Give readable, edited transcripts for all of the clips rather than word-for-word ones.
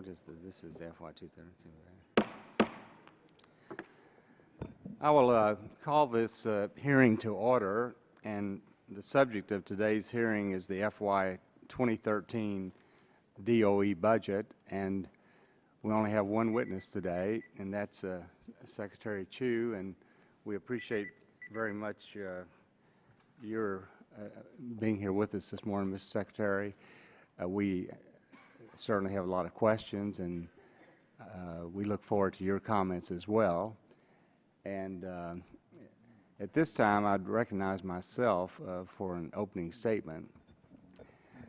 this is FY 2013. I will call this hearing to order, and the subject of today's hearing is the FY 2013 DOE budget, and we only have one witness today, and that's Secretary Chu, and we appreciate very much your being here with us this morning, Mr. Secretary. We certainly have a lot of questions, and we look forward to your comments as well. And at this time, I'd recognize myself for an opening statement.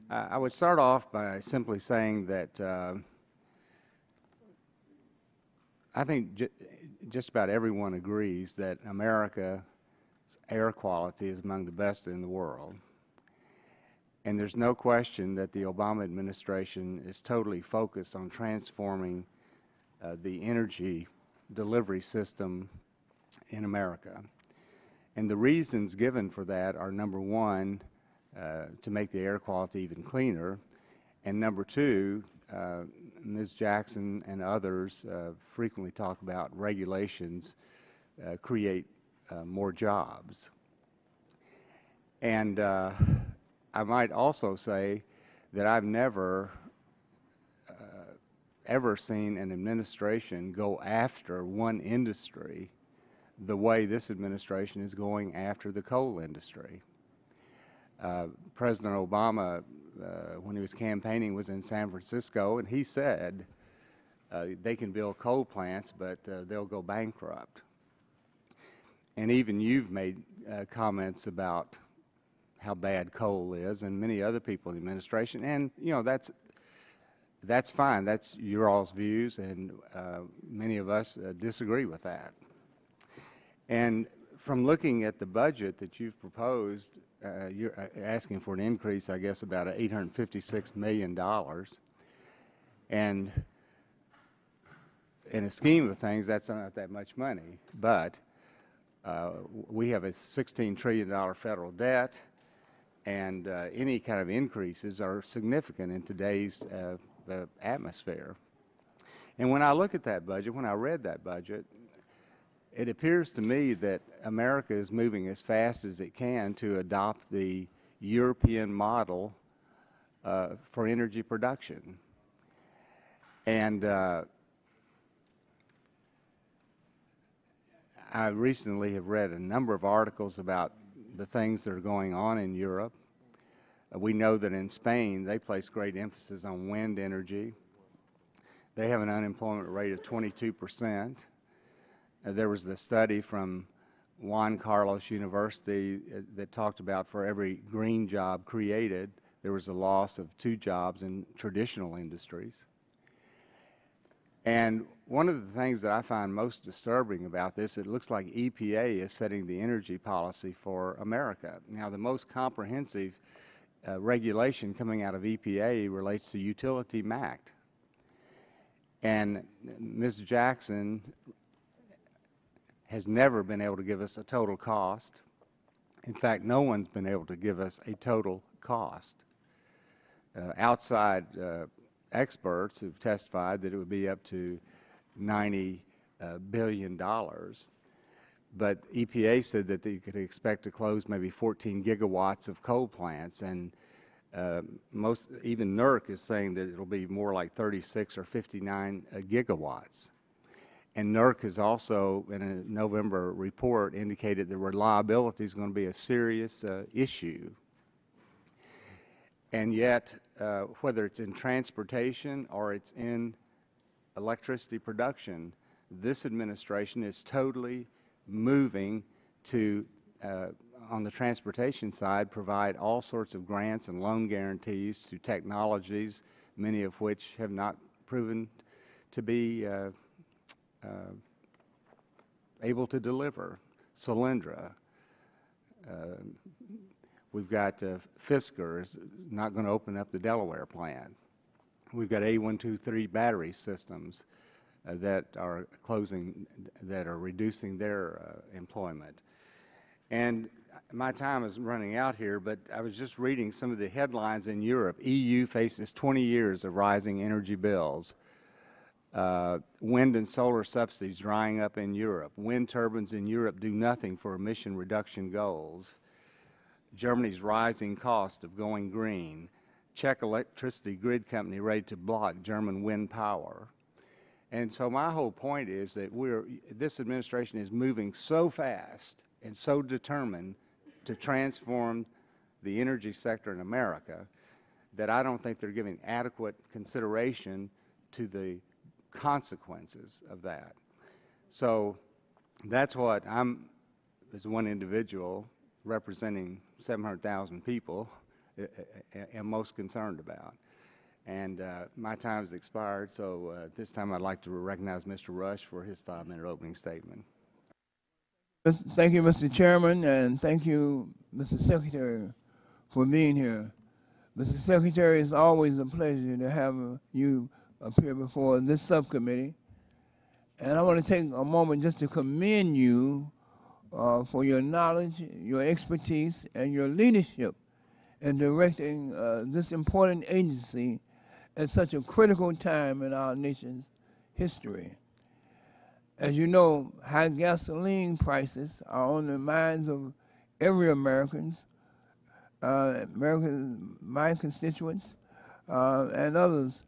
I would start off by simply saying that I think just about everyone agrees that America's air quality is among the best in the world. And there's no question that the Obama administration is totally focused on transforming the energy delivery system in America. And the reasons given for that are, number one, to make the air quality even cleaner, and number two, Ms. Jackson and others frequently talk about regulations create more jobs. And I might also say that I've never ever seen an administration go after one industry the way this administration is going after the coal industry. President Obama, when he was campaigning, was in San Francisco, and he said they can build coal plants, but they'll go bankrupt. And even you've made comments about how bad coal is, and many other people in the administration, and you know that's fine. That's your all's views, and many of us disagree with that. And from looking at the budget that you've proposed, you're asking for an increase, I guess, about $856 million. And in a scheme of things, that's not that much money. But we have a $16 trillion federal debt, and any kind of increases are significant in today's atmosphere. And when I look at that budget, when I read that budget, it appears to me that America is moving as fast as it can to adopt the European model for energy production. And I recently have read a number of articles about the things that are going on in Europe. We know that in Spain they place great emphasis on wind energy. They have an unemployment rate of 22%. There was the study from Juan Carlos University that talked about for every green job created, there was a loss of 2 jobs in traditional industries. And one of the things that I find most disturbing about this, it looks like EPA is setting the energy policy for America. Now, the most comprehensive regulation coming out of EPA relates to utility MACT. And Ms. Jackson has never been able to give us a total cost. In fact, no one's been able to give us a total cost. Outside experts have testified that it would be up to $90 billion. But EPA said that they could expect to close maybe 14 gigawatts of coal plants, and even NERC is saying that it'll be more like 36 or 59 gigawatts. And NERC has also, in a November report, indicated that reliability is going to be a serious issue. And yet, whether it's in transportation or it's in electricity production, this administration is totally moving to, on the transportation side, provide all sorts of grants and loan guarantees to technologies, many of which have not proven to be able to deliver. Solyndra. We've got Fisker is not going to open up the Delaware plant. We've got A123 battery systems that are closing, that are reducing their employment. And my time is running out here, but I was just reading some of the headlines in Europe. EU faces 20 years of rising energy bills. Wind and solar subsidies drying up in Europe. Wind turbines in Europe do nothing for emission reduction goals. Germany's rising cost of going green. Czech electricity grid company ready to block German wind power. And so my whole point is that this administration is moving so fast and so determined to transform the energy sector in America that I don't think they're giving adequate consideration to the consequences of that. So that's what I'm, as one individual representing 700,000 people, am most concerned about. And my time has expired, so at this time I'd like to recognize Mr. Rush for his 5-minute opening statement. Thank you, Mr. Chairman, and thank you, Mr. Secretary, for being here. Mr. Secretary, it's always a pleasure to have you appear before this subcommittee. And I want to take a moment just to commend you for your knowledge, your expertise, and your leadership in directing this important agency at such a critical time in our nation's history. As you know, high gasoline prices are on the minds of every American, my constituents, and others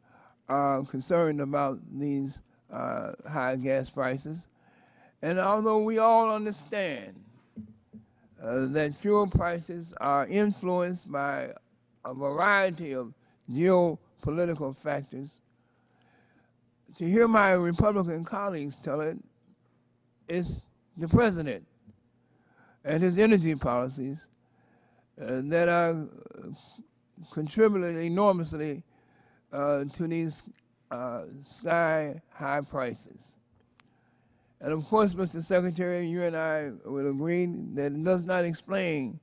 are concerned about these high gas prices. And although we all understand that fuel prices are influenced by a variety of geopolitical factors, to hear my Republican colleagues tell it, it's the president and his energy policies that are contributing enormously to these sky-high prices. And of course, Mr. Secretary, you and I will agree that it does not explain,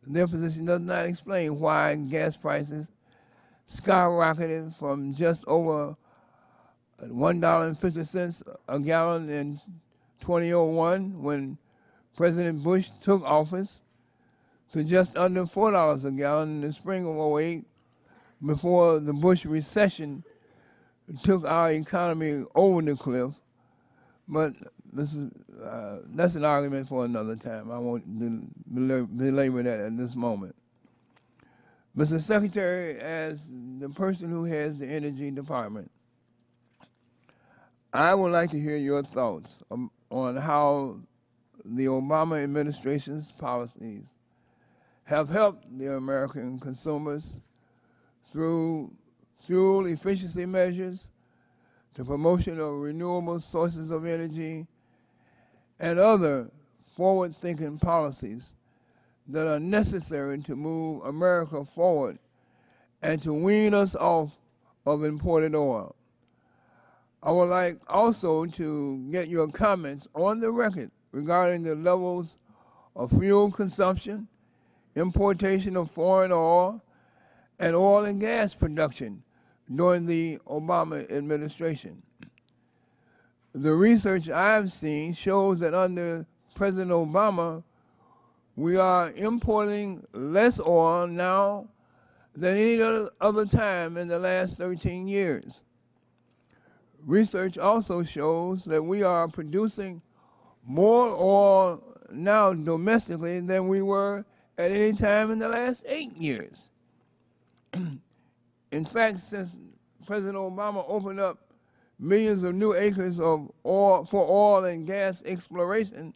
their position does not explain why gas prices skyrocketed from just over $1.50 a gallon in 2001 when President Bush took office to just under $4 a gallon in the spring of 2008 before the Bush recession took our economy over the cliff. But this is, that's an argument for another time. I won't belabor that at this moment. Mr. Secretary, as the person who has the Energy Department, I would like to hear your thoughts on how the Obama administration's policies have helped the American consumers through fuel efficiency measures, the promotion of renewable sources of energy, and other forward-thinking policies that are necessary to move America forward and to wean us off of imported oil. I would like also to get your comments on the record regarding the levels of fuel consumption, importation of foreign oil, and oil and gas production during the Obama administration. The research I've seen shows that under President Obama, we are importing less oil now than any other time in the last 13 years. Research also shows that we are producing more oil now domestically than we were at any time in the last 8 years. In fact, since President Obama opened up millions of new acres of oil for oil and gas exploration,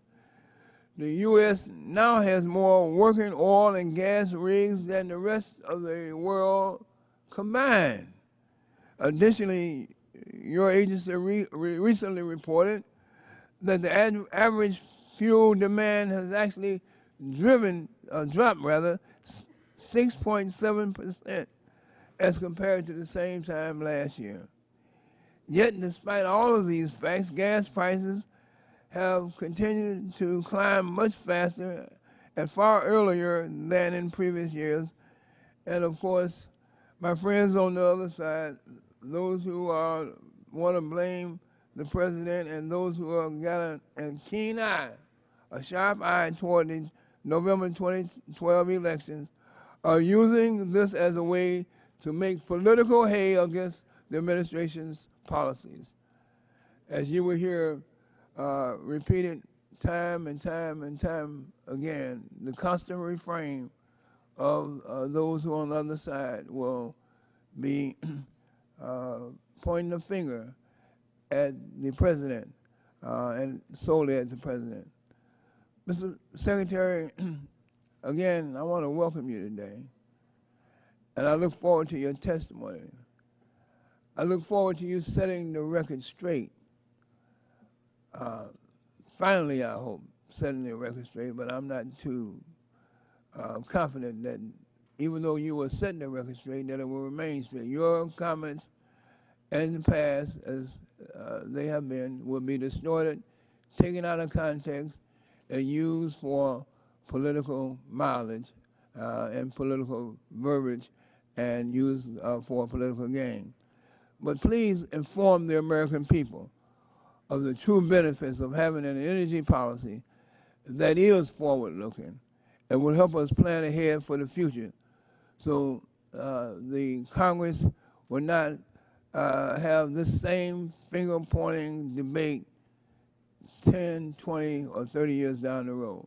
the U.S. now has more working oil and gas rigs than the rest of the world combined. Additionally, your agency recently reported that the average fuel demand has actually dropped 6.7% as compared to the same time last year. Yet, despite all of these facts, gas prices have continued to climb much faster and far earlier than in previous years. And of course, my friends on the other side, those who want to blame the president and those who have got a keen eye, a sharp eye toward the November 2012 elections, are using this as a way to make political hay against the administration's policies. as you will hear repeated time and time and time again, the constant refrain of those who are on the other side will be pointing the finger at the president and solely at the president. Mr. Secretary, again, I want to welcome you today, and I look forward to your testimony. I look forward to you setting the record straight. Finally, I hope, setting the record straight, but I'm not too confident that even though you were setting the record straight, that it will remain straight. Your comments in the past, as they have been, will be distorted, taken out of context, and used for political mileage and political verbiage and used for political gain. But please inform the American people of the true benefits of having an energy policy that is forward-looking and will help us plan ahead for the future. So the Congress will not have this same finger-pointing debate 10, 20, or 30 years down the road.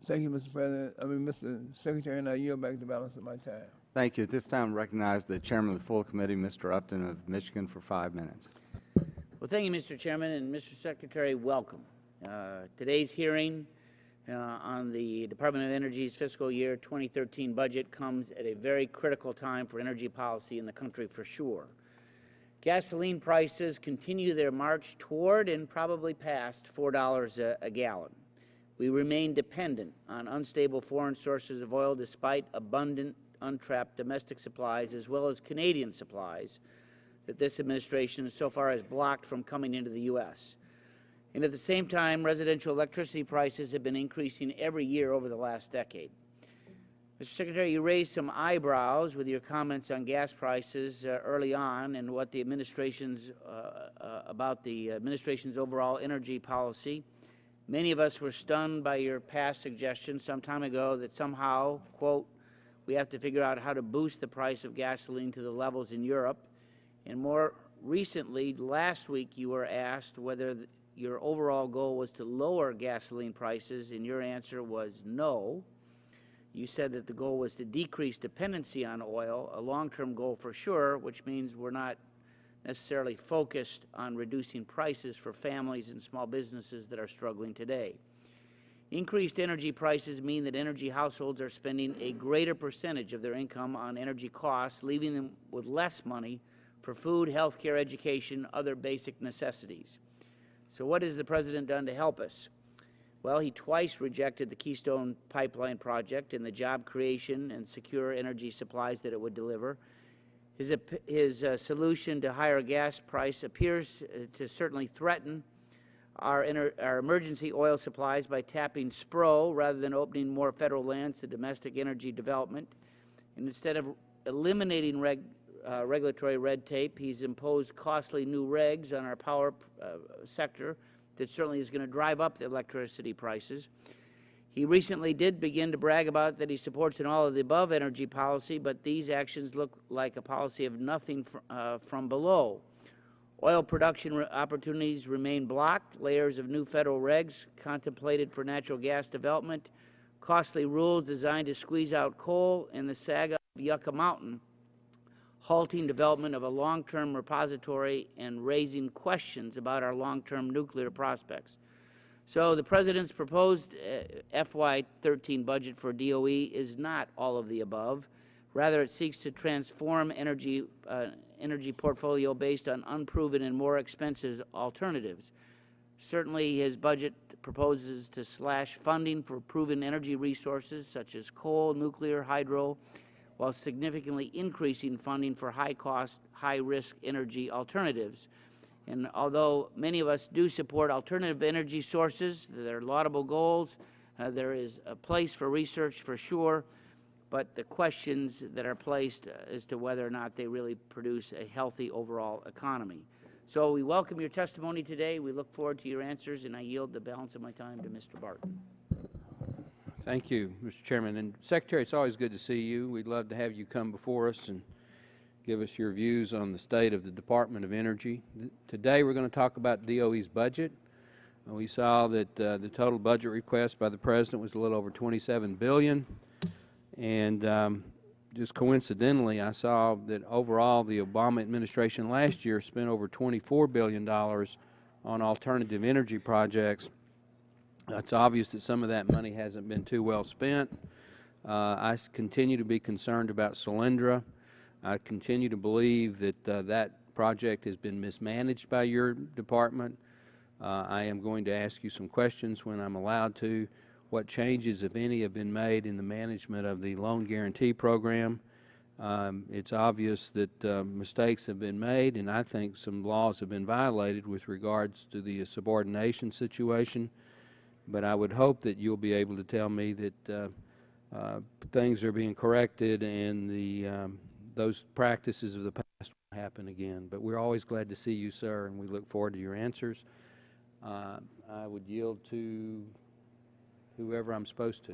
Thank you, Mr. Secretary, and I yield back the balance of my time. Thank you. At this time, I recognize the Chairman of the full committee, Mr. Upton of Michigan, for 5 minutes. Well, thank you, Mr. Chairman, and Mr. Secretary, welcome. Today's hearing on the Department of Energy's fiscal year 2013 budget comes at a very critical time for energy policy in the country for sure. Gasoline prices continue their march toward and probably past $4 a gallon. We remain dependent on unstable foreign sources of oil despite abundant, untrapped domestic supplies as well as Canadian supplies that this administration so far has blocked from coming into the U.S. And at the same time, residential electricity prices have been increasing every year over the last decade. Mr. Secretary, you raised some eyebrows with your comments on gas prices early on and what the administration's about the administration's overall energy policy. Many of us were stunned by your past suggestion some time ago that somehow, quote, we have to figure out how to boost the price of gasoline to the levels in Europe. And more recently, last week, you were asked whether your overall goal was to lower gasoline prices, and your answer was no. You said that the goal was to decrease dependency on oil, a long-term goal for sure, which means we're not necessarily focused on reducing prices for families and small businesses that are struggling today. Increased energy prices mean that energy households are spending a greater percentage of their income on energy costs, leaving them with less money for food, health care, education, other basic necessities. So what has the President done to help us? Well, he twice rejected the Keystone Pipeline project and the job creation and secure energy supplies that it would deliver. His solution to higher gas price appears to certainly threaten our emergency oil supplies by tapping SPRO rather than opening more federal lands to domestic energy development. And instead of eliminating regulatory red tape, he's imposed costly new regs on our power sector that certainly is going to drive up the electricity prices. He recently did begin to brag about that he supports an all-of-the-above energy policy, but these actions look like a policy of nothing from below. Oil production opportunities remain blocked, layers of new federal regs contemplated for natural gas development, costly rules designed to squeeze out coal, and the saga of Yucca Mountain, halting development of a long-term repository and raising questions about our long-term nuclear prospects. So the President's proposed FY13 budget for DOE is not all of the above. Rather, it seeks to transform energy portfolio based on unproven and more expensive alternatives. Certainly, his budget proposes to slash funding for proven energy resources such as coal, nuclear, hydro, while significantly increasing funding for high-cost, high-risk energy alternatives. And although many of us do support alternative energy sources, they're laudable goals, there is a place for research for sure, but the questions that are placed as to whether or not they really produce a healthy overall economy. So we welcome your testimony today. We look forward to your answers, and I yield the balance of my time to Mr. Barton. Thank you, Mr. Chairman. And Secretary, it's always good to see you. We'd love to have you come before us give us your views on the state of the Department of Energy. Today we're going to talk about DOE's budget. We saw that the total budget request by the President was a little over $27 billion, and just coincidentally I saw that overall the Obama administration last year spent over $24 billion on alternative energy projects. It's obvious that some of that money hasn't been too well spent. I continue to be concerned about Solyndra. I continue to believe that that project has been mismanaged by your department. I am going to ask you some questions when I'm allowed to. What changes, if any, have been made in the management of the loan guarantee program? It's obvious that mistakes have been made, and I think some laws have been violated with regards to the subordination situation. But I would hope that you'll be able to tell me that things are being corrected and those practices of the past won't happen again. But we're always glad to see you, sir, and we look forward to your answers. I would yield to whoever I'm supposed to.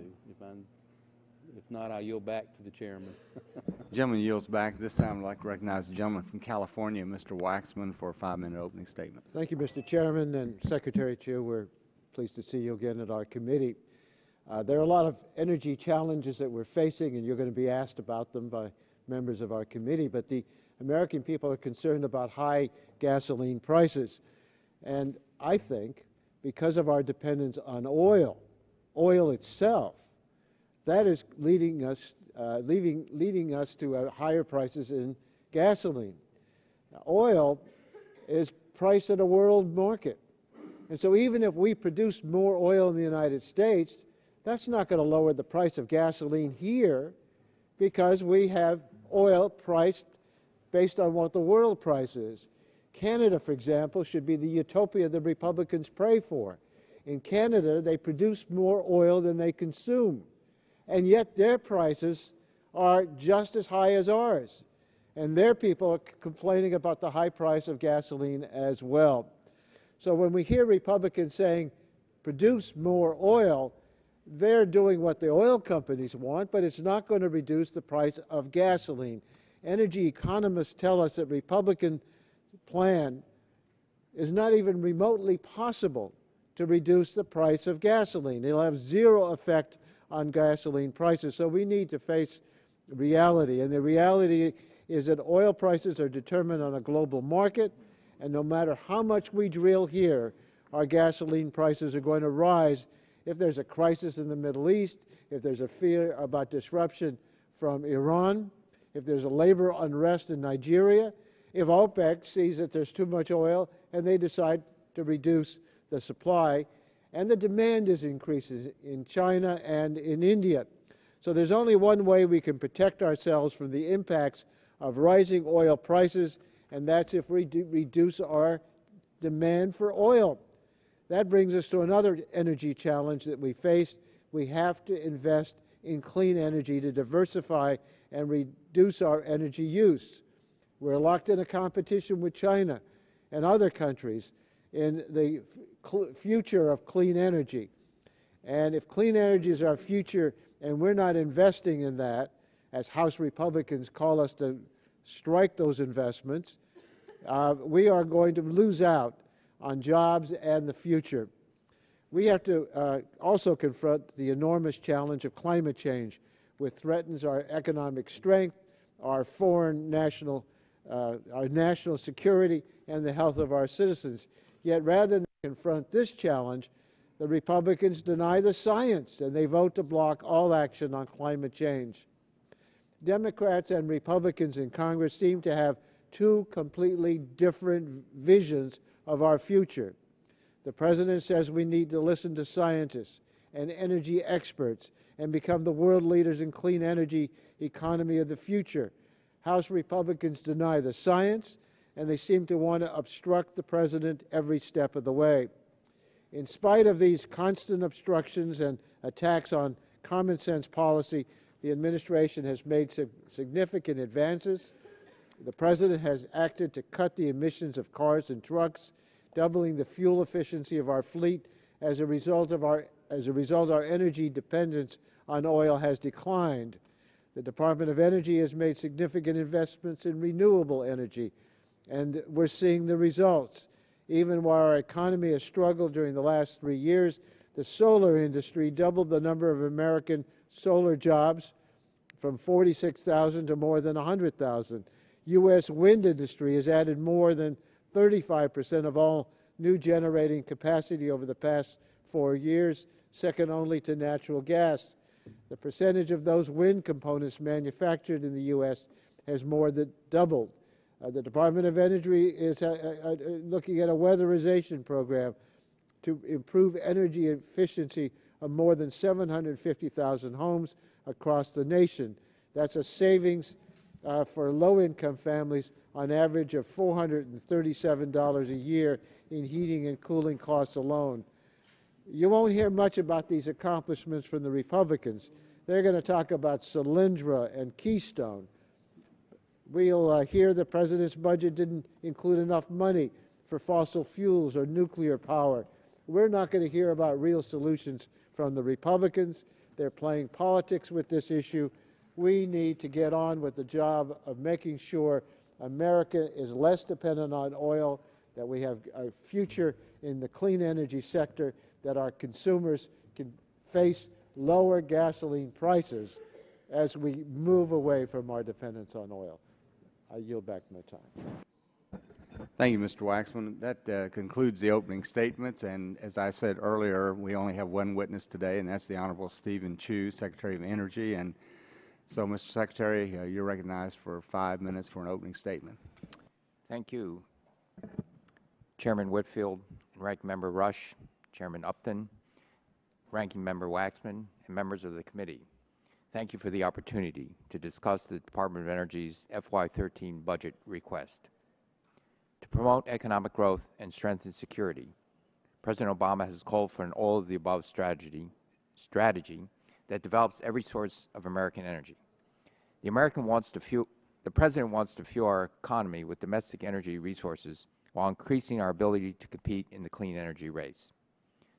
If not, I'll yield back to the chairman. Gentleman yields back. This time I'd like to recognize the gentleman from California, Mr. Waxman, for a 5-minute opening statement. Thank you, Mr. Chairman and Secretary Chu. We're pleased to see you again at our committee. There are a lot of energy challenges that we're facing, and you're going to be asked about them by members of our committee, but the American people are concerned about high gasoline prices. And I think because of our dependence on oil itself, that is leading us to higher prices in gasoline. Oil is priced at a world market. And so even if we produce more oil in the United States, that's not going to lower the price of gasoline here because we have oil priced based on what the world price is. Canada, for example, should be the utopia the Republicans pray for. In Canada, they produce more oil than they consume, and yet their prices are just as high as ours. And their people are complaining about the high price of gasoline as well. So when we hear Republicans saying, produce more oil, they're doing what the oil companies want, but it's not going to reduce the price of gasoline. Energy economists tell us that Republican plan is not even remotely possible to reduce the price of gasoline. It'll have zero effect on gasoline prices. So we need to face reality, and the reality is that oil prices are determined on a global market, and no matter how much we drill here, our gasoline prices are going to rise if there's a crisis in the Middle East, if there's a fear about disruption from Iran, if there's a labor unrest in Nigeria, if OPEC sees that there's too much oil and they decide to reduce the supply, and the demand is increasing in China and in India. So there's only one way we can protect ourselves from the impacts of rising oil prices, and that's if we reduce our demand for oil. That brings us to another energy challenge that we face. We have to invest in clean energy to diversify and reduce our energy use. We're locked in a competition with China and other countries in the future of clean energy. And if clean energy is our future and we're not investing in that, as House Republicans call us to strike those investments, we are going to lose out on jobs and the future. We have to also confront the enormous challenge of climate change, which threatens our economic strength, our national security, and the health of our citizens. Yet rather than confront this challenge, the Republicans deny the science, and they vote to block all action on climate change. Democrats and Republicans in Congress seem to have two completely different visions of our future. The President says we need to listen to scientists and energy experts and become the world leaders in clean energy economy of the future. House Republicans deny the science, and they seem to want to obstruct the President every step of the way. In spite of these constant obstructions and attacks on common sense policy, the administration has made significant advances. The President has acted to cut the emissions of cars and trucks, doubling the fuel efficiency of our fleet. As a result, our energy dependence on oil has declined. The Department of Energy has made significant investments in renewable energy, and we're seeing the results. Even while our economy has struggled during the last 3 years, the solar industry doubled the number of American solar jobs from 46,000 to more than 100,000. U.S. wind industry has added more than 35% of all new generating capacity over the past 4 years, second only to natural gas. The percentage of those wind components manufactured in the U.S. has more than doubled. The Department of Energy is looking at a weatherization program to improve energy efficiency of more than 750,000 homes across the nation. That's a savings for low-income families on average of $437 a year in heating and cooling costs alone. You won't hear much about these accomplishments from the Republicans. They're going to talk about Solyndra and Keystone. We'll hear the President's budget didn't include enough money for fossil fuels or nuclear power. We're not going to hear about real solutions from the Republicans. They're playing politics with this issue. We need to get on with the job of making sure America is less dependent on oil, that we have a future in the clean energy sector, that our consumers can face lower gasoline prices as we move away from our dependence on oil. I yield back my time. Thank you, Mr. Waxman. That concludes the opening statements, and as I said earlier, we only have one witness today, and that's the Honorable Stephen Chu, Secretary of Energy. And so, Mr. Secretary, you're recognized for 5 minutes for an opening statement. Thank you, Chairman Whitfield, Ranking Member Rush, Chairman Upton, Ranking Member Waxman, and members of the committee. Thank you for the opportunity to discuss the Department of Energy's FY13 budget request. To promote economic growth and strengthen security, President Obama has called for an all-of-the-above strategy that develops every source of American energy. The President wants to fuel our economy with domestic energy resources while increasing our ability to compete in the clean energy race.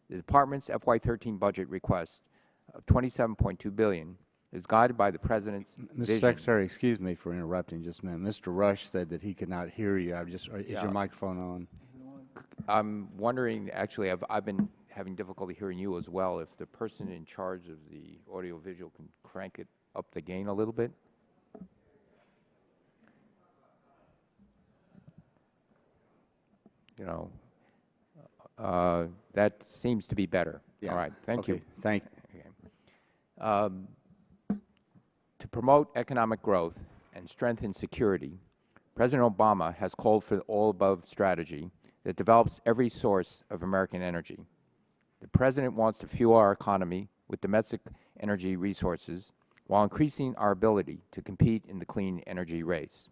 The Department's FY13 budget request of $27.2 billion is guided by the President's vision. Mr. Secretary, excuse me for interrupting just a minute. Mr. Rush said that he could not hear you. Is your microphone on? I'm wondering, actually, I've been having difficulty hearing you as well. If the person in charge of the audiovisual can crank it up the gain a little bit. You know, that seems to be better. Yeah. All right. Thank you. Thank you. Okay. To promote economic growth and strengthen security, President Obama has called for the all-above strategy that develops every source of American energy. The President wants to fuel our economy with domestic energy resources while increasing our ability to compete in the clean energy race.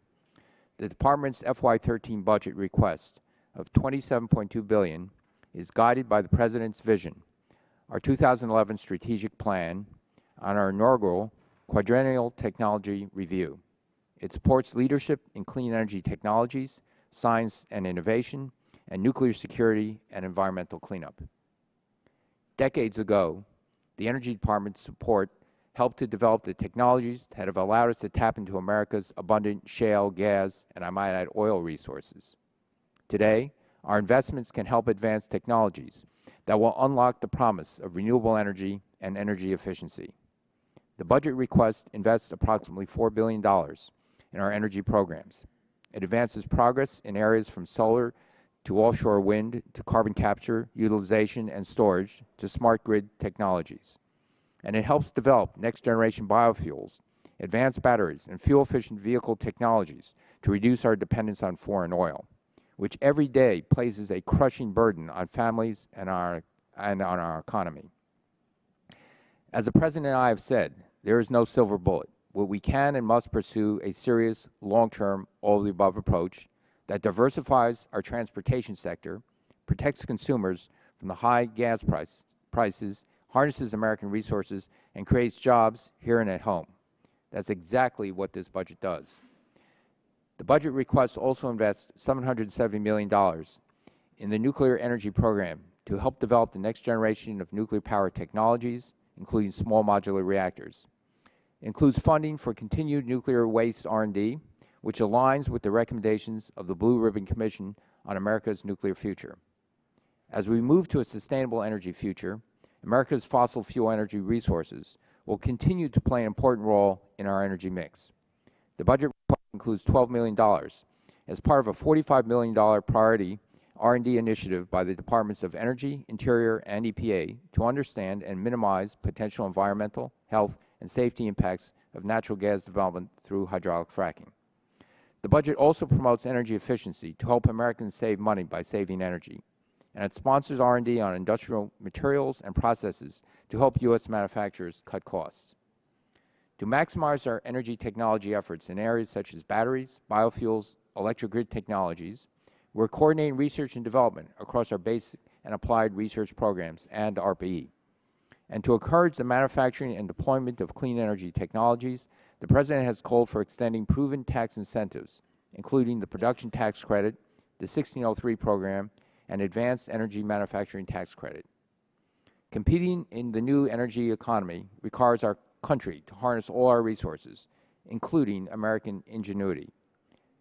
The Department's FY13 budget request of $27.2 billion is guided by the President's vision, our 2011 strategic plan, on our inaugural quadrennial technology review. It supports leadership in clean energy technologies, science and innovation, and nuclear security and environmental cleanup. Decades ago, the Energy Department's support helped to develop the technologies that have allowed us to tap into America's abundant shale, gas, and I might add oil resources. Today, our investments can help advance technologies that will unlock the promise of renewable energy and energy efficiency. The budget request invests approximately $4 billion in our energy programs. It advances progress in areas from solar to offshore wind to carbon capture, utilization, and storage to smart grid technologies. And it helps develop next-generation biofuels, advanced batteries, and fuel-efficient vehicle technologies to reduce our dependence on foreign oil, which every day places a crushing burden on families and on our economy. As the President and I have said, there is no silver bullet. What we can and must pursue a serious, long-term, all-of-the-above approach that diversifies our transportation sector, protects consumers from the high gas prices, harnesses American resources, and creates jobs here and at home. That's exactly what this budget does. The budget request also invests $770 million in the nuclear energy program to help develop the next generation of nuclear power technologies, including small modular reactors. includes funding for continued nuclear waste R&D, which aligns with the recommendations of the Blue Ribbon Commission on America's Nuclear Future. As we move to a sustainable energy future, America's fossil fuel energy resources will continue to play an important role in our energy mix. The budget includes $12 million as part of a $45 million priority R&D initiative by the Departments of Energy, Interior, and EPA to understand and minimize potential environmental, health, and safety impacts of natural gas development through hydraulic fracking. The budget also promotes energy efficiency to help Americans save money by saving energy, and it sponsors R&D on industrial materials and processes to help U.S. manufacturers cut costs. To maximize our energy technology efforts in areas such as batteries, biofuels, electric grid technologies, we're coordinating research and development across our basic and applied research programs and ARPA-E. And to encourage the manufacturing and deployment of clean energy technologies, the President has called for extending proven tax incentives, including the Production Tax Credit, the 1603 program, and Advanced Energy Manufacturing Tax Credit. Competing in the new energy economy requires our country to harness all our resources, including American ingenuity.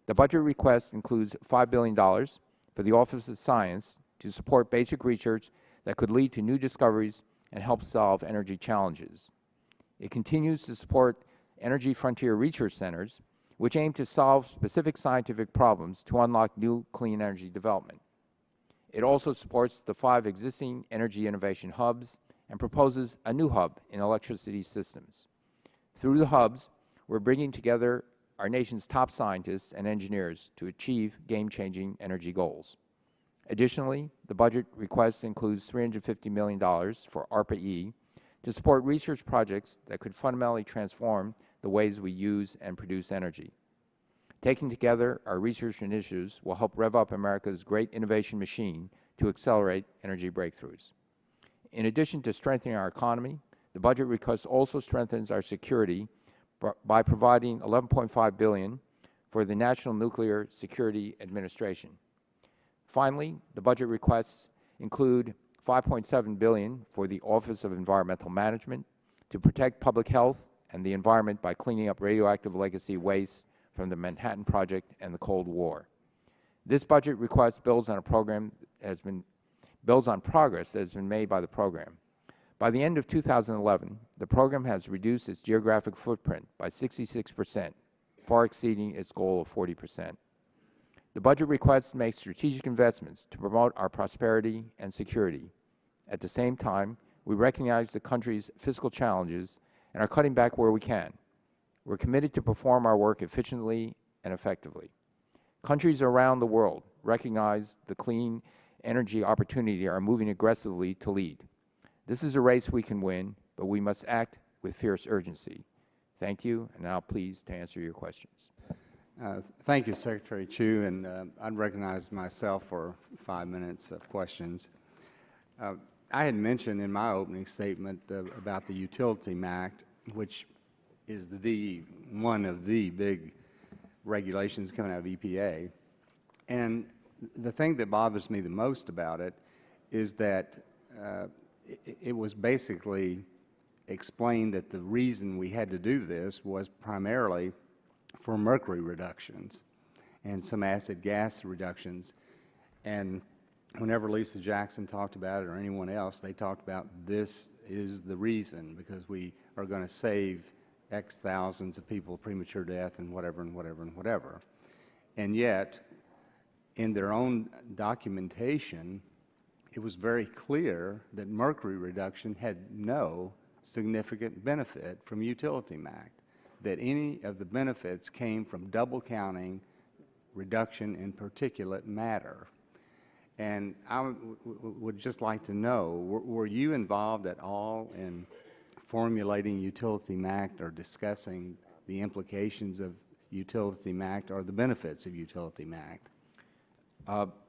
The budget request includes $5 billion for the Office of Science to support basic research that could lead to new discoveries and help solve energy challenges. It continues to support Energy Frontier Research Centers, which aim to solve specific scientific problems to unlock new clean energy development. It also supports the 5 existing energy innovation hubs and proposes a new hub in electricity systems. Through the hubs, we're bringing together our nation's top scientists and engineers to achieve game-changing energy goals. Additionally, the budget request includes $350 million for ARPA-E to support research projects that could fundamentally transform the ways we use and produce energy. Taken together, our research initiatives will help rev up America's great innovation machine to accelerate energy breakthroughs. In addition to strengthening our economy, the budget request also strengthens our security by providing $11.5 billion for the National Nuclear Security Administration. Finally, the budget requests include $5.7 billion for the Office of Environmental Management to protect public health and the environment by cleaning up radioactive legacy waste from the Manhattan Project and the Cold War. This budget request builds on progress that has been made by the program. By the end of 2011, the program has reduced its geographic footprint by 66%, far exceeding its goal of 40%. The budget request makes strategic investments to promote our prosperity and security. At the same time, we recognize the country's fiscal challenges and are cutting back where we can. We're committed to perform our work efficiently and effectively. Countries around the world recognize the clean energy opportunity and are moving aggressively to lead. This is a race we can win, but we must act with fierce urgency. Thank you, and now pleased to answer your questions. Thank you, Secretary Chu, and I'd recognize myself for 5 minutes of questions. I had mentioned in my opening statement about the Utility Act, which is one of the big regulations coming out of EPA. And the thing that bothers me the most about it is that it was basically explained that the reason we had to do this was primarily for mercury reductions and some acid gas reductions. And whenever Lisa Jackson talked about it or anyone else, they talked about this is the reason, because we are going to save X thousands of people premature death and whatever and whatever and whatever. And yet, in their own documentation, it was very clear that mercury reduction had no significant benefit from Utility Act, that any of the benefits came from double counting reduction in particulate matter. And I would just like to know, were you involved at all in formulating Utility Act or discussing the implications of Utility Act or the benefits of Utility Act?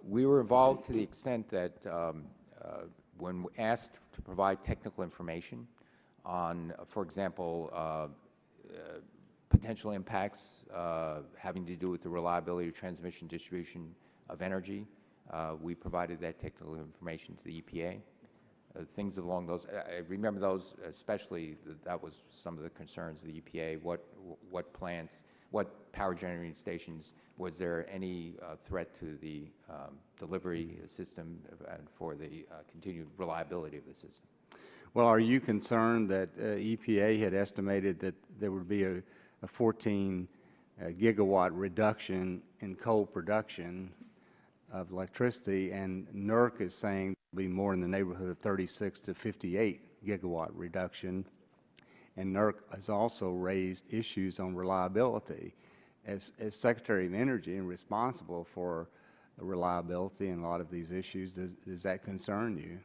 We were involved to the extent that when asked to provide technical information on, for example, potential impacts having to do with the reliability of transmission distribution of energy, we provided that technical information to the EPA. things along those. I remember those especially. That was some of the concerns of the EPA. What plants, what power generating stations? Was there any threat to the delivery system and for the continued reliability of the system? Well, are you concerned that EPA had estimated that there would be a 14 gigawatt reduction in coal production of electricity, and NERC is saying there will be more in the neighborhood of 36 to 58 gigawatt reduction, and NERC has also raised issues on reliability. As Secretary of Energy and responsible for reliability and a lot of these issues, does that concern you?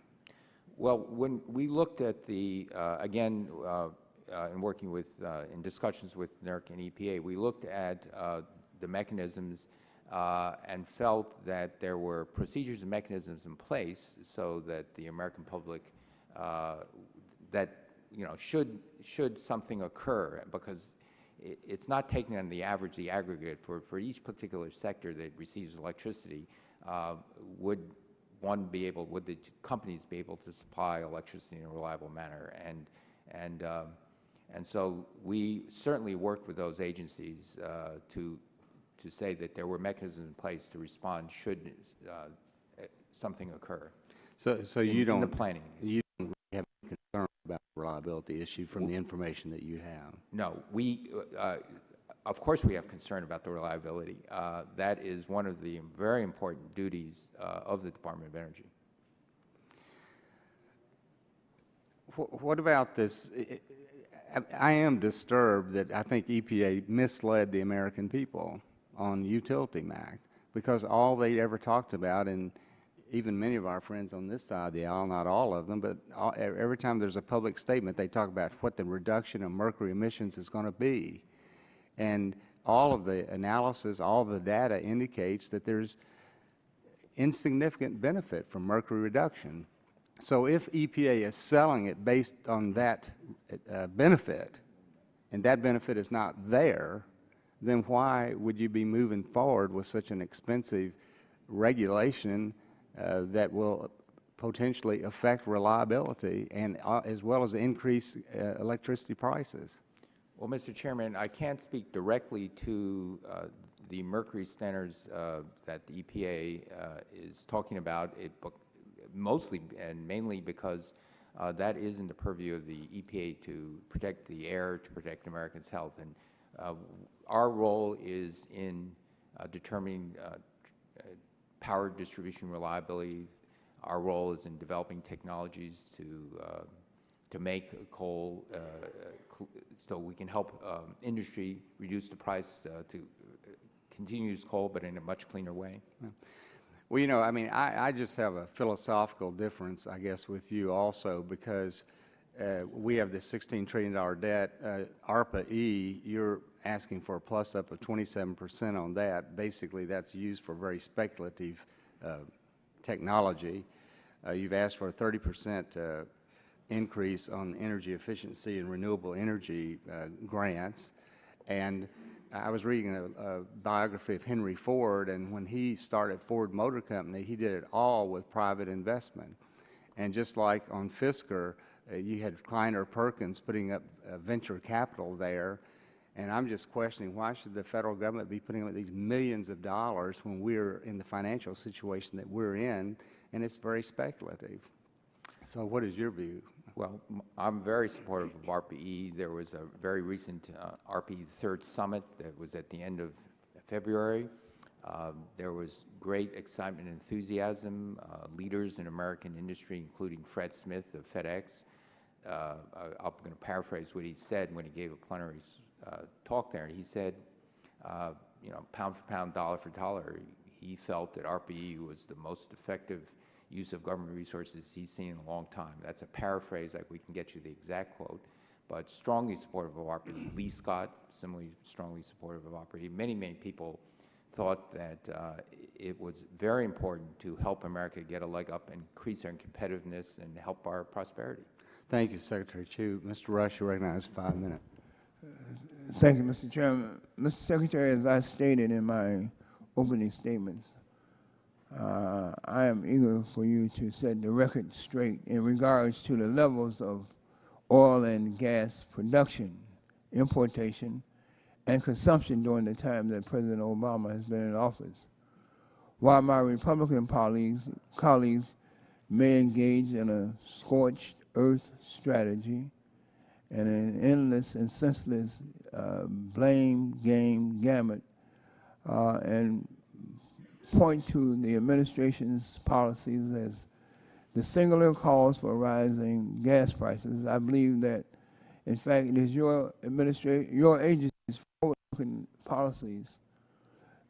Well, when we looked at the, again, in working with, in discussions with NERC and EPA, we looked at the mechanisms and felt that there were procedures and mechanisms in place so that the American public, that, should something occur, because it's not taken on the average, the aggregate, for each particular sector that receives electricity, would the companies be able to supply electricity in a reliable manner? And so we certainly worked with those agencies to say that there were mechanisms in place to respond should something occur. So you don't, in the planning. You don't really have any concern about the reliability issue from the information that you have? No, of course we have concern about the reliability. That is one of the very important duties of the Department of Energy. What about this? I am disturbed that I think EPA misled the American people on Utility MAC, because all they ever talked about, and even many of our friends on this side of the aisle, not all of them, but every time there's a public statement, they talk about what the reduction of mercury emissions is going to be. And all of the analysis, all of the data indicates that there's insignificant benefit from mercury reduction. So if EPA is selling it based on that benefit, and that benefit is not there, then why would you be moving forward with such an expensive regulation that will potentially affect reliability and as well as increase electricity prices? Well, Mr. Chairman, I can't speak directly to the mercury standards that the EPA is talking about, mostly and mainly because that is in the purview of the EPA to protect the air, to protect Americans' health. And our role is in determining power distribution reliability. Our role is in developing technologies to make coal so we can help industry reduce the price to continue to use coal, but in a much cleaner way. Yeah. Well, I mean, I just have a philosophical difference, I guess, with you also, because we have this $16 trillion debt. ARPA-E, you're asking for a plus-up of 27% on that. Basically, that's used for very speculative technology. You've asked for a 30% increase on energy efficiency and renewable energy grants. And I was reading a biography of Henry Ford, and when he started Ford Motor Company, he did it all with private investment. And just like on Fisker, you had Kleiner Perkins putting up venture capital there, and I'm just questioning, why should the federal government be putting up these millions of dollars when we're in the financial situation that we're in, and it's very speculative? So what is your view? Well, I'm very supportive of ARPA-E. There was a very recent ARPA-E third summit that was at the end of February. There was great excitement and enthusiasm. Leaders in American industry, including Fred Smith of FedEx, I'm going to paraphrase what he said when he gave a plenary talk there. He said, pound for pound, dollar for dollar, he felt that ARPA-E was the most effective use of government resources he's seen in a long time. That's a paraphrase, like we can get you the exact quote, but strongly supportive of ARPA-E. Lee Scott, similarly strongly supportive of ARPA-E. Many, many people thought that it was very important to help America get a leg up and increase our competitiveness and help our prosperity. Thank you, Secretary Chu. Mr. Rush, you recognize 5 minutes. Thank you, Mr. Chairman. Mr. Secretary, as I stated in my opening statements, I am eager for you to set the record straight in regards to the levels of oil and gas production, importation, and consumption during the time that President Obama has been in office. While my Republican colleagues may engage in a scorched earth strategy and an endless and senseless blame game gamut and point to the administration's policies as the singular cause for rising gas prices, I believe that, in fact, it is your agency's forward-looking policies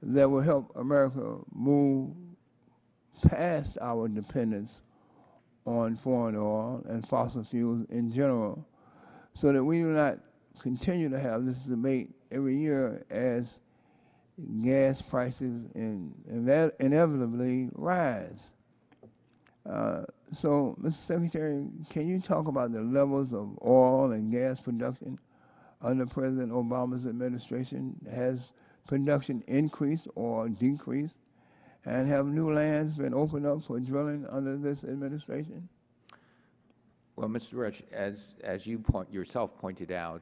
that will help America move past our dependence on foreign oil and fossil fuels in general, so that we do not continue to have this debate every year as gas prices inevitably rise. So, Mr. Secretary, can you talk about the levels of oil and gas production under President Obama's administration? Has production increased or decreased? And have new lands been opened up for drilling under this administration? Well, Mr. Rich, as you yourself pointed out,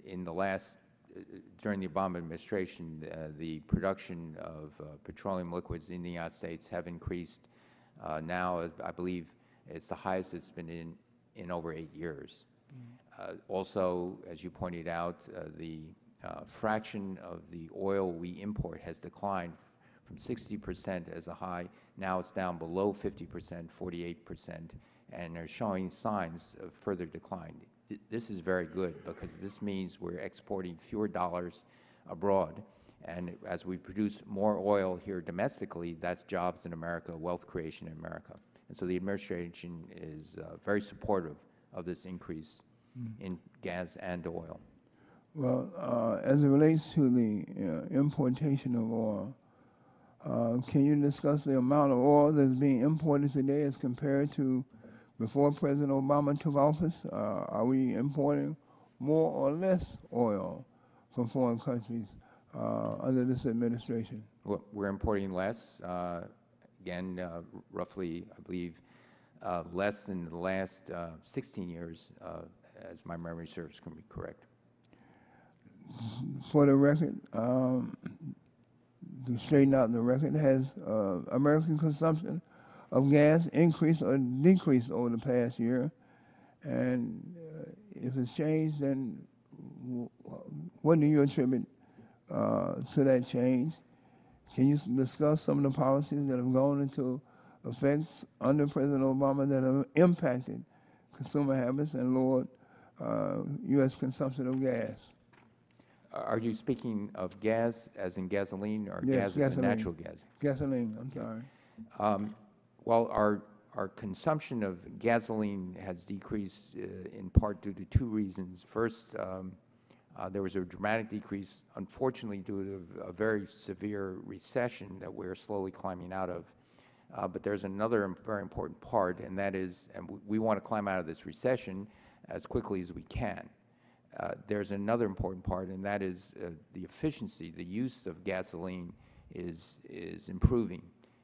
in the last during the Obama administration, the production of petroleum liquids in the United States have increased. Now, I believe it's the highest it's been in over 8 years. Also, as you pointed out, the fraction of the oil we import has declined from 60% as a high. Now it's down below 50%, 48%, and are showing signs of further decline. This is very good because this means we're exporting fewer dollars abroad. And as we produce more oil here domestically, that's jobs in America, wealth creation in America. And so the administration is very supportive of this increase in gas and oil. Well, as it relates to the importation of oil, can you discuss the amount of oil that's being imported today as compared to before President Obama took office? Are we importing more or less oil from foreign countries under this administration? Well, we're importing less, again, roughly, I believe, less than the last 16 years, as my memory serves can be correct. For the record, to straighten out the record, has American consumption of gas increased or decreased over the past year? And if it's changed, then what do you attribute to that change? Can you discuss some of the policies that have gone into effect under President Obama that have impacted consumer habits and lowered U.S. consumption of gas? Are you speaking of gas as in gasoline or Yes, gas as in natural gas? Gasoline, I'm sorry. Well, our consumption of gasoline has decreased in part due to two reasons. First, there was a dramatic decrease, unfortunately, due to a very severe recession that we're slowly climbing out of. But there's another very important part, and that is, and we want to climb out of this recession as quickly as we can. There's another important part, and that is the efficiency. The use of gasoline is improving.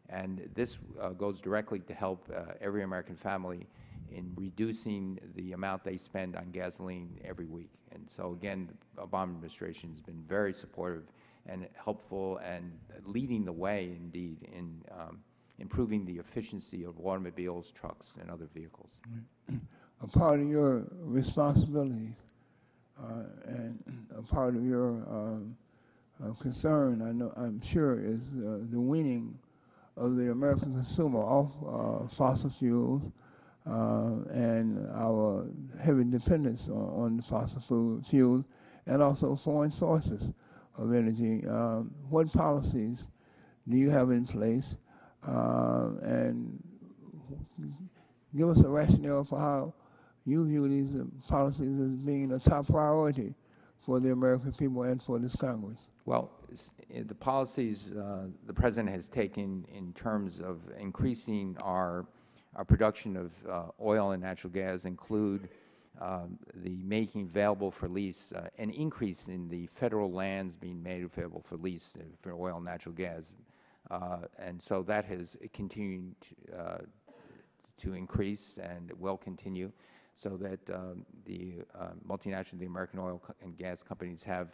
And this goes directly to help every American family in reducing the amount they spend on gasoline every week. And so, again, the Obama administration has been very supportive and helpful and leading the way, indeed, in improving the efficiency of automobiles, trucks, and other vehicles. A part of your responsibility and a part of your concern, I'm sure, is the weaning of the American consumer off fossil fuels and our heavy dependence on fossil fuels and also foreign sources of energy. What policies do you have in place? And give us a rationale for how you view these policies as being a top priority for the American people and for this Congress. Well, the policies the President has taken in terms of increasing our production of oil and natural gas include the making available for lease, an increase in the federal lands being made available for lease for oil and natural gas And so that has continued to increase and will continue, so that the multinational, the American oil and gas companies have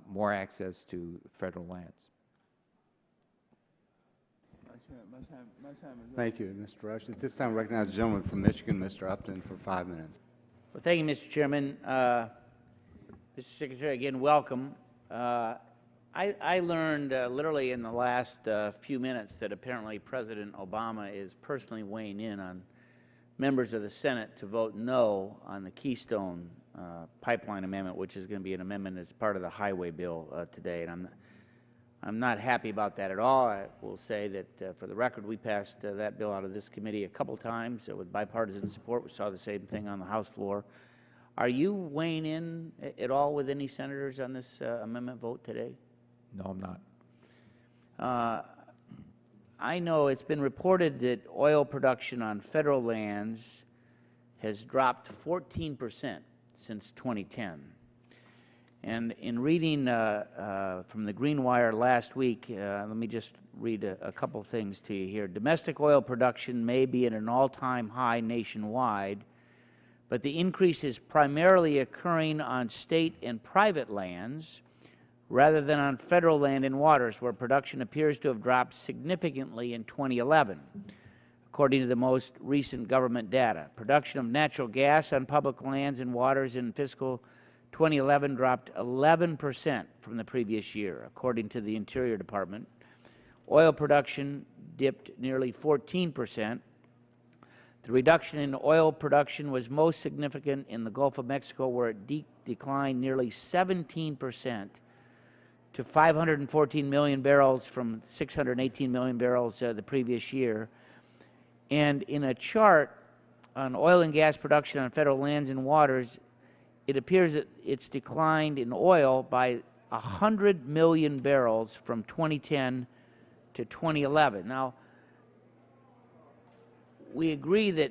more access to federal lands. Thank you, Mr. Rush. At this time, I recognize the gentleman from Michigan, Mr. Upton, for 5 minutes. Well, thank you, Mr. Chairman. Mr. Secretary, again, welcome. I learned literally in the last few minutes that apparently President Obama is personally weighing in on members of the Senate to vote no on the Keystone Pipeline Amendment, which is going to be an amendment as part of the highway bill today. And I'm not happy about that at all. I will say that, for the record, we passed that bill out of this committee a couple times with bipartisan support. We saw the same thing on the House floor. Are you weighing in at all with any senators on this amendment vote today? No, I'm not. I know it's been reported that oil production on federal lands has dropped 14% since 2010. And in reading from the Green Wire last week, let me just read a couple things to you here. Domestic oil production may be at an all-time high nationwide, but the increase is primarily occurring on state and private lands rather than on federal land and waters, where production appears to have dropped significantly in 2011. According to the most recent government data, production of natural gas on public lands and waters in fiscal 2011 dropped 11% from the previous year, according to the Interior Department. Oil production dipped nearly 14%. The reduction in oil production was most significant in the Gulf of Mexico, where it declined nearly 17% to 514 million barrels from 618 million barrels the previous year. And in a chart on oil and gas production on federal lands and waters, it appears that it's declined in oil by 100 million barrels from 2010 to 2011. Now, we agree that,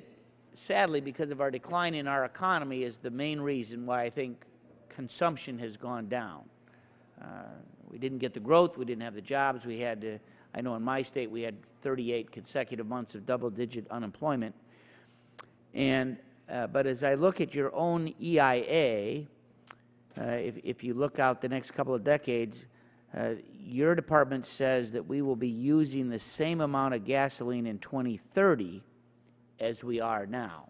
sadly, because of our decline in our economy is the main reason why I think consumption has gone down. We didn't get the growth, we didn't have the jobs, we had to, I know in my state we had 38 consecutive months of double-digit unemployment. And but as I look at your own EIA, if you look out the next couple of decades, your department says that we will be using the same amount of gasoline in 2030 as we are now.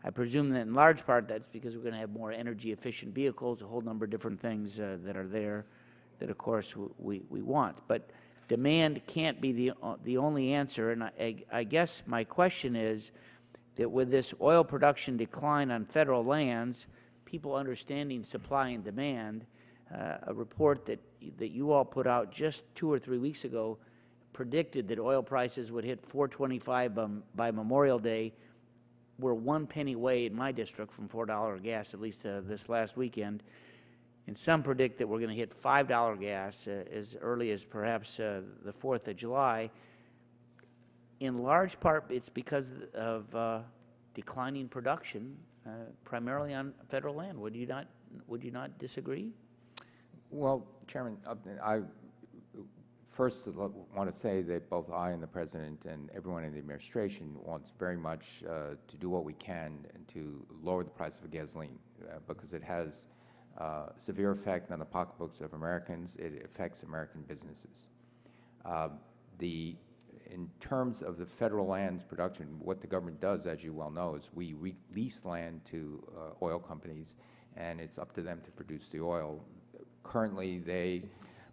I presume that in large part that's because we're going to have more energy-efficient vehicles, a whole number of different things that are there that, of course, we want. But demand can't be the only answer, and I guess my question is that with this oil production decline on federal lands, people understanding supply and demand, a report that you all put out just 2 or 3 weeks ago predicted that oil prices would hit $4.25 by Memorial Day. We're 1 penny away in my district from $4 gas, at least this last weekend. And some predict that we're going to hit $5 gas as early as perhaps the 4th of July. In large part, it's because of declining production, primarily on federal land. Would you not disagree? Well, Chairman Upton, I first want to say that both I and the President and everyone in the administration wants very much to do what we can to lower the price of gasoline because it has severe effect on the pocketbooks of Americans. It affects American businesses. In terms of the federal lands production, what the government does, as you well know, is we lease land to oil companies, and it's up to them to produce the oil. Currently, they...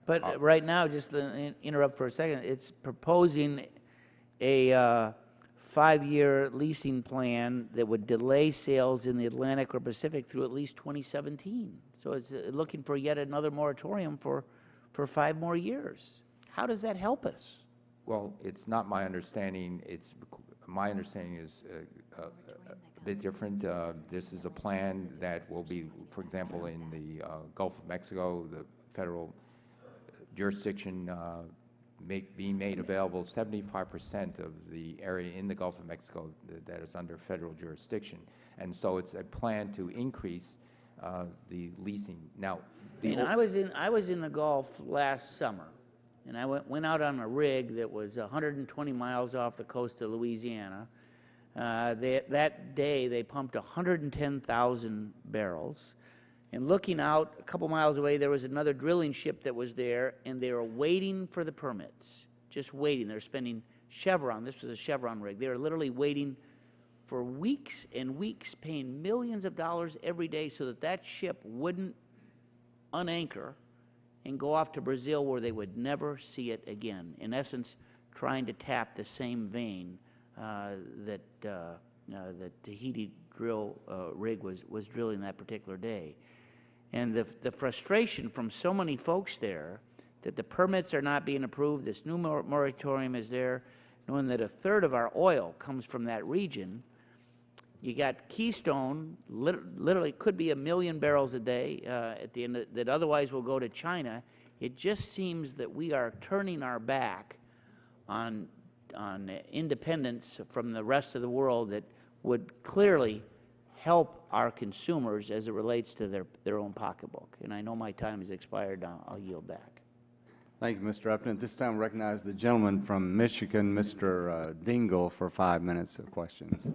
But right now, just to interrupt for a second, it's proposing a 5-year leasing plan that would delay sales in the Atlantic or Pacific through at least 2017. So it's looking for yet another moratorium for 5 more years. How does that help us? Well, it's not my understanding. My understanding is a bit different. This is a plan that will be, for example, in the Gulf of Mexico, the federal jurisdiction being made available. 75% of the area in the Gulf of Mexico that is under federal jurisdiction, and so it's a plan to increase the leasing. Now, I was in the Gulf last summer, and I went out on a rig that was 120 miles off the coast of Louisiana. That day, they pumped 110,000 barrels. And looking out a couple miles away, there was another drilling ship that was there, and they were waiting for the permits, just waiting. They're spending Chevron. This was a Chevron rig. They were literally waiting for weeks and weeks, paying millions of dollars every day so that that ship wouldn't unanchor and go off to Brazil where they would never see it again. In essence, trying to tap the same vein that the Tahiti drill rig was drilling that particular day. And the frustration from so many folks there that the permits are not being approved, this new moratorium is there, knowing that a third of our oil comes from that region. You got Keystone, literally could be 1 million barrels a day at the end that otherwise will go to China. It just seems that we are turning our back on independence from the rest of the world that would clearly help our consumers as it relates to their own pocketbook. And I know my time has expired now. I'll yield back. Thank you, Mr. Upton. At this time, I recognize the gentleman from Michigan, Mr. Dingle, for 5 minutes of questions.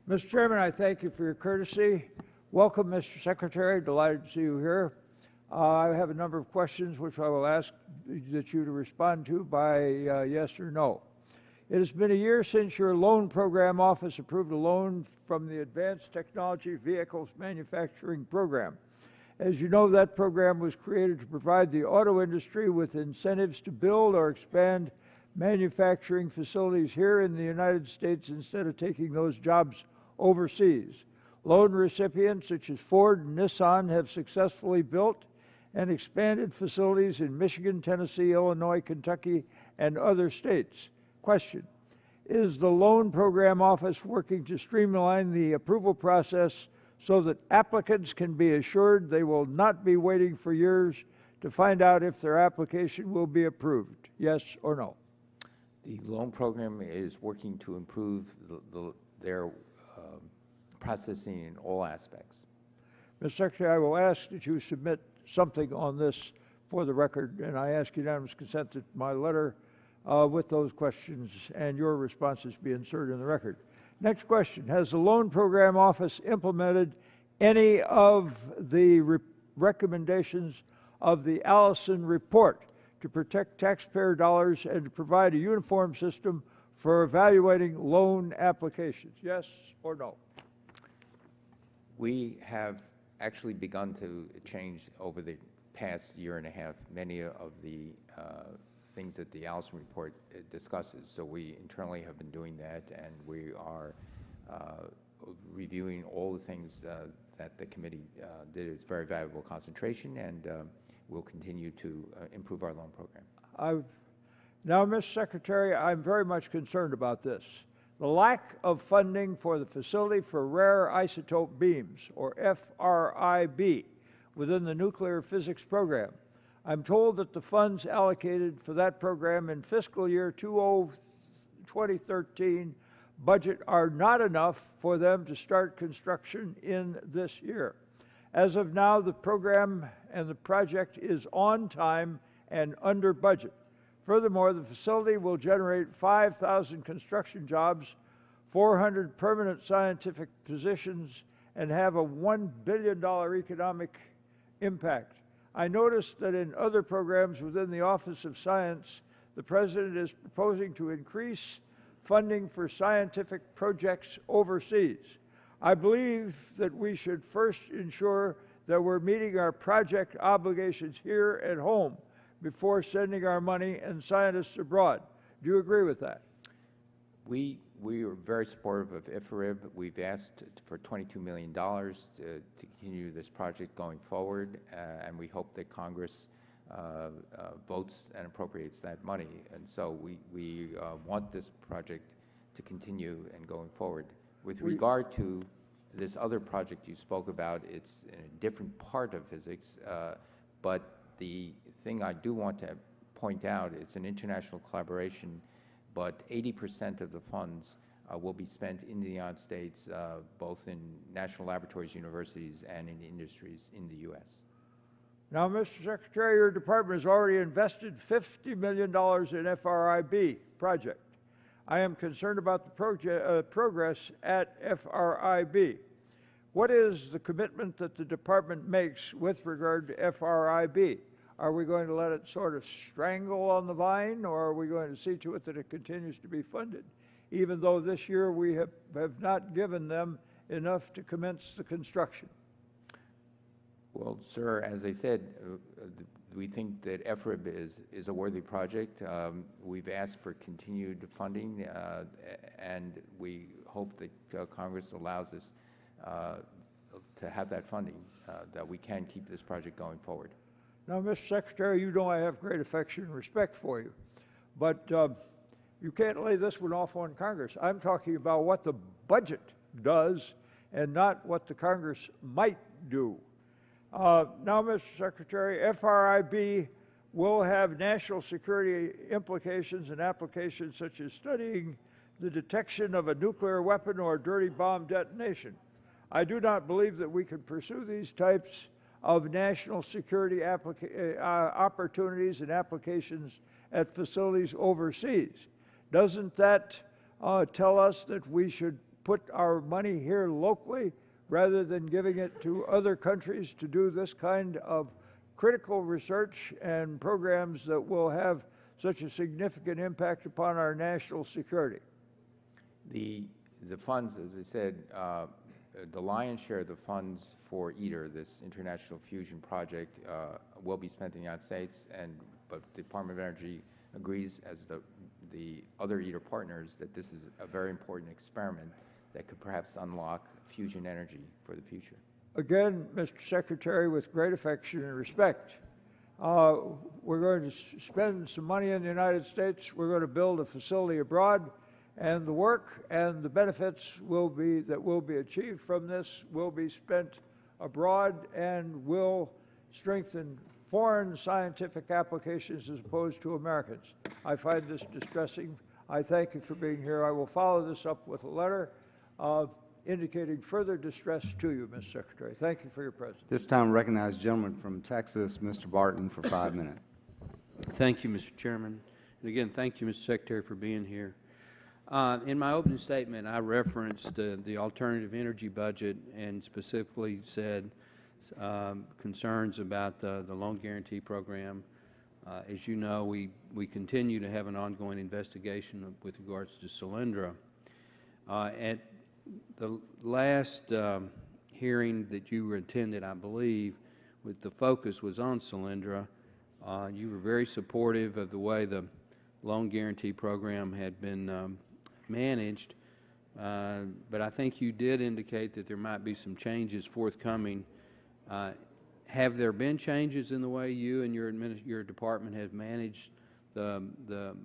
Mr. Chairman, I thank you for your courtesy. Welcome, Mr. Secretary. Delighted to see you here. I have a number of questions which I will ask that you to respond to by yes or no. It has been a year since your loan program office approved a loan from the Advanced Technology Vehicles Manufacturing Program. As you know, that program was created to provide the auto industry with incentives to build or expand manufacturing facilities here in the United States instead of taking those jobs overseas. Loan recipients such as Ford and Nissan have successfully built and expanded facilities in Michigan, Tennessee, Illinois, Kentucky, and other states. Question: is the loan program office working to streamline the approval process so that applicants can be assured they will not be waiting for years to find out if their application will be approved? Yes or no? The loan program is working to improve their processing in all aspects. Mr. Secretary, I will ask that you submit something on this for the record, and I ask unanimous consent that my letter with those questions and your responses be inserted in the record. Next question: has the loan program office implemented any of the recommendations of the Allison report to protect taxpayer dollars and to provide a uniform system for evaluating loan applications? Yes or no? We have actually begun to change over the past year and a half many of the things that the Allison report discusses. So we internally have been doing that, and we are reviewing all the things that the committee did. It's very valuable concentration, and we'll continue to improve our loan program. Now, Mr. Secretary, I'm very much concerned about this. The lack of funding for the Facility for Rare Isotope Beams, or FRIB, within the nuclear physics program. I'm told that the funds allocated for that program in fiscal year 2013 budget are not enough for them to start construction in this year. As of now, the program and the project is on time and under budget. Furthermore, the facility will generate 5,000 construction jobs, 400 permanent scientific positions, and have a $1 billion economic impact. I noticed that in other programs within the Office of Science, the President is proposing to increase funding for scientific projects overseas. I believe that we should first ensure that we're meeting our project obligations here at home before sending our money and scientists abroad. Do you agree with that? We are very supportive of IFRIB. We've asked for $22 million to continue this project going forward, and we hope that Congress votes and appropriates that money. And so we want this project to continue and going forward. With regard to this other project you spoke about, it's in a different part of physics, but the thing I do want to point out, it's an international collaboration, but 80% of the funds will be spent in the United States, both in national laboratories, universities, and in industries in the U.S. Now, Mr. Secretary, your department has already invested $50 million in FRIB project. I am concerned about the progress at FRIB. What is the commitment that the department makes with regard to FRIB? Are we going to let it sort of strangle on the vine, or are we going to see to it that it continues to be funded, even though this year we have not given them enough to commence the construction? Well, sir, as I said, we think that FRIB is a worthy project. We've asked for continued funding, and we hope that Congress allows us to have that funding, that we can keep this project going forward. Now, Mr. Secretary, you know I have great affection and respect for you, but you can't lay this one off on Congress. I'm talking about what the budget does and not what the Congress might do. Now, Mr. Secretary, FRIB will have national security implications and applications such as studying the detection of a nuclear weapon or a dirty bomb detonation. I do not believe that we can pursue these types of national security opportunities and applications at facilities overseas. Doesn't that tell us that we should put our money here locally rather than giving it to other countries to do this kind of critical research and programs that will have such a significant impact upon our national security? The funds, as I said, the lion's share of the funds for ITER, this International Fusion Project, will be spent in the United States, but the Department of Energy agrees, as the other ITER partners, that this is a very important experiment that could perhaps unlock fusion energy for the future. Again, Mr. Secretary, with great affection and respect, we're going to spend some money in the United States. We're going to build a facility abroad, and the work and the benefits that will be achieved from this will be spent abroad and will strengthen foreign scientific applications as opposed to Americans. I find this distressing. I thank you for being here. I will follow this up with a letter indicating further distress to you, Mr. Secretary. Thank you for your presence. This time recognize gentleman from Texas, Mr. Barton, for 5 minutes. Thank you, Mr. Chairman. And again, thank you, Mr. Secretary, for being here. In my opening statement, I referenced the alternative energy budget and specifically said concerns about the loan guarantee program. As you know, we continue to have an ongoing investigation with regards to Solyndra. At the last hearing that you attended, I believe, with the focus was on Solyndra, you were very supportive of the way the loan guarantee program had been managed, but I think you did indicate that there might be some changes forthcoming. Have there been changes in the way you and your department have managed the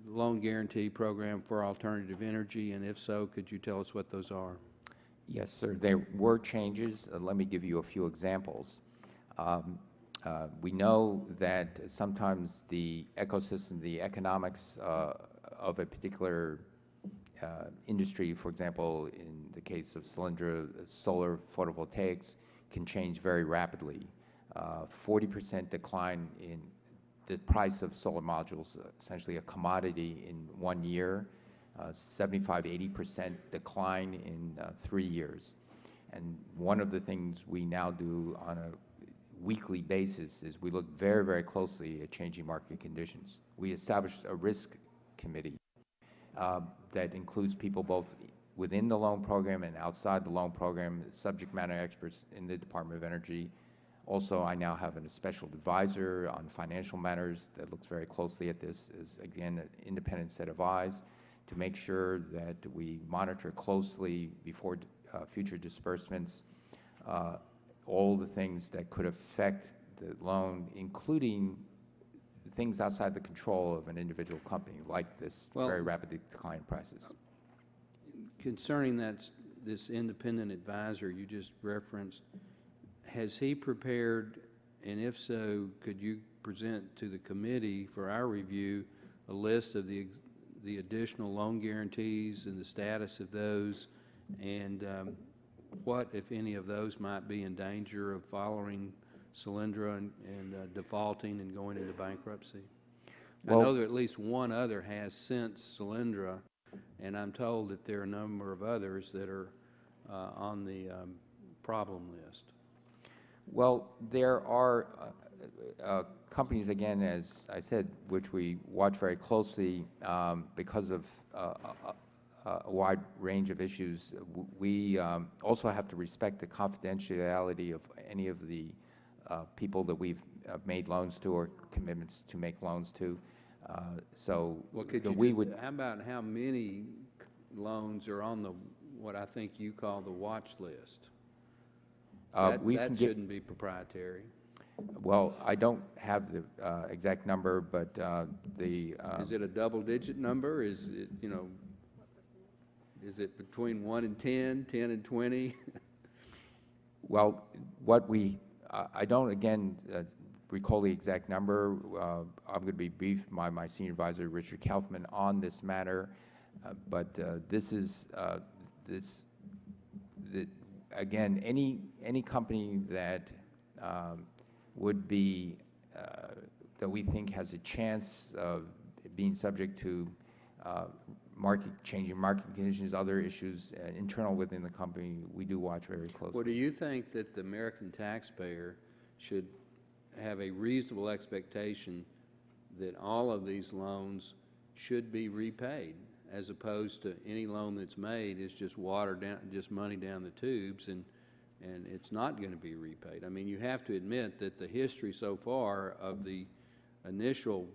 loan guarantee program for alternative energy, and if so, could you tell us what those are? Yes, sir. There were changes. Let me give you a few examples. We know that sometimes the ecosystem, the economics of a particular industry, for example, in the case of Solyndra, solar photovoltaics, can change very rapidly. 40% decline in the price of solar modules, essentially a commodity in 1 year, 75–80% decline in 3 years. And one of the things we now do on a weekly basis is we look very, very closely at changing market conditions. We established a risk committee that includes people both within the loan program and outside the loan program, subject matter experts in the Department of Energy. Also, I now have a special advisor on financial matters that looks very closely at this, as again, an independent set of eyes to make sure that we monitor closely before future disbursements all the things that could affect the loan, including things outside the control of an individual company, like this very rapidly declining prices. Concerning this independent advisor you just referenced, has he prepared, and if so, could you present to the committee for our review a list of the additional loan guarantees and the status of those, and what, if any, of those might be in danger of following Solyndra and defaulting and going into bankruptcy? Well- I know that at least one other has since Solyndra, and I'm told that there are a number of others that are on the problem list. Well, there are companies, again, as I said, which we watch very closely because of a wide range of issues. We also have to respect the confidentiality of any of the people that we've made loans to or commitments to make loans to. So Well, could the- you we do- would. how about how many loans are on the, what I think you call the watch list? That We can get. shouldn't be proprietary. Well, I don't have the exact number, but the. Is it a double-digit number? Is it, you know, is it between 1 and 10, 10 and 20? Well, what we, I don't, again, recall the exact number. I'm going to be briefed by my senior advisor, Richard Kaufman, on this matter. But this is, again, any company that would be, that we think has a chance of being subject to changing market conditions, other issues internal within the company, we do watch very closely. Well, do you think that the American taxpayer should have a reasonable expectation that all of these loans should be repaid, as opposed to any loan that's made is just water down, just money down the tubes, and it's not going to be repaid? I mean, you have to admit that the history so far of the initial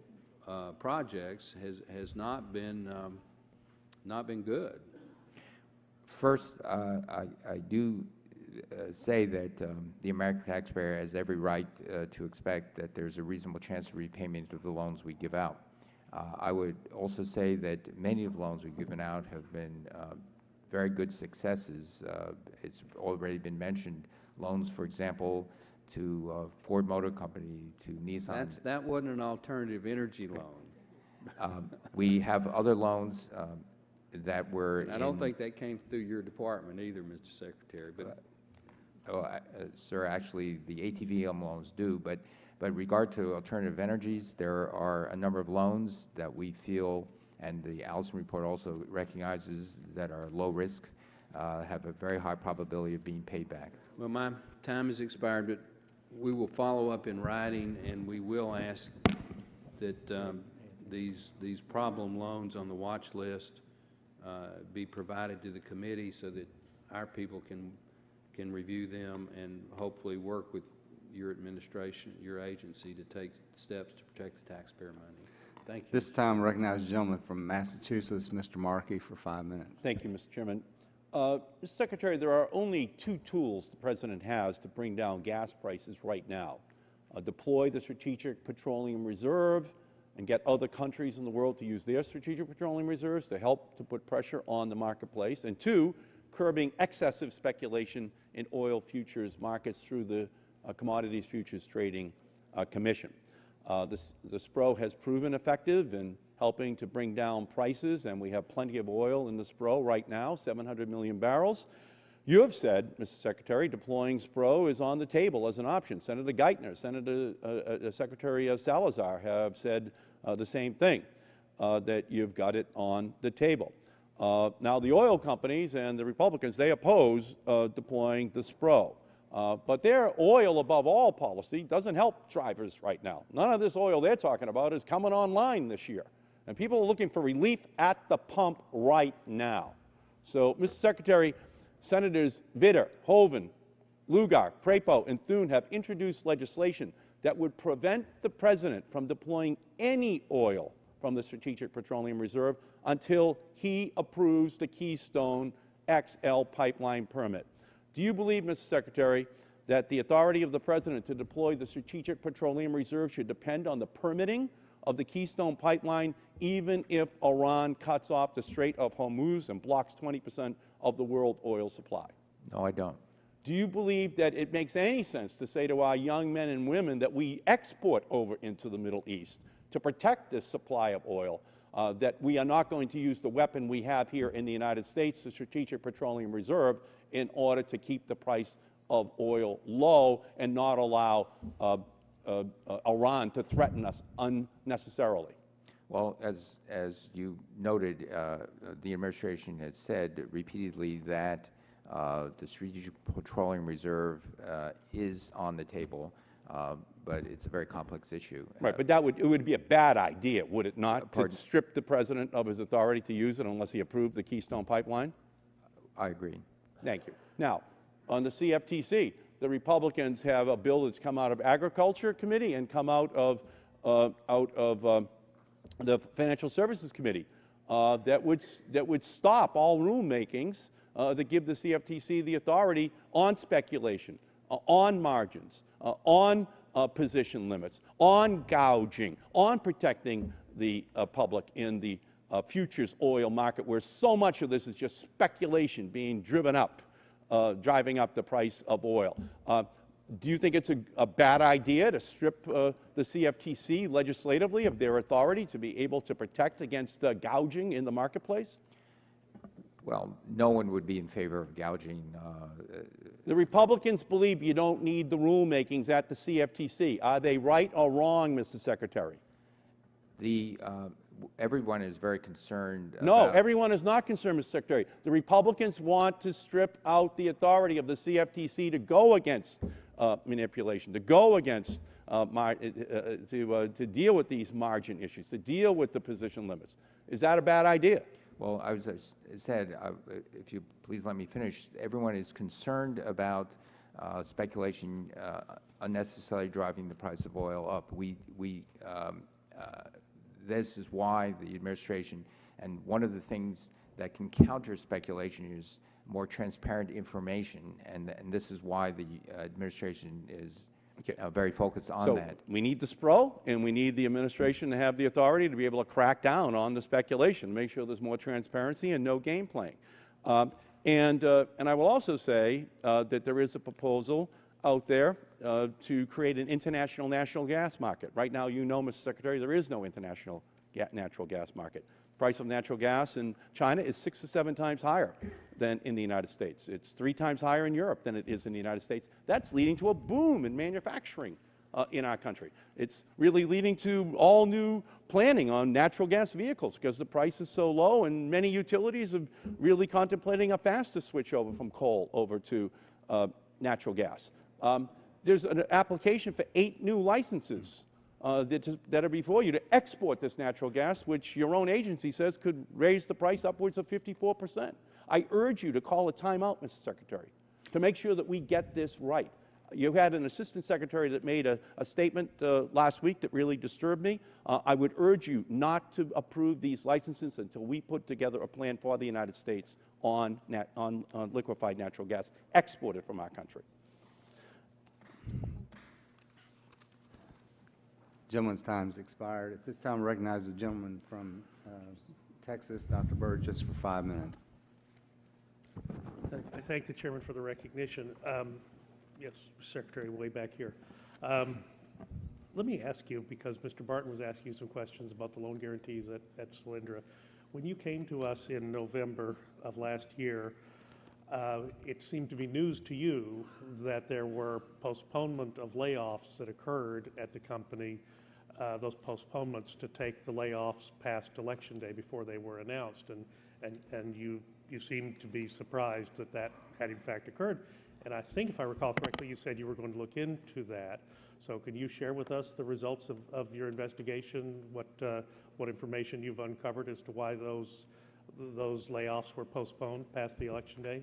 projects has not been good. First, I do say that the American taxpayer has every right to expect that there's a reasonable chance of repayment of the loans we give out. I would also say that many of the loans we've given out have been very good successes. It's already been mentioned, loans, for example, to Ford Motor Company, to Nissan. That wasn't an alternative energy loan. We have other loans that were. And I don't think that came through your department either, Mr. Secretary. But Sir, actually, the ATVM loans do, but regard to alternative energies, there are a number of loans that we feel, and the Allison report also recognizes, that are low risk, have a very high probability of being paid back. well, my time has expired, but we will follow up in writing, and we will ask that these problem loans on the watch list be provided to the committee so that our people can review them and hopefully work with your administration, your agency, to take steps to protect the taxpayer money. Thank you. This time, I recognize the gentleman from Massachusetts, Mr. Markey, for 5 minutes. Thank you, Mr. Chairman. Mr. Secretary, there are only two tools the President has to bring down gas prices right now. Deploy the Strategic Petroleum Reserve and get other countries in the world to use their strategic petroleum reserves to help to put pressure on the marketplace. And two, curbing excessive speculation in oil futures markets through the Commodities Futures Trading Commission. The SPRO has proven effective in helping to bring down prices, and we have plenty of oil in the SPRO right now, 700 million barrels. You have said, Mr. Secretary, deploying SPRO is on the table as an option. Senator Geithner, Secretary Salazar have said the same thing, that you've got it on the table. Now, the oil companies and the Republicans, they oppose deploying the SPRO. But their oil above all policy doesn't help drivers right now. None of this oil they're talking about is coming online this year. And people are looking for relief at the pump right now. So, Mr. Secretary, Senators Vitter, Hoeven, Lugar, Crapo, and Thune have introduced legislation that would prevent the President from deploying any oil from the Strategic Petroleum Reserve until he approves the Keystone XL pipeline permit. Do you believe, Mr. Secretary, that the authority of the President to deploy the Strategic Petroleum Reserve should depend on the permitting of the Keystone pipeline, even if Iran cuts off the Strait of Hormuz and blocks 20% of the world oil supply? No, I don't. Do you believe that it makes any sense to say to our young men and women that we export over into the Middle East to protect this supply of oil, that we are not going to use the weapon we have here in the United States, the Strategic Petroleum Reserve, in order to keep the price of oil low and not allow Iran to threaten us unnecessarily? Well, as you noted, the administration has said repeatedly that the Strategic Petroleum Reserve is on the table, but it's a very complex issue. Right, but it would be a bad idea, would it not, to strip the President of his authority to use it unless he approved the Keystone Pipeline? I agree. Thank you. Now, on the CFTC, the Republicans have a bill that's come out of Agriculture Committee and come out of the Financial Services Committee that would stop all rulemakings that give the CFTC the authority on speculation, on margins, on position limits, on gouging, on protecting the public in the futures oil market, where so much of this is just speculation being driven up, driving up the price of oil. Do you think it's a bad idea to strip the CFTC legislatively of their authority to be able to protect against gouging in the marketplace? Well, no one would be in favor of gouging. The Republicans believe you don't need the rulemakings at the CFTC. Are they right or wrong, Mr. Secretary? Everyone is very concerned. No, everyone is not concerned, Mr. Secretary. The Republicans want to strip out the authority of the CFTC to go against manipulation, to go against, to deal with these margin issues, to deal with the position limits. Is that a bad idea? Well, as I said, if you please let me finish, everyone is concerned about speculation unnecessarily driving the price of oil up. This is why the administration, and one of the things that can counter speculation is more transparent information, and this is why the administration is very focused on that. We need the SPRO, and we need the administration to have the authority to be able to crack down on the speculation, make sure there's more transparency and no game playing. And I will also say that there is a proposal out there to create an international natural gas market. Right now, you know, Mr. Secretary, there is no international natural gas market. The price of natural gas in China is 6 to 7 times higher than in the United States. It's 3 times higher in Europe than it is in the United States. That's leading to a boom in manufacturing in our country. It's really leading to all new planning on natural gas vehicles because the price is so low, and many utilities are really contemplating a faster switch over from coal over to natural gas. There's an application for 8 new licenses that are before you to export this natural gas, which your own agency says could raise the price upwards of 54%. I urge you to call a timeout, Mr. Secretary, to make sure that we get this right. You had an assistant secretary that made a statement last week that really disturbed me. I would urge you not to approve these licenses until we put together a plan for the United States on liquefied natural gas exported from our country. Gentleman's time has expired. At this time, I recognize the gentleman from Texas, Dr. Burgess, for 5 minutes. I thank the chairman for the recognition. Yes, Secretary, way back here. Let me ask you, because Mr. Barton was asking you some questions about the loan guarantees at Solyndra. When you came to us in November of last year, it seemed to be news to you that there were postponement of layoffs that occurred at the company, those postponements to take the layoffs past Election Day before they were announced. And you seemed to be surprised that that had in fact occurred. And I think, if I recall correctly, you said you were going to look into that. So can you share with us the results of your investigation, what information you've uncovered as to why those layoffs were postponed past the Election Day?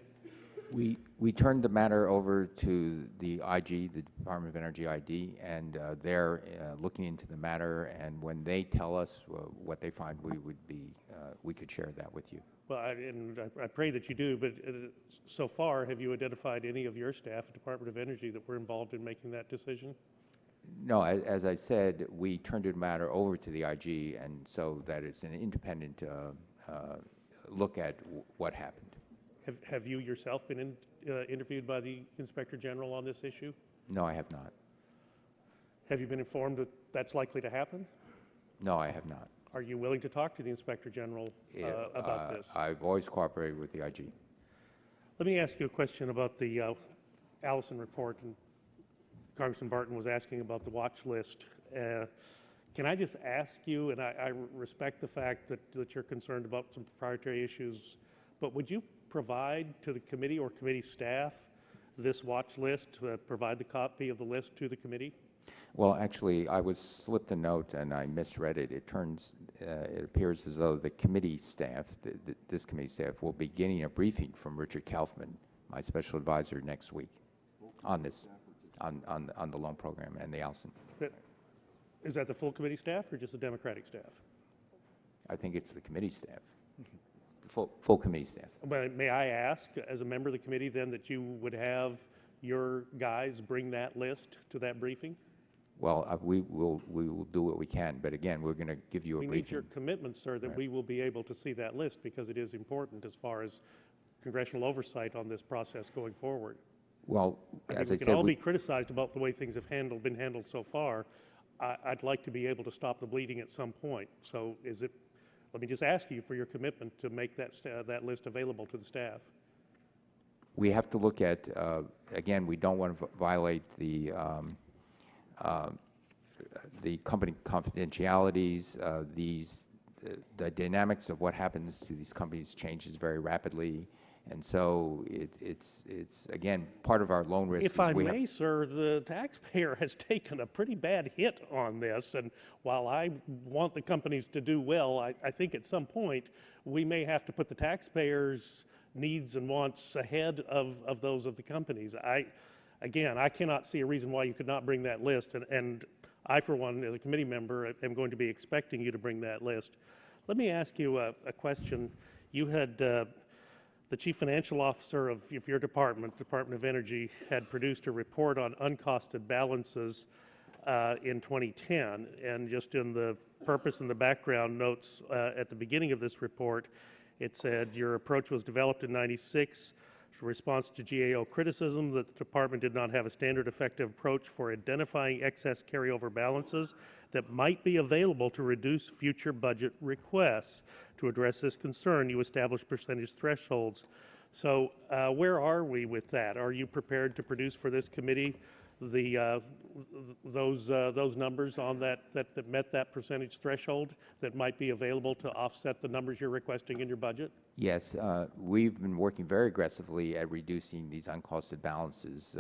We turned the matter over to the IG, the Department of Energy ID, and they're looking into the matter. And when they tell us what they find, we could share that with you. Well, I pray that you do. But so far, have you identified any of your staff at Department of Energy that were involved in making that decision? No, as I said, we turned the matter over to the IG, and so that it's an independent look at what happened. Have you yourself been interviewed by the Inspector General on this issue? No, I have not. Have you been informed that that's likely to happen? No, I have not. Are you willing to talk to the Inspector General about this? I've always cooperated with the IG. Let me ask you a question about the Allison report, and Congressman Barton was asking about the watch list. Can I just ask you, and I respect the fact that you're concerned about some proprietary issues, but would you provide to the committee or committee staff this watch list, provide the copy of the list to the committee? Well, actually, I was slipped a note and I misread it. It appears as though the committee staff, this committee staff, will be getting a briefing from Richard Kaufman, my special advisor, next week on this, on the loan program and the Allison. Is that the full committee staff or just the Democratic staff? I think it's the committee staff, the full committee staff. May I ask, as a member of the committee, then, that you would have your guys bring that list to that briefing? Well, we will do what we can, but again, we're going to give you a briefing. We need your commitment, sir, that we will be able to see that list, because it is important as far as congressional oversight on this process going forward. Well, as I we said, can all be criticized about the way things have been handled so far. I'd like to be able to stop the bleeding at some point. So let me just ask you for your commitment to make that list available to the staff. We have to look at, again, we don't want to violate the company confidentialities. The dynamics of what happens to these companies changes very rapidly, and so it's again part of our loan risk. If I may, sir, the taxpayer has taken a pretty bad hit on this, and while I want the companies to do well, I think at some point we may have to put the taxpayers' needs and wants ahead of those of the companies. Again, I cannot see a reason why you could not bring that list, and I, for one, as a committee member, am going to be expecting you to bring that list. Let me ask you a question. You had, the Chief Financial Officer of your department, Department of Energy, had produced a report on uncosted balances in 2010, and just in the purpose and the background notes at the beginning of this report, it said your approach was developed in '96 in response to GAO criticism that the department did not have a standard effective approach for identifying excess carryover balances that might be available to reduce future budget requests. To address this concern, you established percentage thresholds. So where are we with that? Are you prepared to produce for this committee those numbers on that met that percentage threshold that might be available to offset the numbers you're requesting in your budget? Yes, we've been working very aggressively at reducing these uncosted balances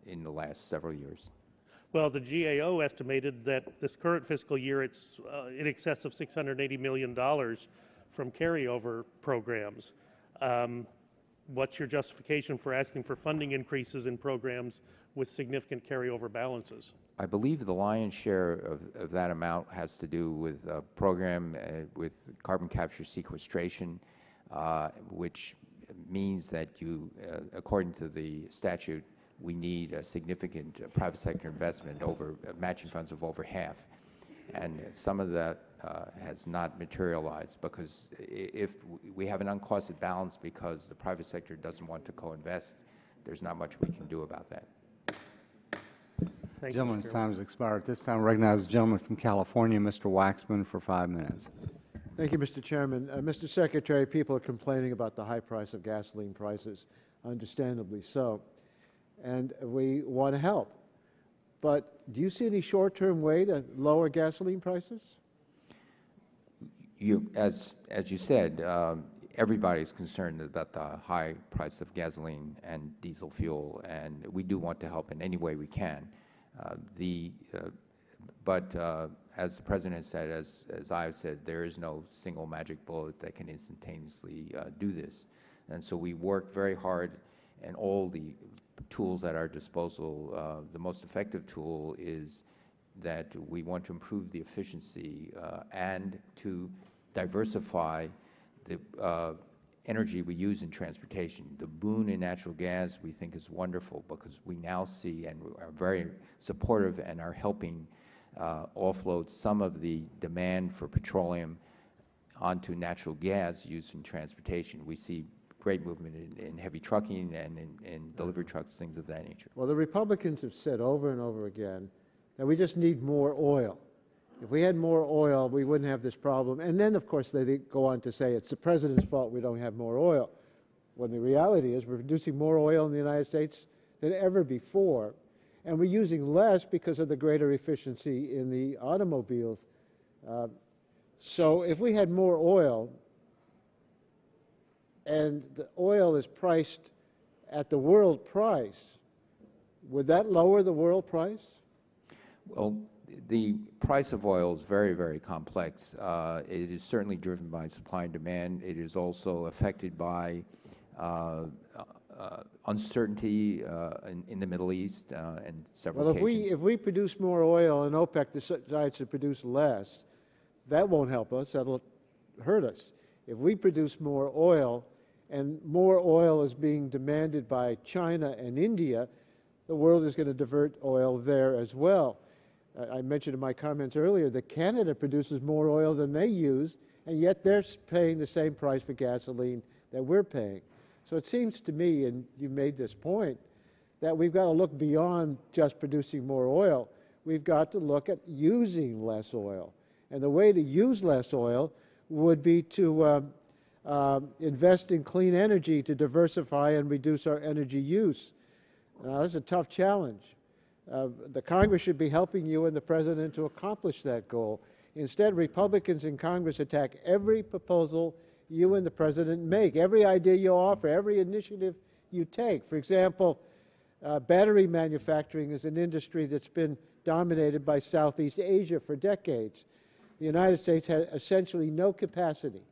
in the last several years. Well, the GAO estimated that this current fiscal year it's in excess of $680 million from carryover programs. What's your justification for asking for funding increases in programs with significant carryover balances? I believe the lion's share of that amount has to do with a program with carbon capture sequestration, which means that you, according to the statute, we need a significant private sector investment over matching funds of over half. And some of that has not materialized because if we have an uncosted balance because the private sector doesn't want to co-invest, there's not much we can do about that. Thank Gentleman's you, time has expired. At this time, I recognize the gentleman from California, Mr. Waxman, for 5 minutes. Thank you, Mr. Chairman. Mr. Secretary, people are complaining about the high price of gasoline prices, understandably so, and we want to help. But do you see any short-term way to lower gasoline prices? As you said, everybody is concerned about the high price of gasoline and diesel fuel, and we do want to help in any way we can. But as the President has said, as I have said, there is no single magic bullet that can instantaneously do this. And so we work very hard, and all the tools at our disposal, the most effective tool is that we want to improve the efficiency and to diversify the energy we use in transportation. The boom in natural gas we think is wonderful because we now see and are very supportive and are helping offload some of the demand for petroleum onto natural gas used in transportation. We see great movement in heavy trucking and in delivery trucks, things of that nature. Well, the Republicans have said over and over again that we just need more oil. If we had more oil, we wouldn't have this problem. And then, of course, they go on to say it's the President's fault we don't have more oil, when the reality is we're producing more oil in the United States than ever before, and we're using less because of the greater efficiency in the automobiles. So if we had more oil, and the oil is priced at the world price, would that lower the world price? Well, the price of oil is very, very complex. It is certainly driven by supply and demand. It is also affected by uncertainty in the Middle East and several Well, occasions. if we produce more oil and OPEC decides to produce less, that won't help us. That'll hurt us. If we produce more oil and more oil is being demanded by China and India, the world is going to divert oil there as well. I mentioned in my comments earlier that Canada produces more oil than they use, and yet they're paying the same price for gasoline that we're paying. So it seems to me, and you made this point, that we've got to look beyond just producing more oil. We've got to look at using less oil. And the way to use less oil would be to invest in clean energy to diversify and reduce our energy use. Now, that's a tough challenge. The Congress should be helping you and the President to accomplish that goal. Instead, Republicans in Congress attack every proposal you and the President make, every idea you offer, every initiative you take. For example, battery manufacturing is an industry that's been dominated by Southeast Asia for decades. The United States has essentially no capacity.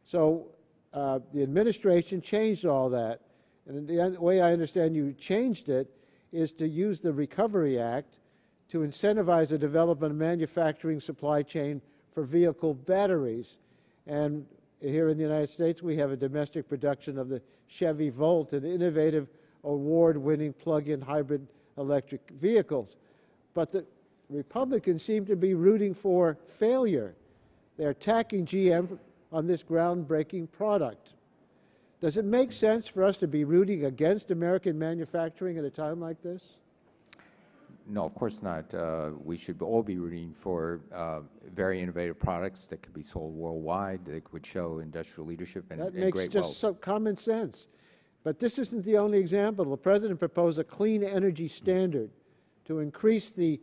So the administration changed all that. And the way I understand you changed it is to use the Recovery Act to incentivize the development of manufacturing supply chain for vehicle batteries. And here in the United States, we have a domestic production of the Chevy Volt, an innovative, award-winning plug-in hybrid electric vehicles. But the Republicans seem to be rooting for failure. They're attacking GM on this groundbreaking product. Does it make sense for us to be rooting against American manufacturing at a time like this? No, of course not. We should all be rooting for very innovative products that could be sold worldwide, that would show industrial leadership and great wealth. That makes just some common sense. But this isn't the only example. The President proposed a clean energy standard to increase the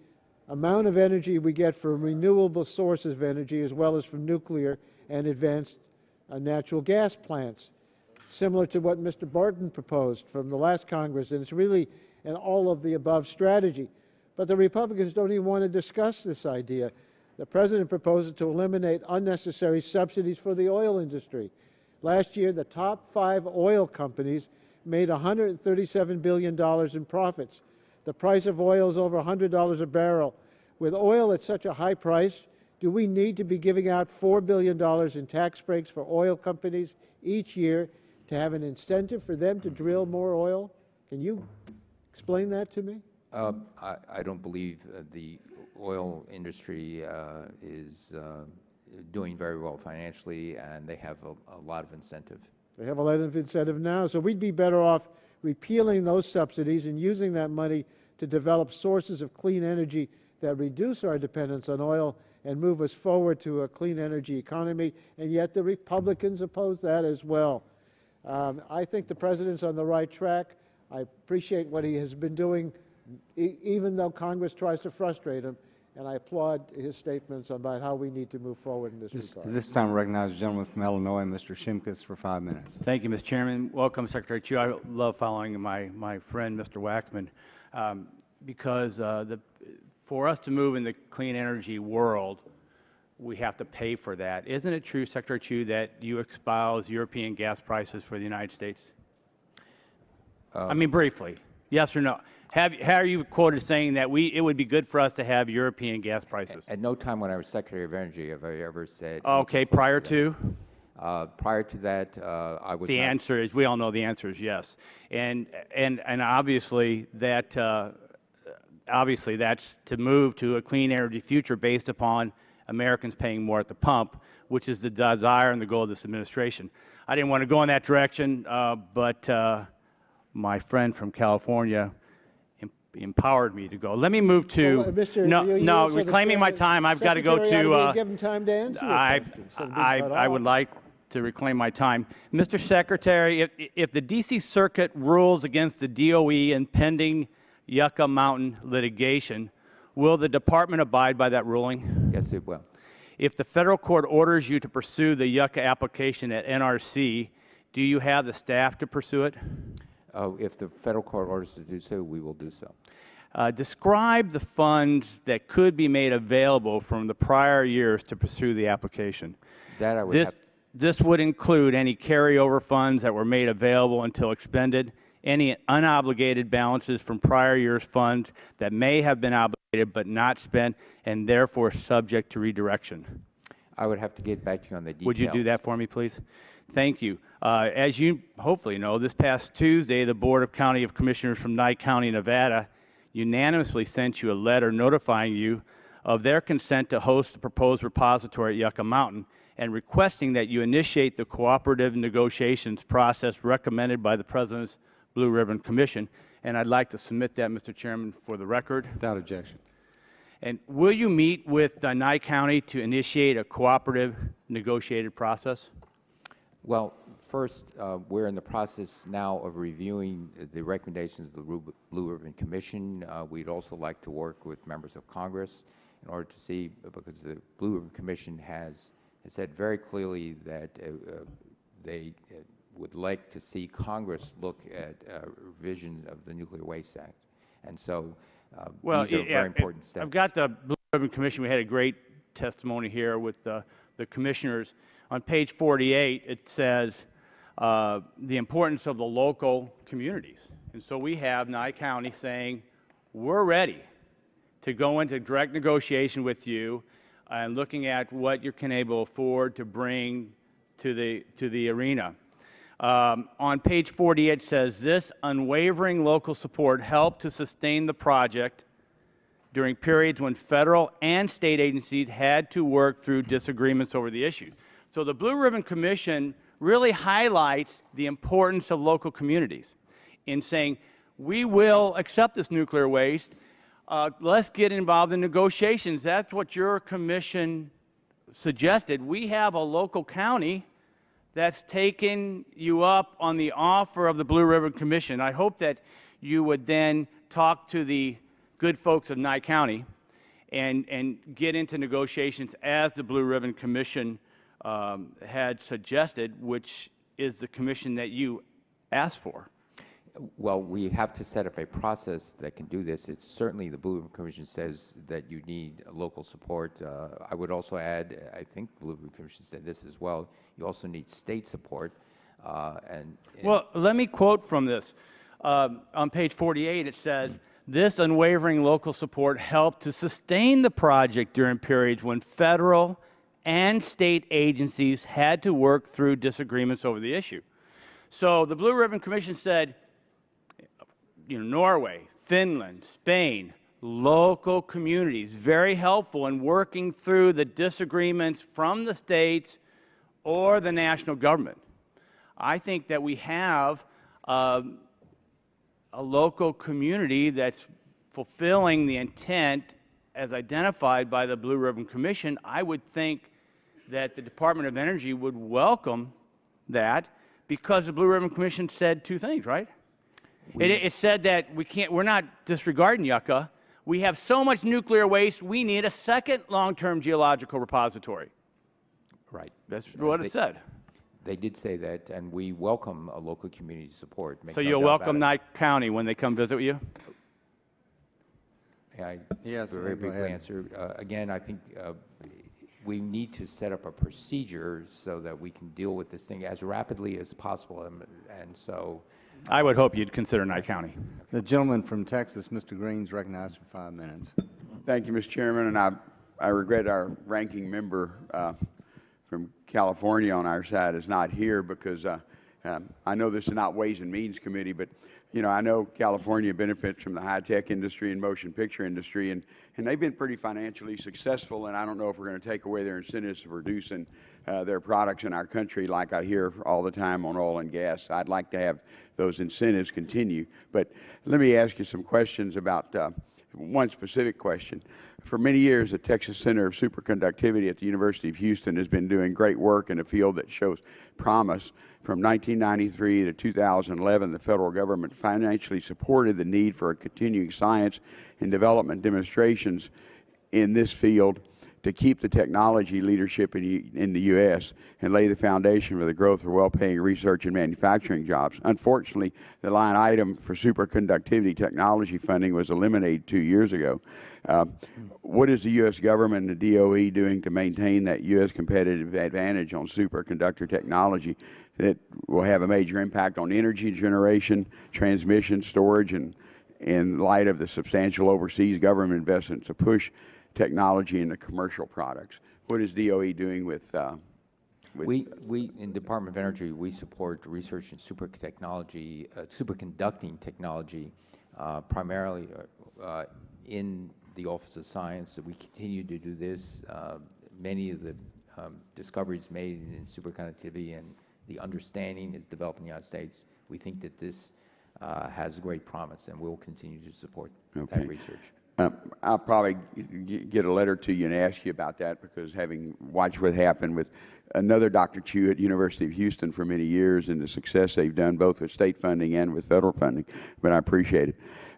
amount of energy we get from renewable sources of energy as well as from nuclear and advanced natural gas plants, similar to what Mr. Barton proposed from the last Congress. And it's really an all-of-the-above strategy. But the Republicans don't even want to discuss this idea. The President proposed to eliminate unnecessary subsidies for the oil industry. Last year, the top 5 oil companies made $137 billion in profits. The price of oil is over $100 a barrel. With oil at such a high price, do we need to be giving out $4 billion in tax breaks for oil companies each year to have an incentive for them to drill more oil? Can you explain that to me? I don't believe the oil industry is doing very well financially, and they have a lot of incentive. They have a lot of incentive now, so we'd be better off repealing those subsidies and using that money to develop sources of clean energy that reduce our dependence on oil and move us forward to a clean energy economy, and yet the Republicans oppose that as well. I think the President's on the right track. I appreciate what he has been doing, even though Congress tries to frustrate him, and I applaud his statements about how we need to move forward in this regard. This time I recognize the gentleman from Illinois, Mr. Shimkus, for 5 minutes. Thank you, Mr. Chairman. Welcome, Secretary Chu. I love following my friend, Mr. Waxman, because for us to move in the clean energy world, we have to pay for that. Isn't it true, Secretary Chu, that you espouse European gas prices for the United States? I mean, briefly, yes or no? How are you quoted saying that it would be good for us to have European gas prices? At no time when I was Secretary of Energy have I ever said. Okay, prior to? Prior to that, I was. The answer is, we all know the answer is yes, and obviously that's to move to a clean energy future based upon Americans paying more at the pump, which is the desire and the goal of this administration. I didn't want to go in that direction, but my friend from California empowered me to go. Let me move to. Well, no, reclaiming my time. I've got to go to. Give him time to answer your questions. I would like to reclaim my time. Mr. Secretary, if the D.C. Circuit rules against the DOE in pending Yucca Mountain litigation, will the Department abide by that ruling? Yes, it will. If the federal court orders you to pursue the Yucca application at NRC, do you have the staff to pursue it? If the federal court orders to do so, we will do so. Describe the funds that could be made available from the prior years to pursue the application. That I would This would include any carryover funds that were made available until expended, any unobligated balances from prior year's funds that may have been obligated but not spent and therefore subject to redirection. I would have to get back to you on the details. Would you do that for me, please? Thank you. As you hopefully know, this past Tuesday, the Board of County of Commissioners from Nye County, Nevada, unanimously sent you a letter notifying you of their consent to host the proposed repository at Yucca Mountain and requesting that you initiate the cooperative negotiations process recommended by the President's Blue Ribbon Commission. And I'd like to submit that, Mr. Chairman, for the record. Without objection. And will you meet with Nye County to initiate a cooperative negotiated process? Well, first, we're in the process now of reviewing the recommendations of the Blue Ribbon Commission. We'd also like to work with members of Congress in order to see, because the Blue Ribbon Commission has said very clearly that they would like to see Congress look at revision of the Nuclear Waste Act. And so these are very important steps. I've got the Blue Ribbon Commission. We had a great testimony here with the commissioners. On page 48, it says the importance of the local communities. And so we have Nye County saying, we're ready to go into direct negotiation with you and looking at what you can able to afford to bring to the arena. On page 48, it says, this unwavering local support helped to sustain the project during periods when federal and state agencies had to work through disagreements over the issue. So the Blue Ribbon Commission really highlights the importance of local communities in saying, we will accept this nuclear waste. Let's get involved in negotiations. That's what your commission suggested. We have a local county that's taken you up on the offer of the Blue Ribbon Commission. I hope that you would then talk to the good folks of Nye County and get into negotiations as the Blue Ribbon Commission had suggested, which is the commission that you asked for. Well, we have to set up a process that can do this. It's certainly the Blue Ribbon Commission says that you need local support. I would also add, I think the Blue Ribbon Commission said this as well, you also need state support. Well, let me quote from this. On page 48, it says, this unwavering local support helped to sustain the project during periods when federal and state agencies had to work through disagreements over the issue. So the Blue Ribbon Commission said, Norway, Finland, Spain, local communities, very helpful in working through the disagreements from the states or the national government. I think that we have a local community that's fulfilling the intent as identified by the Blue Ribbon Commission. I would think that the Department of Energy would welcome that because the Blue Ribbon Commission said two things, right? It said that we're not disregarding Yucca. We have so much nuclear waste, we need a second long-term geological repository. Right. That's what it said. They did say that, and we welcome a local community support. So you'll welcome Nye County when they come visit with you? May I Yes, very briefly answer? Again, I think we need to set up a procedure so that we can deal with this thing as rapidly as possible. And so I would hope you'd consider Nye County. The gentleman from Texas, Mr. Green's recognized for 5 minutes. Thank you, Mr. Chairman, and I regret our ranking member from California on our side is not here because I know this is not Ways and Means Committee, but I know California benefits from the high-tech industry and motion picture industry, and they've been pretty financially successful, and I don't know if we're going to take away their incentives for producing their products in our country like I hear all the time on oil and gas. I'd like to have those incentives continue. But let me ask you some questions about one specific question. For many years, the Texas Center of Superconductivity at the University of Houston has been doing great work in a field that shows promise. From 1993 to 2011, the federal government financially supported the need for continuing science and development demonstrations in this field to keep the technology leadership in the U.S. and lay the foundation for the growth of well-paying research and manufacturing jobs. Unfortunately, the line item for superconductivity technology funding was eliminated 2 years ago. What is the U.S. government and the DOE doing to maintain that U.S. competitive advantage on superconductor technology that will have a major impact on energy generation, transmission, storage, and in light of the substantial overseas government investment to push technology into commercial products? What is DOE doing with we in Department of Energy, we support research in superconducting technology, primarily in the Office of Science. So we continue to do this. Many of the discoveries made in superconductivity and the understanding is developed in the United States. We think that this has great promise, and we'll continue to support that research. I'll probably get a letter to you and ask you about that, because having watched what happened with another Dr. Chu at University of Houston for many years and the success they've done both with state funding and with federal funding, but I appreciate it.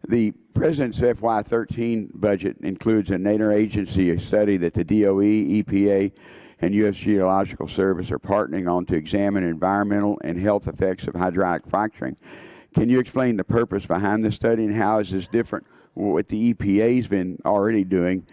The President's FY13 budget includes an interagency study that the DOE, EPA, and U.S. Geological Service are partnering on to examine environmental and health effects of hydraulic fracturing. Can you explain the purpose behind this study, and how is this different what the EPA's been already doing,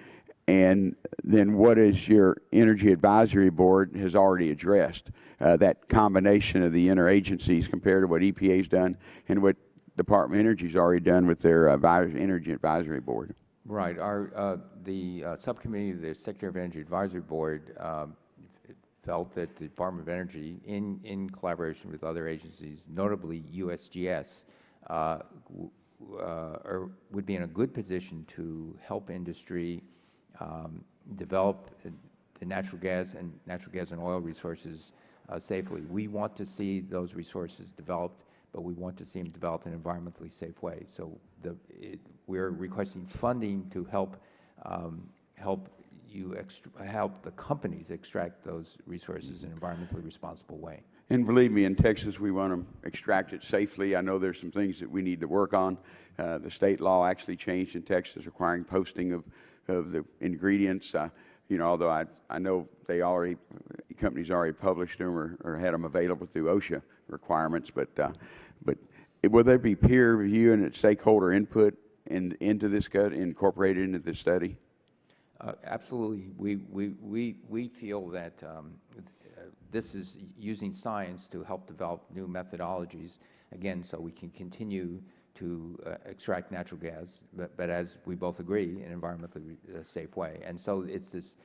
and then what is your Energy Advisory Board has already addressed? That combination of the interagencies compared to what EPA's done and what Department of Energy's already done with their Energy Advisory Board. Right. The subcommittee of the Secretary of Energy Advisory Board felt that the Department of Energy, in collaboration with other agencies, notably USGS, would be in a good position to help industry develop the natural gas and oil resources safely. We want to see those resources developed, but we want to see them developed in an environmentally safe way. So we're requesting funding to help help the companies extract those resources in an environmentally responsible way. And believe me, in Texas, we want to extract it safely. I know there's some things that we need to work on. The state law actually changed in Texas, requiring posting of the ingredients. You know, although I know companies already published them or had them available through OSHA requirements. But will there be peer review and stakeholder input into this incorporated into this study? Absolutely. We feel that this is using science to help develop new methodologies, again, so we can continue to extract natural gas, but as we both agree, in an environmentally safe way. And so it's this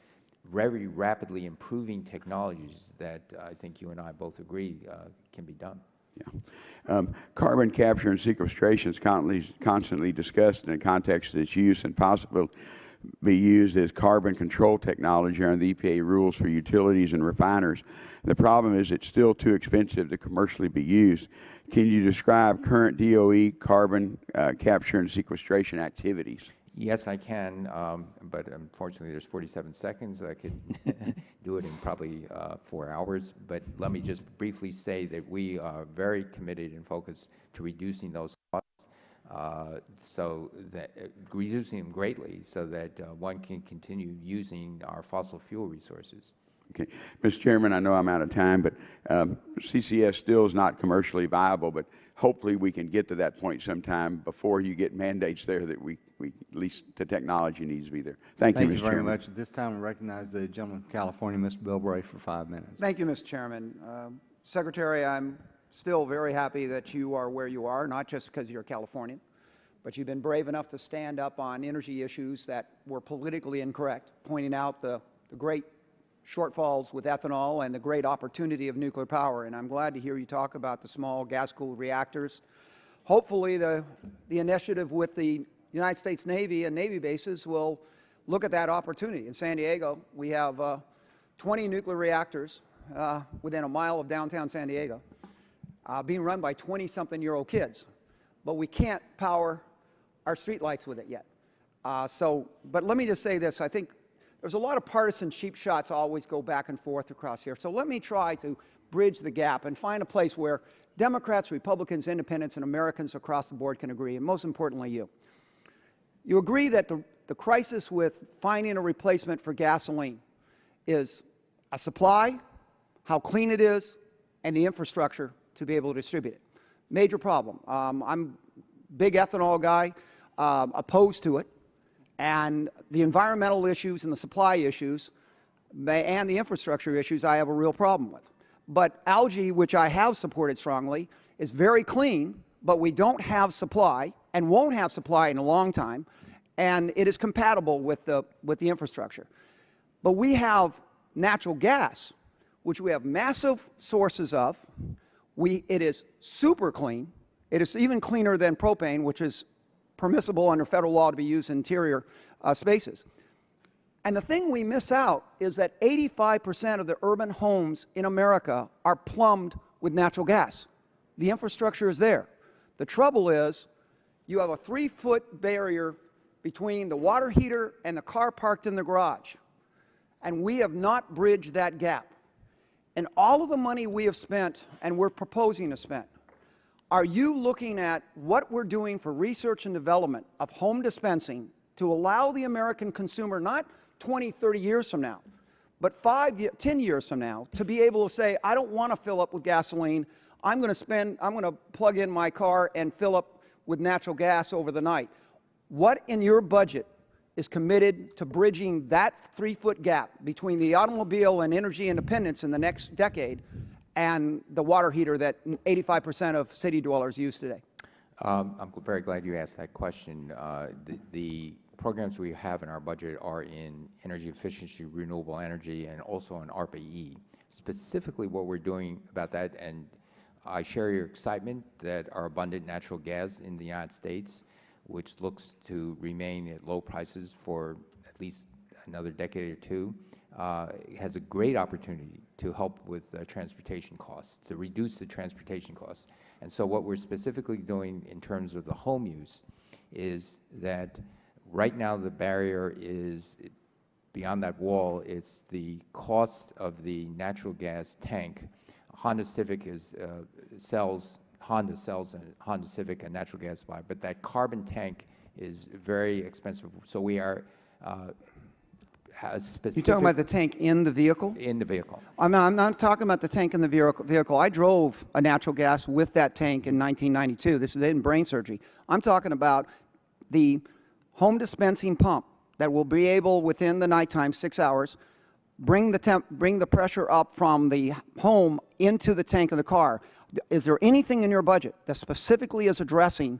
very rapidly improving technologies that I think you and I both agree can be done. Yeah. Carbon capture and sequestration is constantly discussed in the context of its use and possibly be used as carbon control technology under the EPA rules for utilities and refiners. The problem is it's still too expensive to commercially be used. Can you describe current DOE carbon capture and sequestration activities? Yes, I can, but unfortunately there's 47 seconds. I could do it in probably 4 hours, but let me just briefly say that we are very committed and focused to reducing those costs, reducing them greatly so that one can continue using our fossil fuel resources. Okay. Mr. Chairman, I know I'm out of time, but CCS still is not commercially viable, but hopefully we can get to that point sometime before you get mandates there that we at least the technology needs to be there. Thank you, Mr. Chairman. Thank you very much. At this time, I recognize the gentleman from California, Mr. Bilbray, for 5 minutes. Thank you, Mr. Chairman. Secretary, I'm still very happy that you are where you are, not just because you're Californian, but you've been brave enough to stand up on energy issues that were politically incorrect, pointing out the great shortfalls with ethanol and the great opportunity of nuclear power. And I'm glad to hear you talk about the small gas-cooled reactors. Hopefully the initiative with the United States Navy and Navy bases will look at that opportunity. In San Diego, we have 20 nuclear reactors within a mile of downtown San Diego, being run by 20-something-year-old kids. But we can't power our streetlights with it yet. But let me just say this. I think there's a lot of partisan cheap shots always go back and forth across here. So let me try to bridge the gap and find a place where Democrats, Republicans, Independents, and Americans across the board can agree, and most importantly, you. You agree that the crisis with finding a replacement for gasoline is a supply, how clean it is, and the infrastructure to be able to distribute it. Major problem. I'm a big ethanol guy, opposed to it, and the environmental issues and the supply issues and the infrastructure issues I have a real problem with. But algae, which I have supported strongly, is very clean, but we don't have supply and won't have supply in a long time, and it is compatible with the infrastructure. But we have natural gas, which we have massive sources of. It is super clean. It is even cleaner than propane, which is permissible under federal law to be used in interior spaces. And the thing we miss out is that 85% of the urban homes in America are plumbed with natural gas. The infrastructure is there. The trouble is you have a 3-foot barrier between the water heater and the car parked in the garage. And we have not bridged that gap. And all of the money we have spent and we're proposing to spend, are you looking at what we're doing for research and development of home dispensing to allow the American consumer, not 20, 30 years from now, but 10 years from now, to be able to say, I don't want to fill up with gasoline. I'm going to plug in my car and fill up with natural gas over the night. What in your budget is committed to bridging that 3-foot gap between the automobile and energy independence in the next decade and the water heater that 85% of city dwellers use today? I'm very glad you asked that question. The programs we have in our budget are in energy efficiency, renewable energy, and also in ARPA-E. Specifically what we're doing about that, and I share your excitement that our abundant natural gas in the United States, which looks to remain at low prices for at least another decade or two, has a great opportunity to help with transportation costs, to reduce the transportation costs. And so what we're specifically doing in terms of the home use is that right now the barrier is beyond that wall. It's the cost of the natural gas tank. Honda Civic Honda sells a Honda Civic a natural gas supply, but that carbon tank is very expensive. So we are specific. You're talking about the tank in the vehicle? In the vehicle. I'm not talking about the tank in the vehicle. I drove a natural gas with that tank in 1992. This is in brain surgery. I'm talking about the home dispensing pump that will be able, within the nighttime, 6 hours, bring the pressure up from the home into the tank of the car. Is there anything in your budget that specifically is addressing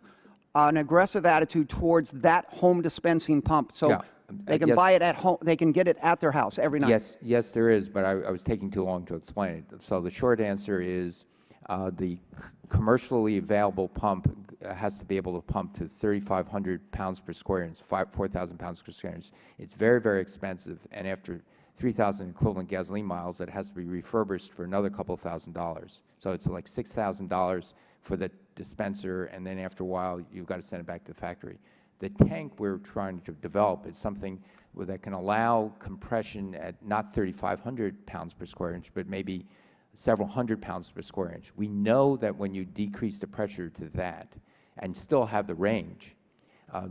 an aggressive attitude towards that home dispensing pump, so they can buy it at home, they can get it at their house every night? Yes, there is, but I was taking too long to explain it. So the short answer is the commercially available pump has to be able to pump to 3,500 pounds per square inch, 4,000 pounds per square inch. It's very, very expensive, and after 3,000 equivalent gasoline miles, it has to be refurbished for another couple of $1,000s. So it's like $6,000 for the dispenser, and then after a while, you've got to send it back to the factory. The tank we're trying to develop is something that can allow compression at not 3,500 pounds per square inch, but maybe several hundred pounds per square inch. We know that when you decrease the pressure to that and still have the range,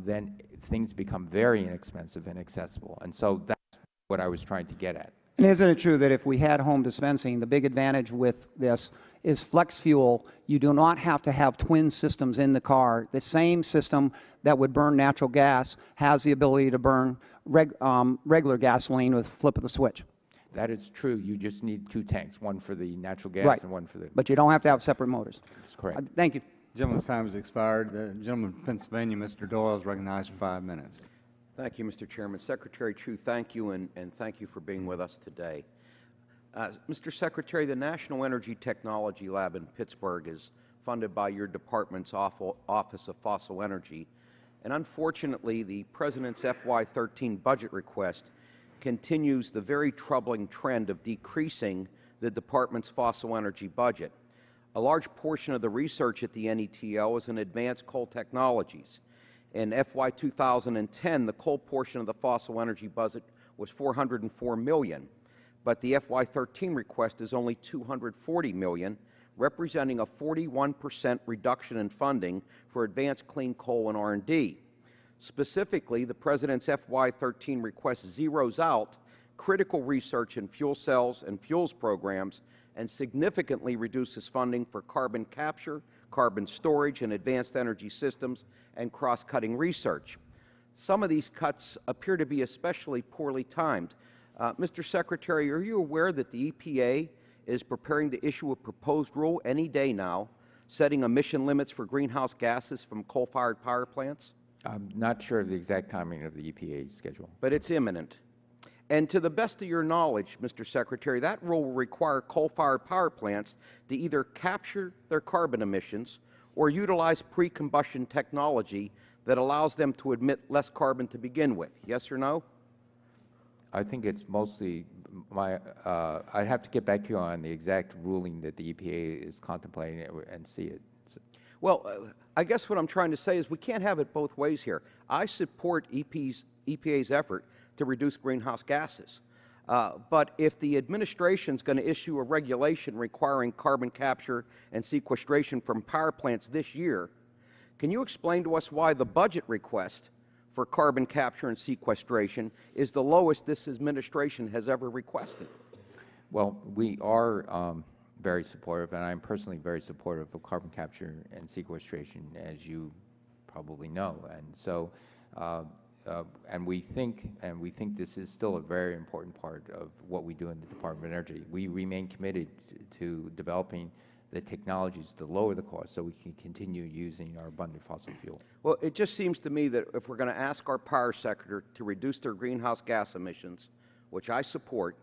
then things become very inexpensive and accessible. And so that's what I was trying to get at. And isn't it true that if we had home dispensing, the big advantage with this is flex fuel? You do not have to have twin systems in the car. The same system that would burn natural gas has the ability to burn regular gasoline with a flip of the switch. That is true. You just need 2 tanks, one for the natural gas and one for the... But you don't have to have separate motors. That's correct. Thank you. The gentleman's time has expired. The gentleman from Pennsylvania, Mr. Doyle, is recognized for 5 minutes. Thank you, Mr. Chairman. Secretary Chu, thank you, and thank you for being with us today. Mr. Secretary, the National Energy Technology Lab in Pittsburgh is funded by your department's Office of Fossil Energy, and unfortunately, the President's FY13 budget request continues the very troubling trend of decreasing the department's fossil energy budget. A large portion of the research at the NETL is in advanced coal technologies, In FY 2010, the coal portion of the fossil energy budget was $404 million, but the FY 13 request is only $240 million, representing a 41% reduction in funding for advanced clean coal and R&D. Specifically, the President's FY 13 request zeroes out critical research in fuel cells and fuels programs and significantly reduces funding for carbon capture, carbon storage, and advanced energy systems and cross-cutting research. Some of these cuts appear to be especially poorly timed. Mr. Secretary, are you aware that the EPA is preparing to issue a proposed rule any day now, setting emission limits for greenhouse gases from coal-fired power plants? I'm not sure of the exact timing of the EPA schedule. But it's imminent. And to the best of your knowledge, Mr. Secretary, that rule will require coal-fired power plants to either capture their carbon emissions or utilize pre-combustion technology that allows them to emit less carbon to begin with. Yes or no? I think it's mostly I'd have to get back to you on the exact ruling that the EPA is contemplating and see it. Well, I guess what I'm trying to say is we can't have it both ways here. I support EPA's effort to reduce greenhouse gases. But if the administration is going to issue a regulation requiring carbon capture and sequestration from power plants this year, can you explain to us why the budget request for carbon capture and sequestration is the lowest this administration has ever requested? Well, we are very supportive, and I'm personally very supportive of carbon capture and sequestration, as you probably know. And so, and we think this is still a very important part of what we do in the Department of Energy. We remain committed to developing the technologies to lower the cost so we can continue using our abundant fossil fuel. Well, it just seems to me that if we're going to ask our power sector to reduce their greenhouse gas emissions, which I support,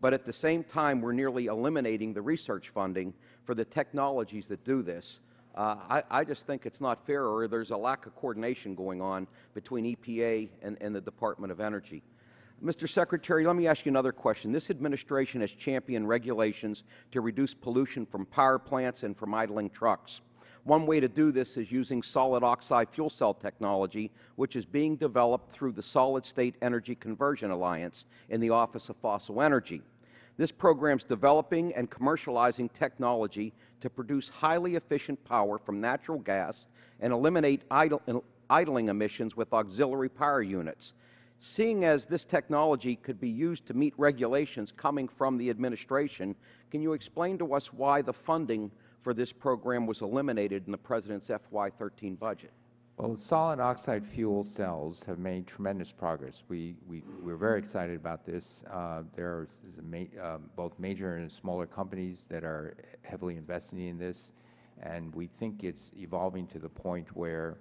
but at the same time we're nearly eliminating the research funding for the technologies that do this, I just think it's not fair, or there's a lack of coordination going on between EPA and the Department of Energy. Mr. Secretary, let me ask you another question. This administration has championed regulations to reduce pollution from power plants and from idling trucks. One way to do this is using solid oxide fuel cell technology, which is being developed through the Solid State Energy Conversion Alliance in the Office of Fossil Energy. This program is developing and commercializing technology to produce highly efficient power from natural gas and eliminate idling emissions with auxiliary power units. Seeing as this technology could be used to meet regulations coming from the administration, can you explain to us why the funding for this program was eliminated in the President's FY 13 budget? Well, solid oxide fuel cells have made tremendous progress. We're very excited about this. There are both major and smaller companies that are heavily investing in this, and we think it's evolving to the point where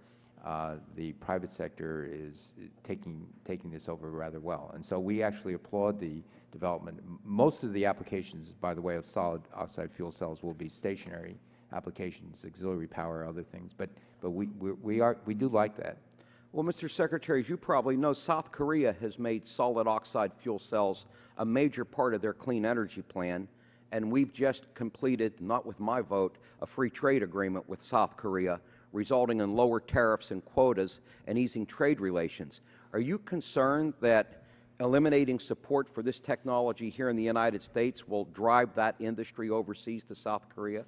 the private sector is taking this over rather well. And so we actually applaud the development. Most of the applications, by the way, of solid oxide fuel cells will be stationary applications, auxiliary power, other things. But we do like that. Well, Mr. Secretary, as you probably know, South Korea has made solid oxide fuel cells a major part of their clean energy plan, and we've just completed, not with my vote, a free trade agreement with South Korea, resulting in lower tariffs and quotas and easing trade relations. Are you concerned that eliminating support for this technology here in the United States will drive that industry overseas to South Korea?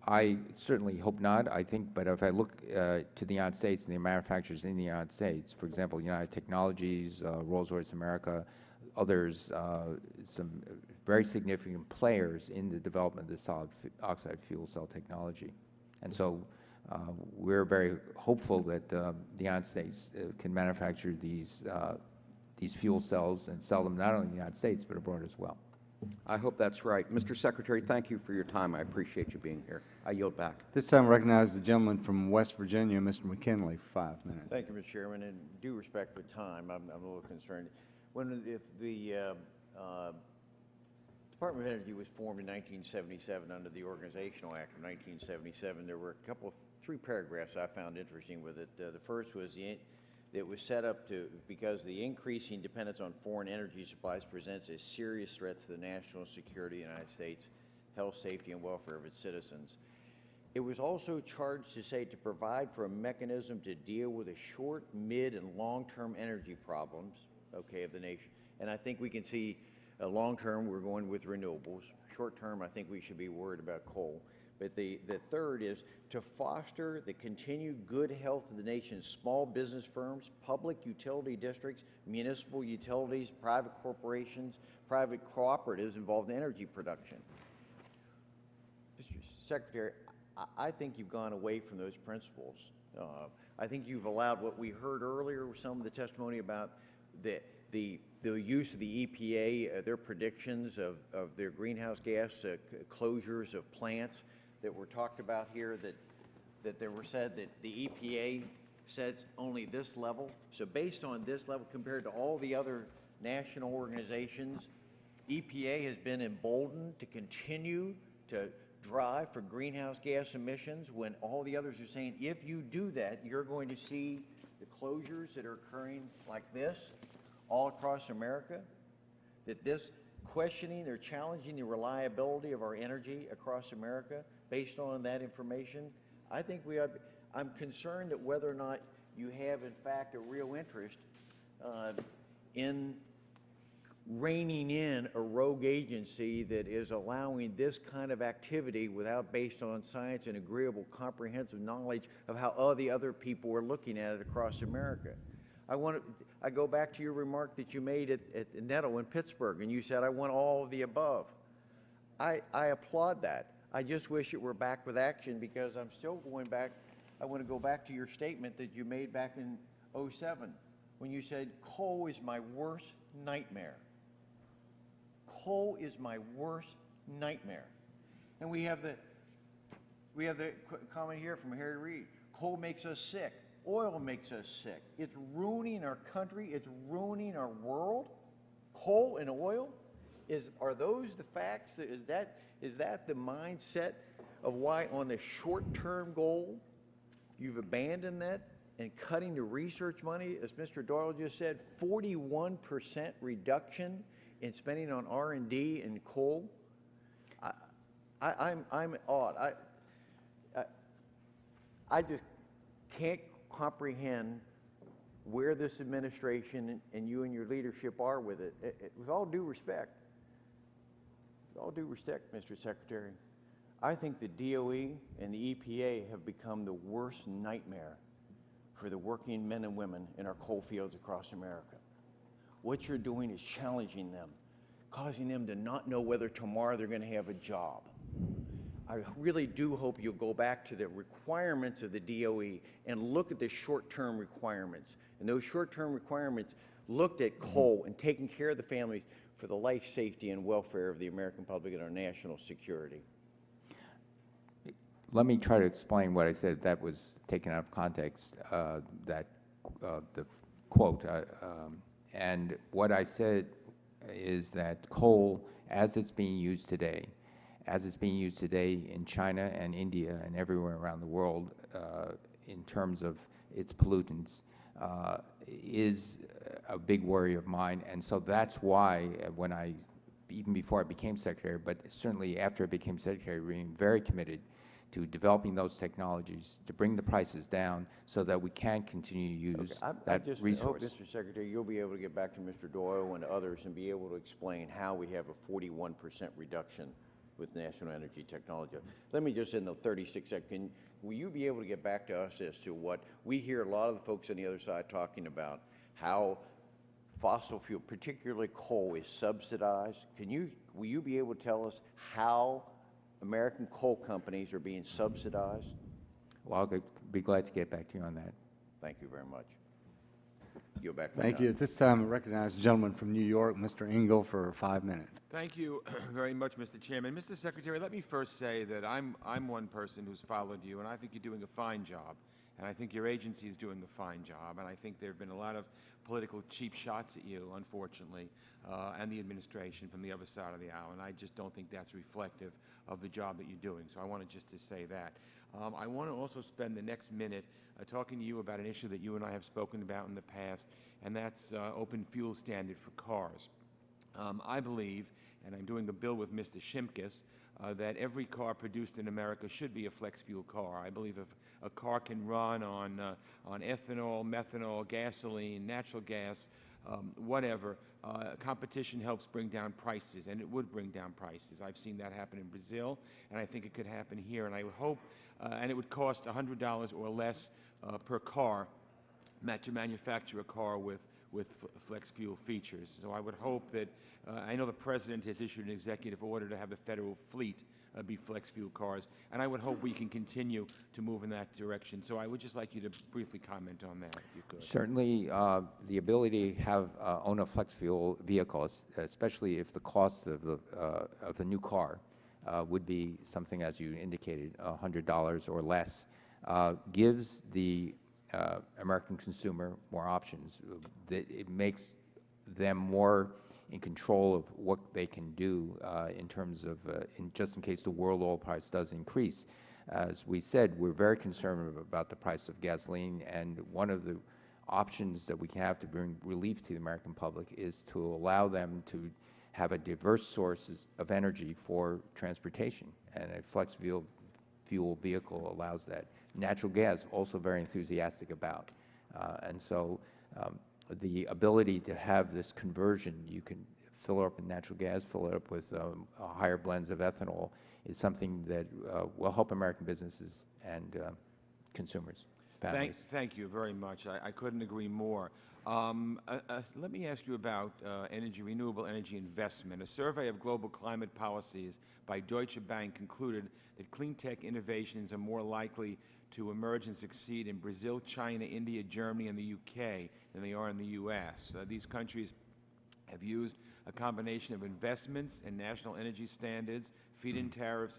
I certainly hope not. I think, but if I look to the United States and the manufacturers in the United States, for example, United Technologies, Rolls-Royce America, others, some very significant players in the development of the solid oxide fuel cell technology. And so we're very hopeful that the United States can manufacture these fuel cells and sell them not only in the United States but abroad as well. I hope that's right. Mr. Secretary, thank you for your time. I appreciate you being here. I yield back. This time I recognize the gentleman from West Virginia, Mr. McKinley, for 5 minutes. Thank you, Mr. Chairman. In due respect for time, I'm a little concerned. If the Department of Energy was formed in 1977 under the Organizational Act of 1977, there were three paragraphs I found interesting with it. The first was it was set up because the increasing dependence on foreign energy supplies presents a serious threat to the national security of the United States, health, safety, and welfare of its citizens. It was also charged to say to provide for a mechanism to deal with the short, mid, and long-term energy problems, okay, of the nation. And I think we can see long-term we're going with renewables. Short-term, I think we should be worried about coal. But the third is to foster the continued good health of the nation's small business firms, public utility districts, municipal utilities, private corporations, private cooperatives involved in energy production. Mr. Secretary, I think you've gone away from those principles. I think you've allowed what we heard earlier with some of the testimony about the use of the EPA, their predictions of their greenhouse gas closures of plants that were talked about here, that there were said that the EPA says only this level. So based on this level compared to all the other national organizations, EPA has been emboldened to continue to drive for greenhouse gas emissions when all the others are saying, if you do that, you're going to see the closures that are occurring like this all across America, that this questioning or challenging the reliability of our energy across America based on that information, I think we ought, I'm concerned that whether or not you have in fact a real interest in reining in a rogue agency that is allowing this kind of activity without based on science and agreeable comprehensive knowledge of how all the other people are looking at it across America. I go back to your remark that you made at Nettle in Pittsburgh, and you said, I want all of the above. I applaud that. I just wish it were back with action, because I'm still going back. I want to go back to your statement that you made back in '07 when you said, coal is my worst nightmare. Coal is my worst nightmare. And we have the comment here from Harry Reid. Coal makes us sick. Oil makes us sick. It's ruining our country. It's ruining our world. Coal and oil, are those the facts? Is that the mindset of why on the short-term goal you've abandoned that and cutting the research money? As Mr. Doyle just said, 41% reduction in spending on R&D and coal. I'm awed. I just can't comprehend where this administration and you and your leadership are with it. With all due respect, Mr. Secretary, I think the DOE and the EPA have become the worst nightmare for the working men and women in our coal fields across America. What you're doing is challenging them, causing them to not know whether tomorrow they're going to have a job. I really do hope you'll go back to the requirements of the DOE and look at the short-term requirements. And those short-term requirements looked at coal and taking care of the families for the life, safety, and welfare of the American public and our national security. Let me try to explain what I said. That was taken out of context, the quote. And what I said is that coal, as it's being used today in China and India and everywhere around the world, in terms of its pollutants, is a big worry of mine. And so that's why when even before I became Secretary, but certainly after I became Secretary, we being very committed to developing those technologies to bring the prices down so that we can continue to use that resource. I just hope, Mr. Secretary, you'll be able to get back to Mr. Doyle and others and be able to explain how we have a 41% reduction with national energy technology. Let me just, in the 36 seconds, will you be able to get back to us as to what we hear a lot of the folks on the other side talking about, how fossil fuel, particularly coal, is subsidized? Will you be able to tell us how American coal companies are being subsidized? Well, I'll be glad to get back to you on that. Thank you very much. Go back. Thank you. At this time, I recognize the gentleman from New York, Mr. Engel, for 5 minutes. Thank you very much, Mr. Chairman. Mr. Secretary, let me first say that I'm one person who's followed you, and I think you're doing a fine job. And I think your agency is doing a fine job. And I think there have been a lot of political cheap shots at you, unfortunately, and the administration from the other side of the aisle. And I just don't think that's reflective of the job that you're doing. So I wanted just to say that. I want to also spend the next minute talking to you about an issue that you and I have spoken about in the past, and that's open fuel standard for cars. I believe and I'm doing a bill with Mr. Shimkus, that every car produced in America should be a flex fuel car. I believe if a car can run on ethanol, methanol, gasoline, natural gas, whatever, competition helps bring down prices, and it would bring down prices. I've seen that happen in Brazil, and I think it could happen here. And I would hope, and it would cost $100 or less per car to manufacture a car with flex fuel features. So I would hope that, I know the President has issued an executive order to have the federal fleet be flex fuel cars, and I would hope we can continue to move in that direction. So I would just like you to briefly comment on that, if you could. Certainly, the ability to have own a flex fuel vehicle, especially if the cost of the new car would be something, as you indicated, $100 or less, gives the American consumer more options. It makes them more in control of what they can do in terms of, just in case the world oil price does increase. As we said, we're very concerned about the price of gasoline, and one of the options that we can have to bring relief to the American public is to allow them to have a diverse sources of energy for transportation, and a flex fuel vehicle allows that. Natural gas, also very enthusiastic about. And so the ability to have this conversion, you can fill it up with natural gas, fill it up with higher blends of ethanol, is something that will help American businesses and consumers, families. Thank you very much. I couldn't agree more. Let me ask you about renewable energy investment. A survey of global climate policies by Deutsche Bank concluded that clean tech innovations are more likely to emerge and succeed in Brazil, China, India, Germany, and the UK than they are in the U.S. These countries have used a combination of investments and national energy standards, feed-in tariffs,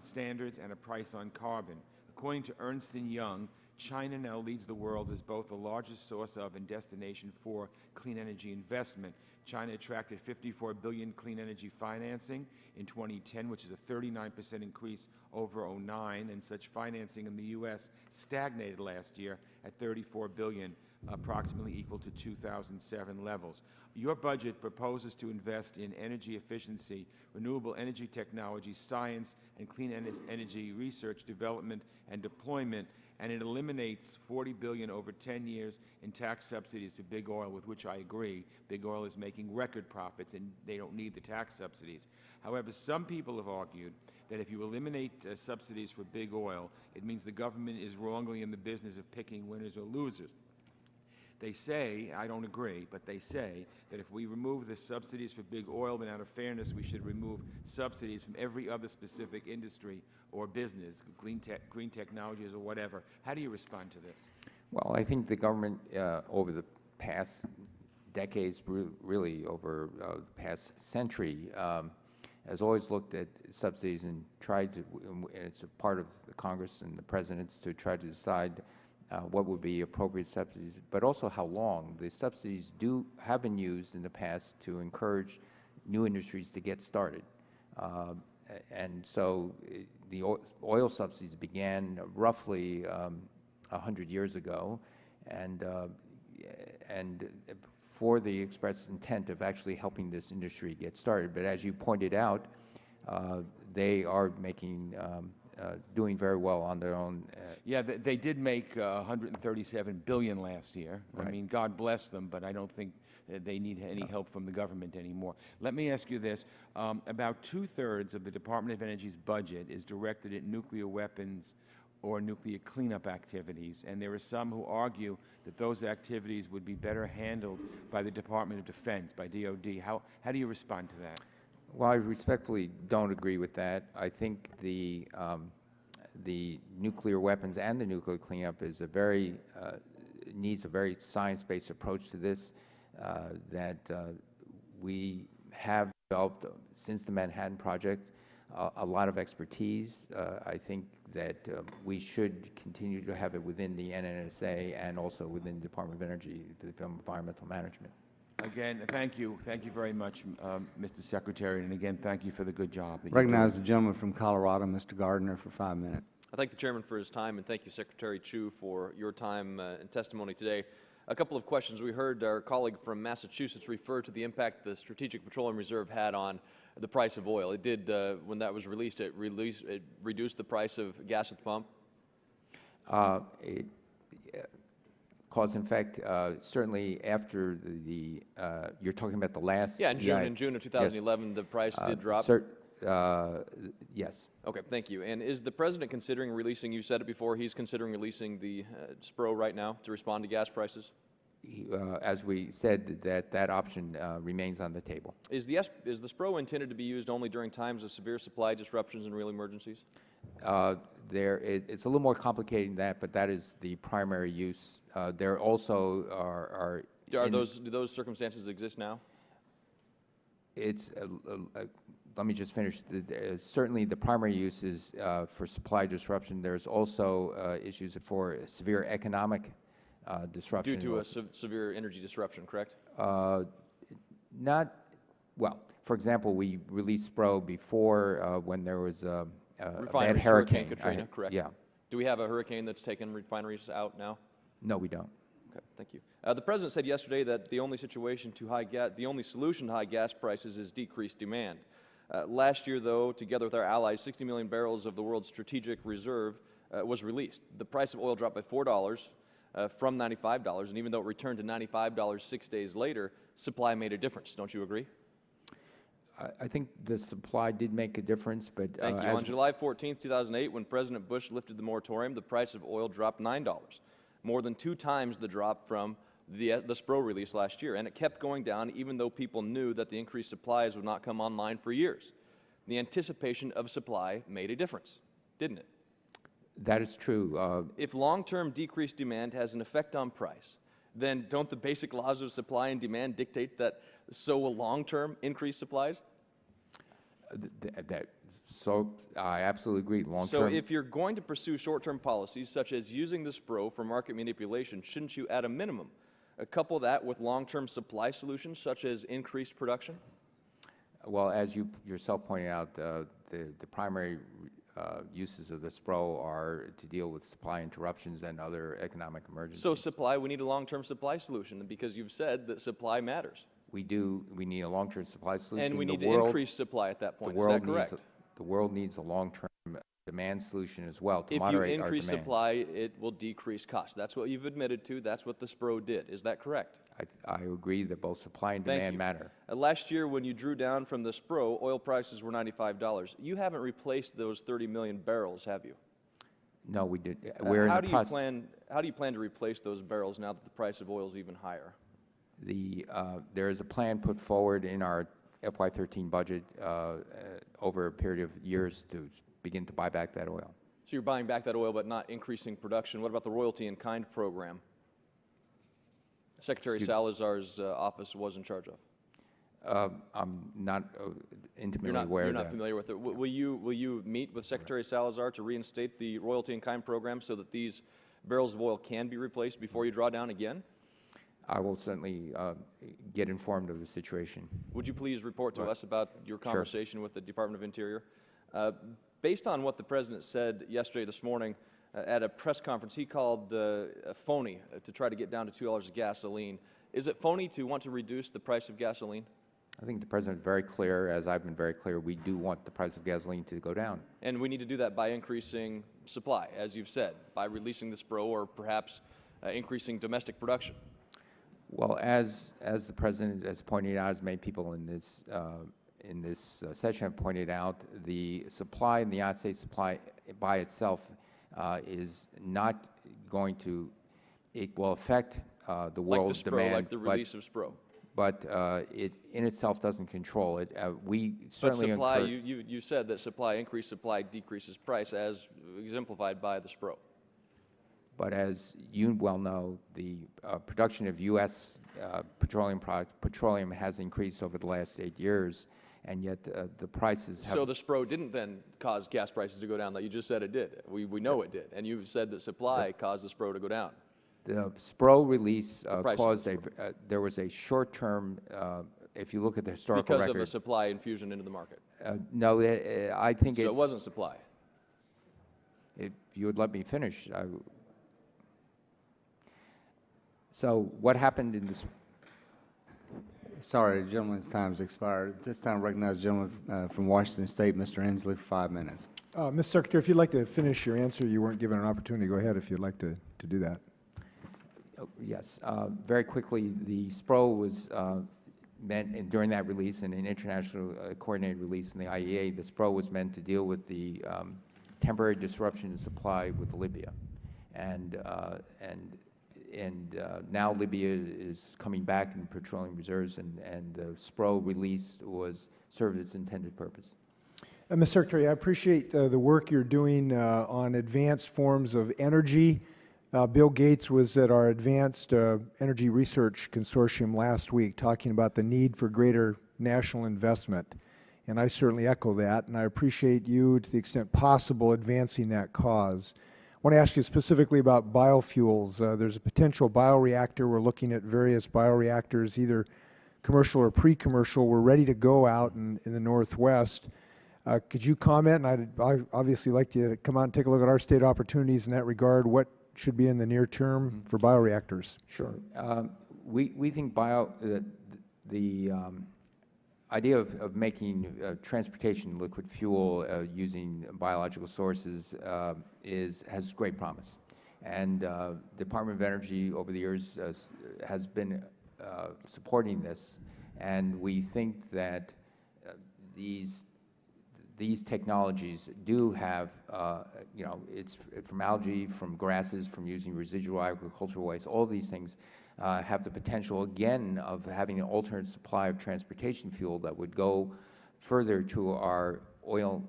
standards, and a price on carbon. According to Ernst & Young, China now leads the world as both the largest source of and destination for clean energy investment. China attracted $54 billion clean energy financing in 2010, which is a 39% increase over 2009, and such financing in the U.S. stagnated last year at $34 billion, approximately equal to 2007 levels. Your budget proposes to invest in energy efficiency, renewable energy technology, science, and clean energy research, development, and deployment, and it eliminates $40 billion over 10 years in tax subsidies to big oil, with which I agree. Big oil is making record profits, and they don't need the tax subsidies. However, some people have argued that if you eliminate subsidies for big oil, it means the government is wrongly in the business of picking winners or losers. They say, I don't agree, but they say that if we remove the subsidies for big oil, then out of fairness, we should remove subsidies from every other specific industry or business, green technologies or whatever. How do you respond to this? Well, I think the government over the past decades, really over the past century, has always looked at subsidies and tried to, and it's a part of the Congress and the presidents to try to decide what would be appropriate subsidies, but also how long. The subsidies have been used in the past to encourage new industries to get started. And so the oil subsidies began roughly 100 years ago, and for the express intent of actually helping this industry get started. But as you pointed out, they are making doing very well on their own. Yeah, they did make $137 billion last year. Right. I mean, God bless them, but I don't think they need any help from the government anymore. Let me ask you this. About 2/3 of the Department of Energy's budget is directed at nuclear weapons or nuclear cleanup activities, and there are some who argue that those activities would be better handled by the Department of Defense, by DOD. How do you respond to that? Well, I respectfully don't agree with that. I think the nuclear weapons and the nuclear cleanup is needs a very science-based approach to this that we have developed since the Manhattan Project. A lot of expertise. I think that we should continue to have it within the NNSA and also within the Department of Energy, the Environmental Management. Again, thank you. Thank you very much, Mr. Secretary. And again, thank you for the good job that Recognize the gentleman from Colorado, Mr. Gardner, for 5 minutes. I thank the Chairman for his time, and thank you, Secretary Chu, for your time and testimony today. A couple of questions. We heard our colleague from Massachusetts refer to the impact the Strategic Petroleum Reserve had on the price of oil. It did, when that was released, it reduced the price of gas at the pump? It cause and effect, certainly after you're talking about the last. Yeah, in June of 2011, yes. The price did drop? Yes. Okay, thank you. And is the President considering releasing, you said it before, he's considering releasing the SPRO right now to respond to gas prices? As we said, that option remains on the table. Is the SPRO intended to be used only during times of severe supply disruptions and real emergencies? It's a little more complicated than that, but that is the primary use. There also are do those circumstances exist now? Let me just finish. Certainly, the primary use is for supply disruption. There's also issues for severe economic disruption. Due to a severe energy disruption, correct? Not well. For example, we released SPRO before when there was a bad hurricane. Katrina, correct? Yeah. Do we have a hurricane that's taken refineries out now? No, we don't. Okay, thank you. The President said yesterday that the only solution to high gas prices is decreased demand. Last year, though, together with our allies, 60 million barrels of the world's strategic reserve was released. The price of oil dropped by $4 from $95, and even though it returned to $95 6 days later, supply made a difference. Don't you agree? I think the supply did make a difference, but thank you. On July 14, 2008, when President Bush lifted the moratorium, the price of oil dropped $9, more than 2 times the drop from the SPRO release last year, and it kept going down even though people knew that the increased supplies would not come online for years. The anticipation of supply made a difference, didn't it? That is true. If long-term decreased demand has an effect on price, then don't the basic laws of supply and demand dictate that so will long-term increased supplies? So I absolutely agree. Long-term. So if you're going to pursue short-term policies such as using the SPRO for market manipulation, shouldn't you, at a minimum, couple that with long-term supply solutions such as increased production? Well, as you yourself pointed out, the primary uses of the SPRO are to deal with supply interruptions and other economic emergencies. So supply, we need a long-term supply solution because you've said that supply matters. We do. We need a long-term supply solution. And we need to increase supply at that point. Is that correct? The world needs a long-term demand solution as well to moderate our demand. If you increase supply, it will decrease costs. That's what you've admitted to. That's what the SPRO did. Is that correct? I agree that both supply and demand matter. Last year, when you drew down from the SPRO, oil prices were $95. You haven't replaced those 30 million barrels, have you? No, we did. How do you plan to replace those barrels now that the price of oil is even higher? There is a plan put forward in our FY13 budget over a period of years to begin to buy back that oil. So you're buying back that oil but not increasing production. What about the royalty in kind program? Secretary Salazar's office was in charge of. I'm not intimately aware of that. You're not familiar with it. Will you meet with Secretary Salazar to reinstate the royalty in kind program so that these barrels of oil can be replaced before you draw down again? I will certainly get informed of the situation. Would you please report to us about your conversation with the Department of Interior? Based on what the President said yesterday, this morning, at a press conference, he called phony to try to get down to $2 of gasoline. Is it phony to want to reduce the price of gasoline? I think the President is very clear, as I've been very clear, we do want the price of gasoline to go down. And we need to do that by increasing supply, as you've said, by releasing the SPRO or perhaps increasing domestic production. Well, as the President has pointed out, as many people in this session have pointed out, the supply in the United States supply by itself is not going to, it will affect the world's demand. Like the release of SPRO. But it in itself doesn't control it. We certainly supply, you said that increased supply decreases price as exemplified by the SPRO. But as you well know, the production of U.S. petroleum has increased over the last 8 years, and yet the prices have... So the SPRO didn't then cause gas prices to go down like you just said it did. We know it did, and you said that supply caused the SPRO to go down. The SPRO release caused there was a short-term, if you look at the historical record... Because of a supply infusion into the market? No, I think So it wasn't supply? If you would let me finish, So what happened in this? Sorry, the gentleman's time's expired. At this time, I recognize the gentleman from Washington State, Mr. Inslee, for 5 minutes. Mr. Secretary, if you'd like to finish your answer, you weren't given an opportunity. Go ahead if you'd like to do that. Oh, yes. Very quickly, the SPRO was meant, and during that release, and an international coordinated release in the IEA, the SPRO was meant to deal with the temporary disruption in supply with Libya. And now Libya is coming back in petroleum reserves, and the SPRO release served its intended purpose. Mr. Secretary, I appreciate the work you're doing on advanced forms of energy. Bill Gates was at our Advanced Energy Research Consortium last week talking about the need for greater national investment. And I certainly echo that, and I appreciate you, to the extent possible, advancing that cause. I want to ask you specifically about biofuels. There's a potential bioreactor. We're looking at various bioreactors, either commercial or pre-commercial. We're ready to go out in the Northwest. Could you comment? And I'd obviously like you to come out and take a look at our state opportunities in that regard. What should be in the near term for bioreactors? Sure. We think the idea of making transportation liquid fuel using biological sources has great promise. And the Department of Energy over the years has been supporting this. And we think that these technologies do have, it's from algae, from grasses, from using residual agricultural waste. All these things have the potential, again, of having an alternate supply of transportation fuel that would go further to our oil,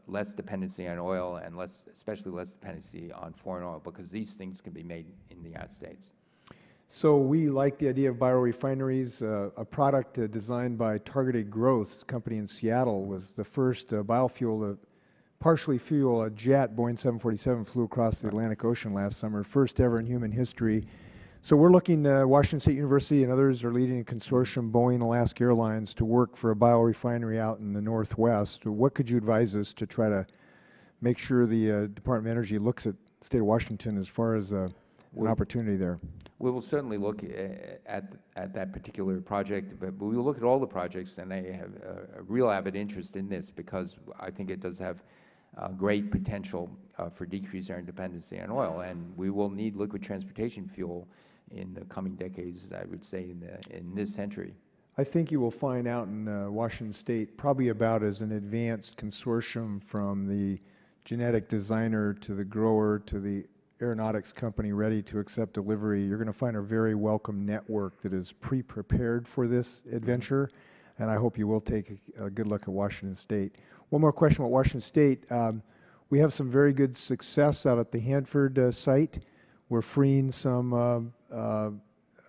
less dependency on oil, and especially less dependency on foreign oil, because these things can be made in the United States. So we like the idea of biorefineries. A product designed by Targeted Growth, a company in Seattle, was the first biofuel to partially fuel a jet. Boeing 747 flew across the Atlantic Ocean last summer, first ever in human history. So we're looking, Washington State University and others are leading a consortium, Boeing, Alaska Airlines, to work for a biorefinery out in the Northwest. What could you advise us to try to make sure the Department of Energy looks at the state of Washington as far as an opportunity there? We will certainly look at that particular project, but we will look at all the projects, and I have a real avid interest in this because I think it does have great potential for decreasing our dependency on oil, and we will need liquid transportation fuel in the coming decades, I would say, in this century. I think you will find out in Washington State probably about as an advanced consortium from the genetic designer to the grower to the aeronautics company ready to accept delivery. You're going to find a very welcome network that is pre-prepared for this adventure, and I hope you will take a good look at Washington State. One more question about Washington State. We have some very good success out at the Hanford site. We're freeing some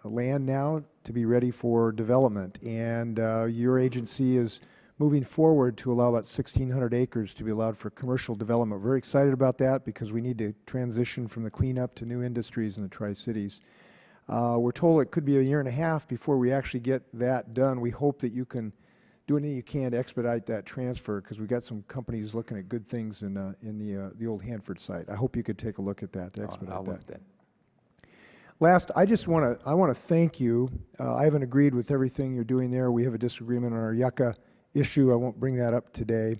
land now to be ready for development, and your agency is moving forward to allow about 1,600 acres to be allowed for commercial development. We're very excited about that because we need to transition from the cleanup to new industries in the Tri-Cities. We're told it could be a year and a half before we actually get that done. We hope that you can do anything you can to expedite that transfer because we've got some companies looking at good things in the old Hanford site. I hope you could take a look at that to expedite I'll that. look at that. Last, I want to thank you. I haven't agreed with everything you're doing there. We have a disagreement on our Yucca issue. I won't bring that up today.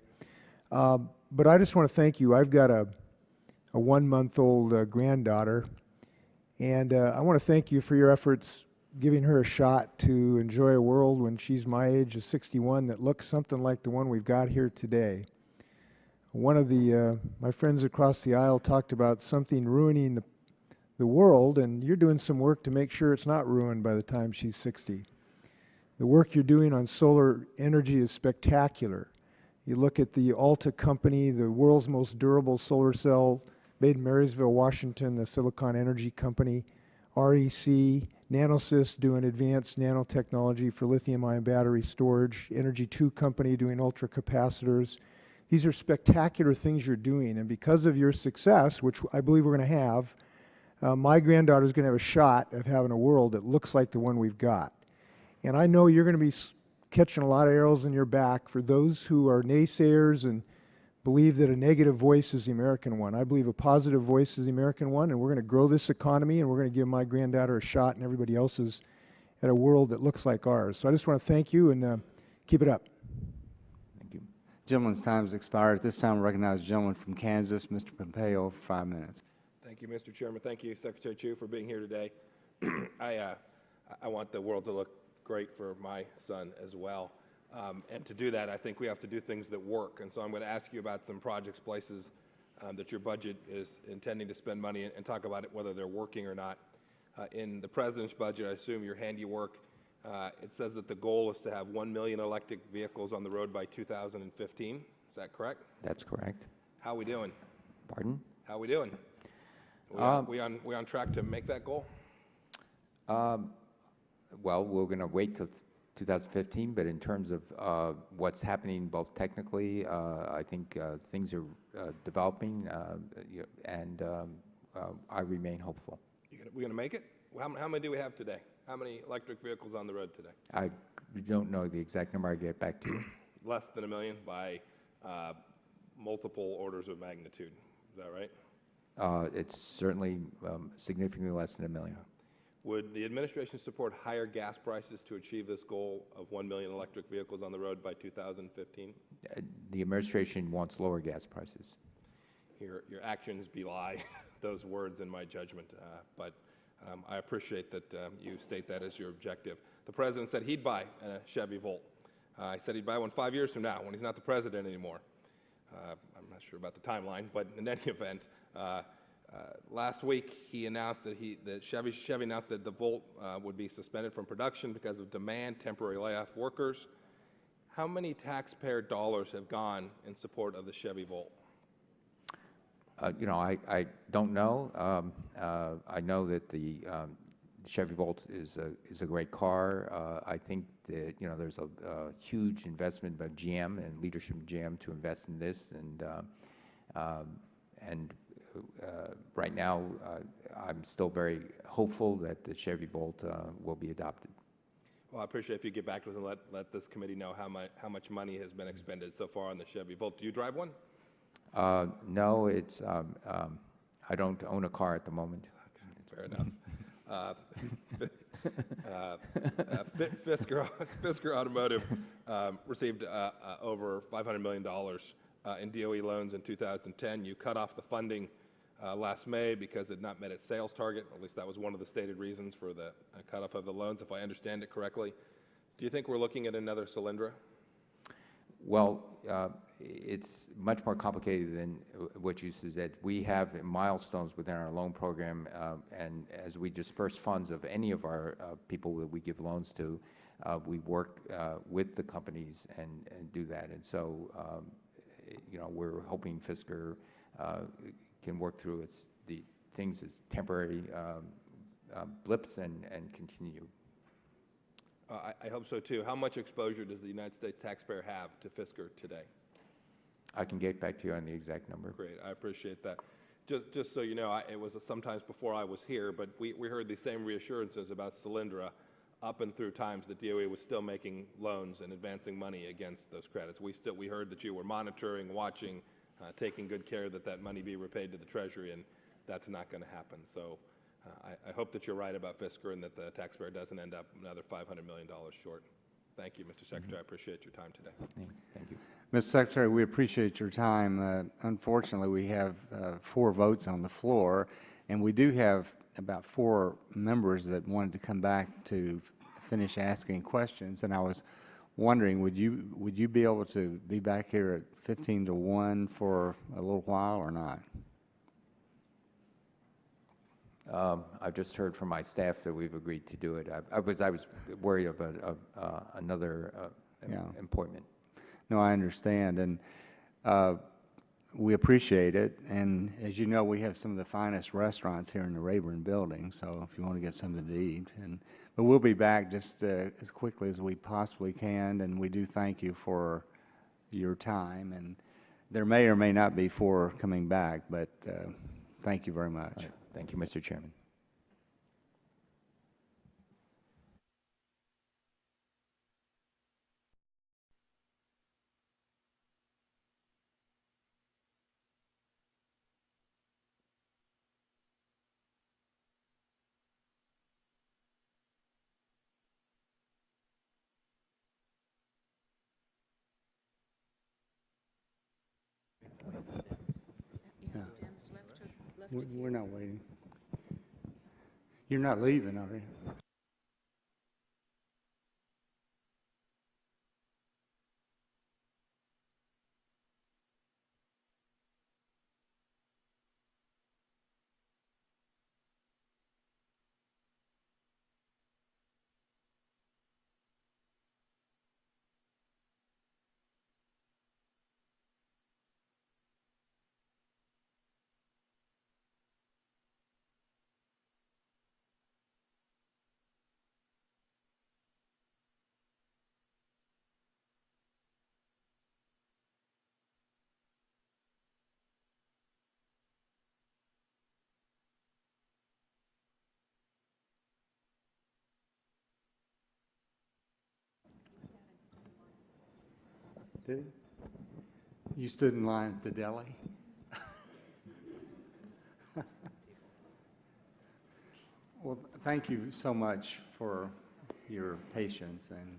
But I just want to thank you. I've got a 1-month-old granddaughter, and I want to thank you for your efforts giving her a shot to enjoy a world when she's my age of 61 that looks something like the one we've got here today. One of my friends across the aisle talked about something ruining the world, and you're doing some work to make sure it's not ruined by the time she's 60. The work you're doing on solar energy is spectacular. You look at the Alta company, the world's most durable solar cell made in Marysville, Washington, the Silicon Energy Company, REC, Nanosys doing advanced nanotechnology for lithium-ion battery storage, Energy 2 company doing ultracapacitors. These are spectacular things you're doing, and because of your success, which I believe we're going to have, my granddaughter's going to have a shot of having a world that looks like the one we've got. And I know you're going to be catching a lot of arrows in your back for those who are naysayers and believe that a negative voice is the American one. I believe a positive voice is the American one, and we're going to grow this economy, and we're going to give my granddaughter a shot and everybody else's at a world that looks like ours. So I just want to thank you and keep it up. Thank you. Gentleman's time has expired. At this time, I recognize the gentleman from Kansas, Mr. Pompeo, for 5 minutes. Thank you, Mr. Chairman. Thank you, Secretary Chu, for being here today. I want the world to look great for my son as well. And to do that, I think we have to do things that work. And so I'm going to ask you about some projects, places that your budget is intending to spend money in, and talk about it, whether they're working or not. In the President's budget, I assume your handiwork, it says that the goal is to have 1 million electric vehicles on the road by 2015. Is that correct? That's correct. How are we doing? Pardon? How are we doing? We on track to make that goal? Well, we're going to wait till 2015, but in terms of what's happening both technically, I think things are developing, and I remain hopeful. We're going to make it? How many do we have today? How many electric vehicles on the road today? I don't know the exact number. I'll get back to you. Less than 1 million by multiple orders of magnitude. Is that right? It's certainly significantly less than 1 million. Would the administration support higher gas prices to achieve this goal of 1 million electric vehicles on the road by 2015? The administration wants lower gas prices. Your actions belie those words in my judgment, but I appreciate that you state that as your objective. The President said he'd buy a Chevy Volt. He said he'd buy one 5 years from now when he's not the President anymore. I'm not sure about the timeline, but in any event, last week he announced that Chevy announced that the Volt would be suspended from production because of demand, temporary layoff workers. How many taxpayer dollars have gone in support of the Chevy Volt? You know, I don't know. I know that the Chevy Volt is a great car. I think that, you know, there's a huge investment by GM and leadership of GM to invest in this, and right now I'm still very hopeful that the Chevy Volt will be adopted. Well, I appreciate if you get back to us and let this committee know how much money has been expended so far on the Chevy Volt. Do you drive one? No, it's I don't own a car at the moment. Okay, fair enough. Fisker Automotive received over $500 million in DOE loans in 2010. You cut off the funding last May because it had not met its sales target. At least that was one of the stated reasons for the cutoff of the loans, if I understand it correctly. Do you think we're looking at another Solyndra? Well, it's much more complicated than what you said. We have milestones within our loan program, and as we disperse funds of any of our people that we give loans to, we work with the companies and do that. And so, you know, we're hoping Fisker can work through the things as temporary blips and continue. I hope so too. How much exposure does the United States taxpayer have to Fisker today? I can get back to you on the exact number. Great, I appreciate that. Just so you know, it was sometimes before I was here, but we heard the same reassurances about Solyndra up and through times that DOE was still making loans and advancing money against those credits. We heard that you were monitoring, watching, taking good care that that money be repaid to the Treasury, and that's not going to happen. So I hope that you're right about Fisker and that the taxpayer doesn't end up another $500 million short. Thank you, Mr. Secretary. I appreciate your time today. Thank you. Mr. Secretary, we appreciate your time. Unfortunately, we have 4 votes on the floor, and we do have about 4 members that wanted to come back to finish asking questions. And I was wondering, would you be able to be back here at 15 to 1 for a little while or not? I've just heard from my staff that we've agreed to do it. I was worried about another appointment. No, I understand, and we appreciate it. And as you know, we have some of the finest restaurants here in the Rayburn building. So if you want to get something to eat, but we'll be back just as quickly as we possibly can. And we do thank you for your time. And there may or may not be 4 coming back, but thank you very much. Thank you, Mr. Chairman. We're not waiting. You're not leaving, are you? Did he? You stood in line at the deli? Well, thank you so much for your patience, and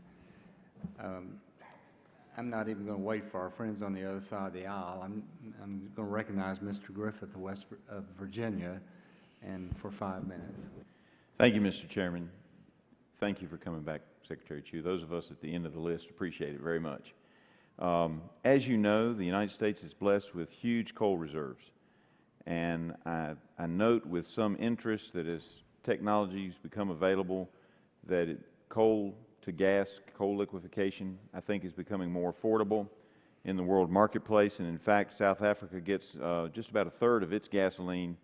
I'm not even going to wait for our friends on the other side of the aisle. I'm going to recognize Mr. Griffith of Virginia, and for 5 minutes. Thank you, Mr. Chairman. Thank you for coming back, Secretary Chu. Those of us at the end of the list appreciate it very much. As you know, the United States is blessed with huge coal reserves, and I note with some interest that as technologies become available, that coal to gas, coal liquefaction, I think is becoming more affordable in the world marketplace. And in fact, South Africa gets just about a third of its gasoline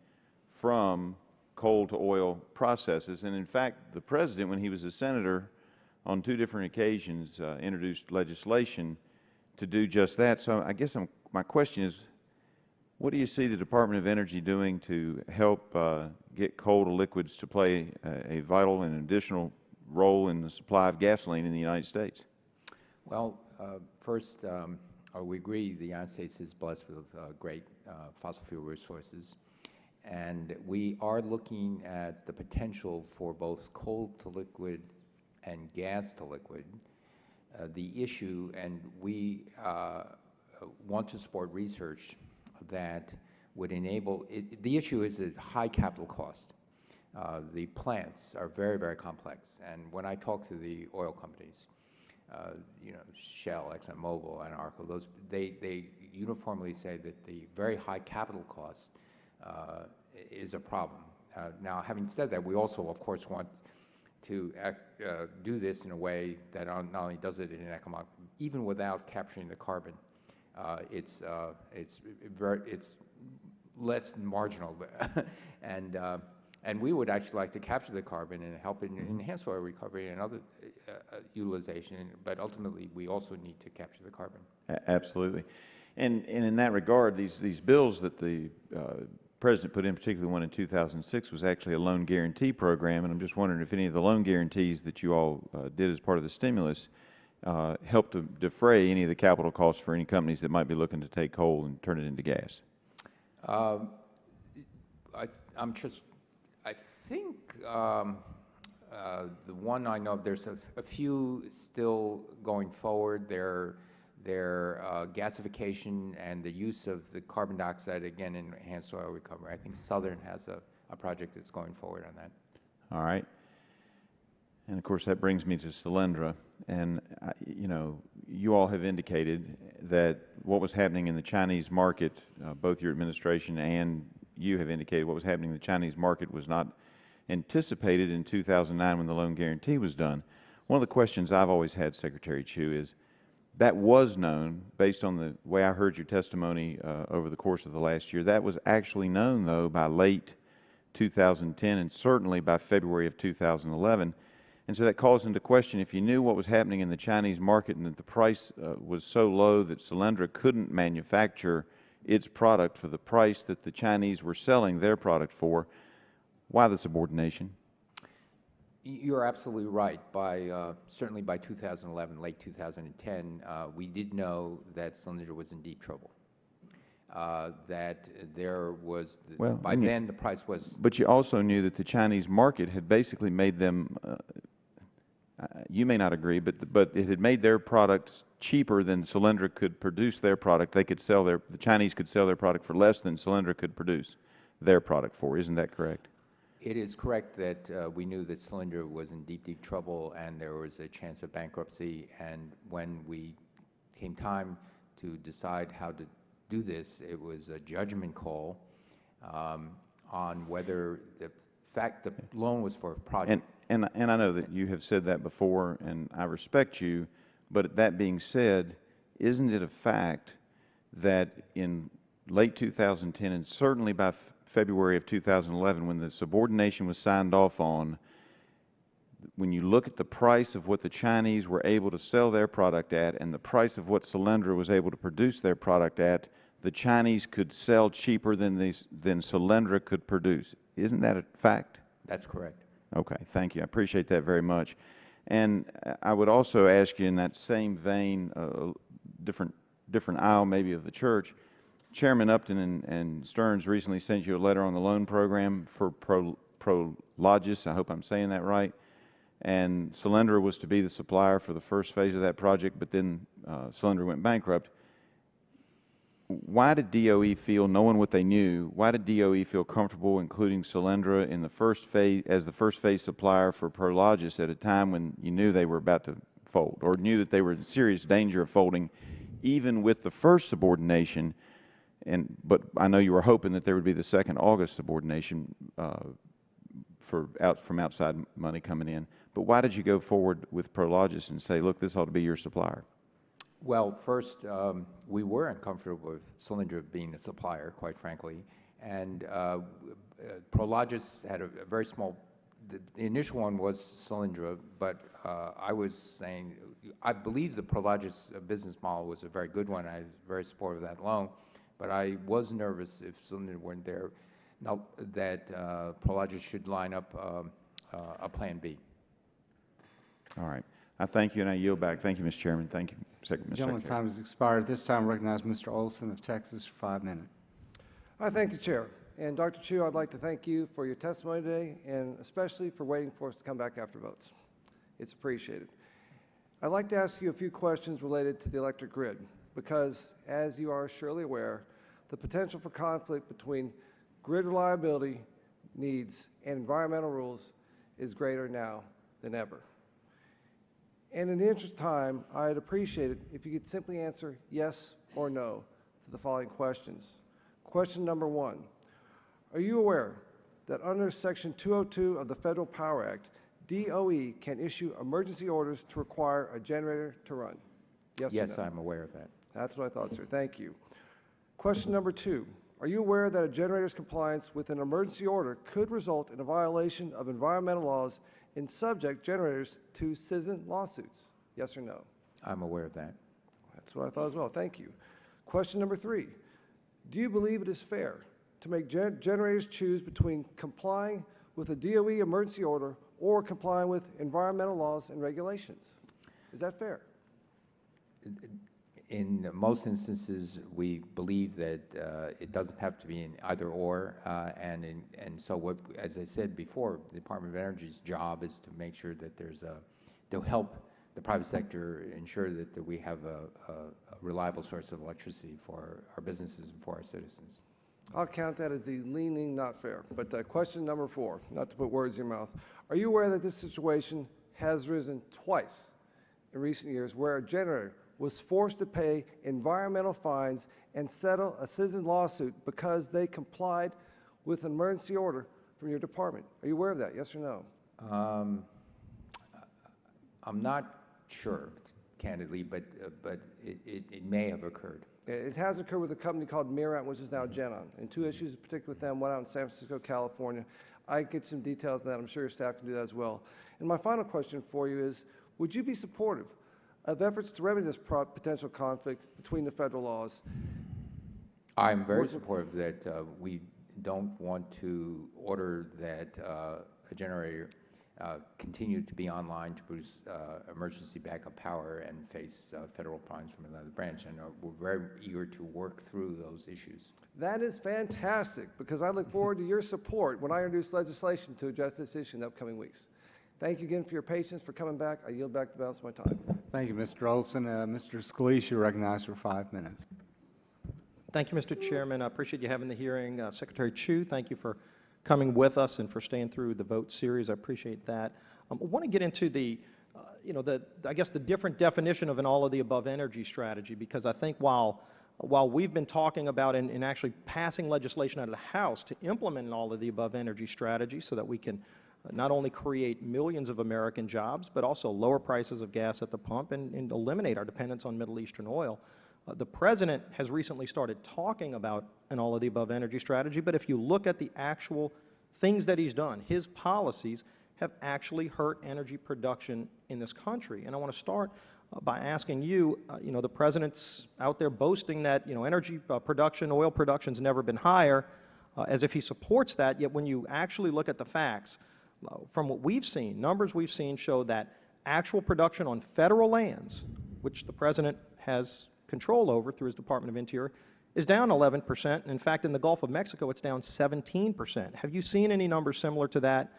from coal to oil processes. And in fact, the President, when he was a senator, on 2 different occasions introduced legislation to do just that. So I guess my question is, what do you see the Department of Energy doing to help get coal to liquids to play a vital and additional role in the supply of gasoline in the United States? Well, first, we agree the United States is blessed with great fossil fuel resources, and we are looking at the potential for both coal to liquid and gas to liquid. The issue, and we want to support research that would enable it. The issue is a high capital cost. The plants are very, very complex, and when I talk to the oil companies, you know, Shell, ExxonMobil, and Arco, they uniformly say that the very high capital cost is a problem. Now, having said that, we also, of course, want to do this in a way that not only does it in an economic, even without capturing the carbon, it's less than marginal, and we would actually like to capture the carbon and help in enhance oil recovery and other utilization. But ultimately, we also need to capture the carbon. Absolutely, and in that regard, these bills that the President put in, particularly one in 2006, was actually a loan guarantee program. And I'm just wondering if any of the loan guarantees that you all did as part of the stimulus helped to defray any of the capital costs for any companies that might be looking to take coal and turn it into gas. I think the one I know of, there's a few still going forward. Their gasification and the use of the carbon dioxide, again, in enhanced oil recovery. I think Southern has a project that's going forward on that. All right. And of course, that brings me to Solyndra. And, you know, you all have indicated that what was happening in the Chinese market, both your administration and you have indicated what was happening in the Chinese market was not anticipated in 2009 when the loan guarantee was done. One of the questions I've always had, Secretary Chu, is that was known, based on the way I heard your testimony over the course of the last year, that was actually known, though, by late 2010 and certainly by February of 2011. And so that calls into question, if you knew what was happening in the Chinese market and that the price was so low that Solyndra couldn't manufacture its product for the price that the Chinese were selling their product for, why the subordination? You're absolutely right. Certainly by 2011, late 2010, we did know that Solyndra was in deep trouble. That there was, by then the price was... But you also knew that the Chinese market had basically made them, you may not agree, but it had made their products cheaper than Solyndra could produce their product. They could sell the Chinese could sell their product for less than Solyndra could produce. their product for. Isn't that correct? It is correct that we knew that Solyndra was in deep, deep trouble and there was a chance of bankruptcy. And when we came time to decide how to do this, it was a judgment call on whether the loan was for a project. And I know that you have said that before, and I respect you, but that being said, isn't it a fact that in late 2010 and certainly by February of 2011, when the subordination was signed off on, when you look at the price of what the Chinese were able to sell their product at and the price of what Solyndra was able to produce their product at, the Chinese could sell cheaper than Solyndra could produce. Isn't that a fact? That's correct. Okay, thank you. I appreciate that very much. And I would also ask you in that same vein, different aisle maybe of the church, Chairman Upton and Stearns recently sent you a letter on the loan program for Prologis. I hope I'm saying that right. And Solyndra was to be the supplier for the first phase of that project, but then Solyndra went bankrupt. Why did DOE feel, knowing what they knew, why did DOE feel comfortable including Solyndra in the first phase as the first phase supplier for Prologis at a time when you knew they were about to fold, or knew that they were in serious danger of folding, even with the first subordination? But I know you were hoping that there would be the second August subordination from outside money coming in. But why did you go forward with Prologis and say, look, this ought to be your supplier? Well, first, we were uncomfortable with Solyndra being a supplier, quite frankly. And Prologis had a very small, the initial one was Solyndra, but I was saying, I believe the Prologis business model was a very good one. I was very supportive of that loan. But I was nervous if Solyndra weren't there, that Prologis should line up a plan B. All right. I thank you, and I yield back. Thank you, Mr. Chairman. Thank you, Mr. The gentleman's Secretary. time has expired. At this time, I recognize Mr. Olson of Texas for 5 minutes. I thank the Chair. And Dr. Chu, I'd like to thank you for your testimony today, and especially for waiting for us to come back after votes. It's appreciated. I'd like to ask you a few questions related to the electric grid, because, as you are surely aware, the potential for conflict between grid reliability needs and environmental rules is greater now than ever. And in the interest of time, I'd appreciate it if you could simply answer yes or no to the following questions. Question number one, are you aware that under Section 202 of the Federal Power Act, DOE can issue emergency orders to require a generator to run? Yes or no? Yes, I'm aware of that. That's what I thought, sir. Thank you. Question number two, are you aware that a generator's compliance with an emergency order could result in a violation of environmental laws and subject generators to citizen lawsuits? Yes or no? I'm aware of that. That's what I thought as well. Thank you. Question number three, do you believe it is fair to make generators choose between complying with a DOE emergency order or complying with environmental laws and regulations? Is that fair? In most instances, we believe that it doesn't have to be an either or, and so what, as I said before, the Department of Energy's job is to make sure that there's to help the private sector ensure that we have a reliable source of electricity for our businesses and for our citizens. I'll count that as the leaning not fair. But question number four, not to put words in your mouth, are you aware that this situation has risen twice in recent years where a generator was forced to pay environmental fines and settle a citizen lawsuit because they complied with an emergency order from your department? Are you aware of that, yes or no? I'm not sure, candidly, but it may have occurred. It has occurred with a company called Mirant, which is now Genon. And two issues in particular with them, one out in San Francisco, California. I can get some details on that. I'm sure your staff can do that as well. And my final question for you is, would you be supportive of efforts to remedy this potential conflict between the federal laws? I'm very supportive that we don't want to order that a generator continue to be online to produce emergency backup power and face federal fines from another branch. And we're very eager to work through those issues. That is fantastic, because I look forward to your support when I introduce legislation to address this issue in the upcoming weeks. Thank you again for your patience, for coming back. I yield back the balance of my time. Thank you, Mr. Olson. Mr. Scalise, you're recognized for 5 minutes. Thank you, Mr. Chairman. I appreciate you having the hearing. Secretary Chu, thank you for coming with us and for staying through the vote series. I appreciate that. I want to get into the, I guess the different definition of an all-of-the-above energy strategy, because I think while we've been talking about and actually passing legislation out of the House to implement an all-of-the-above energy strategy so that we can not only create millions of American jobs, but also lower prices of gas at the pump and eliminate our dependence on Middle Eastern oil. The President has recently started talking about an all-of-the-above energy strategy, but if you look at the actual things that he's done, his policies have actually hurt energy production in this country. And I want to start by asking you, the President's out there boasting that, energy production, oil production's never been higher, as if he supports that, yet when you actually look at the facts, from what we've seen, numbers we've seen show that actual production on federal lands, which the President has control over through his Department of Interior, is down 11%. And in fact, in the Gulf of Mexico, it's down 17%. Have you seen any numbers similar to that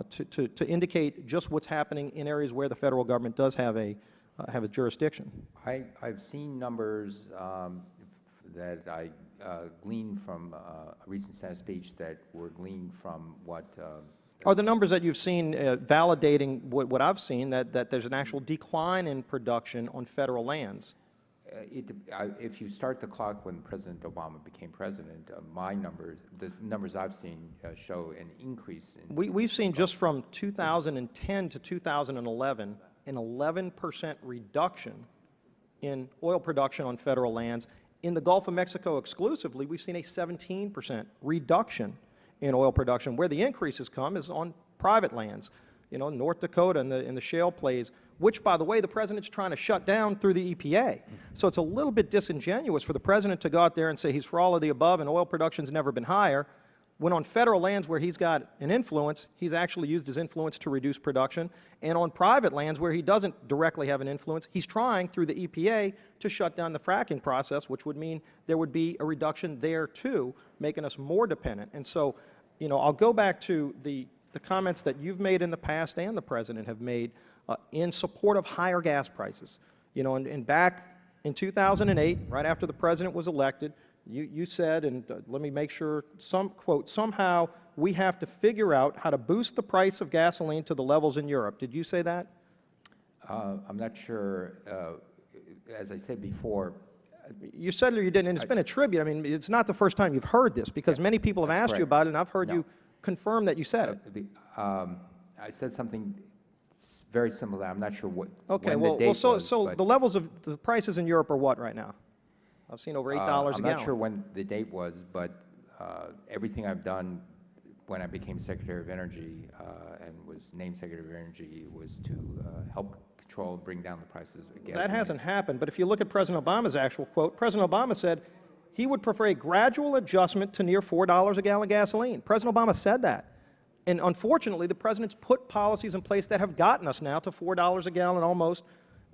to indicate just what's happening in areas where the federal government does have a jurisdiction? I've seen numbers that I gleaned from a recent Senate speech that were gleaned from what are the numbers that you've seen validating what I've seen, that there's an actual decline in production on federal lands? If you start the clock when President Obama became president, the numbers I've seen show an increase in. We've seen just from 2010 to 2011 an 11% reduction in oil production on federal lands. In the Gulf of Mexico exclusively, we've seen a 17% reduction in oil production. Where the increases come is on private lands, North Dakota and the shale plays, which, by the way, the President's trying to shut down through the EPA. So it's a little bit disingenuous for the President to go out there and say he's for all of the above and oil production's never been higher, when on federal lands where he's got an influence, he's actually used his influence to reduce production, and on private lands where he doesn't directly have an influence, he's trying through the EPA to shut down the fracking process, which would mean there would be a reduction there too, making us more dependent. And so, I'll go back to the comments that you've made in the past and the President have made in support of higher gas prices. And back in 2008, right after the President was elected, you said, and let me make sure, quote, somehow we have to figure out how to boost the price of gasoline to the levels in Europe. Did you say that? I'm not sure. As I said before, you said it or you didn't, and it's been a tribute. I mean, it's not the first time you've heard this, because many people have asked you about it, and I've heard you confirm that you said it. I said something very similar. I'm not sure what. Okay, when the date was, so the levels of the prices in Europe are what right now? I've seen over $8 a gallon. I'm not sure when the date was, but everything I've done when I became Secretary of Energy and was named Secretary of Energy was to help control and bring down the prices of gas. That hasn't happened, but if you look at President Obama's actual quote, President Obama said he would prefer a gradual adjustment to near $4 a gallon gasoline. President Obama said that. And unfortunately, the President's put policies in place that have gotten us now to $4 a gallon almost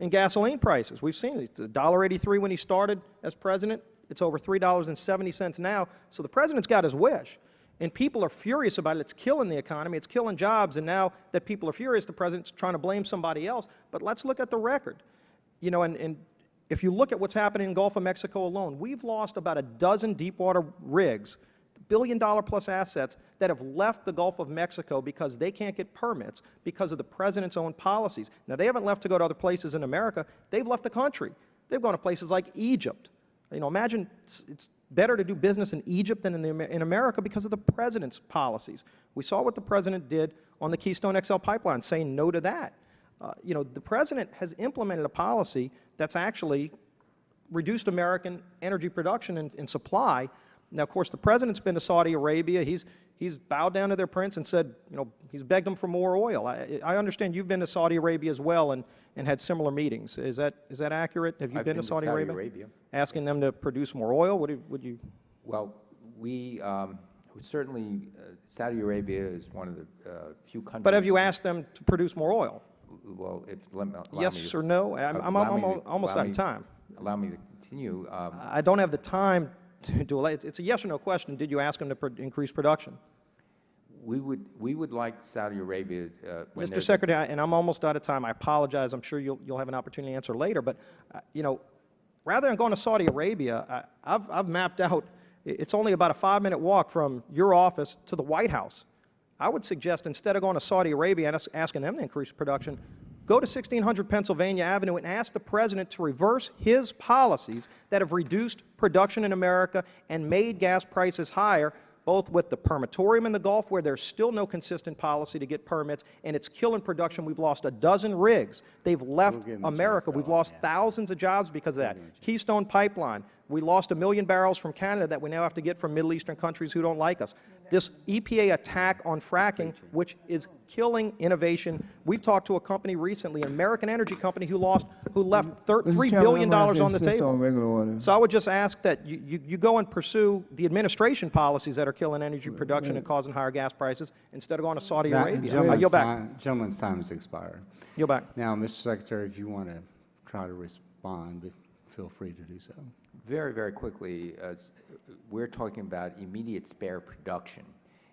in gasoline prices. We've seen it. It's $1.83 when he started as President. It's over $3.70 now. So the President's got his wish. And people are furious about it. It's killing the economy. It's killing jobs. And now that people are furious, the President's trying to blame somebody else. But let's look at the record. And if you look at what's happening in the Gulf of Mexico alone, we've lost about a dozen deepwater rigs, billion-dollar-plus assets that have left the Gulf of Mexico because they can't get permits because of the President's own policies. Now, they haven't left to go to other places in America. They've left the country. They've gone to places like Egypt. Imagine it's better to do business in Egypt than in America because of the President's policies. We saw what the President did on the Keystone XL pipeline, saying no to that. The President has implemented a policy that's actually reduced American energy production and supply. Now, of course, the President's been to Saudi Arabia. He's bowed down to their prince and said, he's begged them for more oil. I understand you've been to Saudi Arabia as well and had similar meetings. Is that accurate? Have you been to Saudi Arabia? Asking them to produce more oil? Would you? Well, we certainly, Saudi Arabia is one of the few countries. But have you asked them to produce more oil? Well, yes or no? I'm almost out of time. Allow me to continue. I don't have the time to do it. It's a yes or no question. Did you ask them to increase production? We would like Saudi Arabia. Mr. Secretary, and I'm almost out of time. I apologize. I'm sure you'll have an opportunity to answer later. But rather than going to Saudi Arabia, I've mapped out, it's only about a 5-minute walk from your office to the White House. I would suggest instead of going to Saudi Arabia and asking them to increase production, go to 1600 Pennsylvania Avenue and ask the President to reverse his policies that have reduced production in America and made gas prices higher, both with the permitorium in the Gulf, where there's still no consistent policy to get permits, and it's killing production. We've lost a dozen rigs. They've left America. We've lost thousands of jobs because of that. Keystone Pipeline, we lost 1 million barrels from Canada that we now have to get from Middle Eastern countries who don't like us. This EPA attack on fracking, which is killing innovation. We've talked to a company recently, an American energy company, who left $3 billion on the table. So I would just ask that you go and pursue the administration policies that are killing energy production and causing higher gas prices instead of going to Saudi Arabia. I yield back. Gentleman's time has expired. Yield back. Now, Mr. Secretary, if you want to try to respond, feel free to do so. Very, very quickly, we're talking about immediate spare production,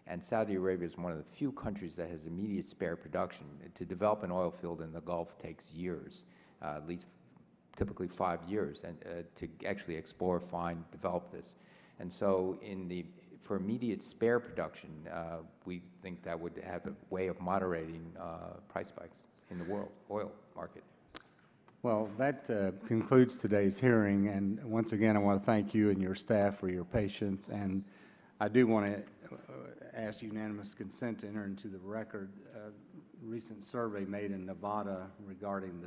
and Saudi Arabia is one of the few countries that has immediate spare production. To develop an oil field in the Gulf takes years, at least typically 5 years, and to actually explore, find, develop this. And so for immediate spare production, we think that would have a way of moderating price spikes in the world oil market. Well, that concludes today's hearing, and once again, I want to thank you and your staff for your patience, and I do want to ask unanimous consent to enter into the record a recent survey made in Nevada regarding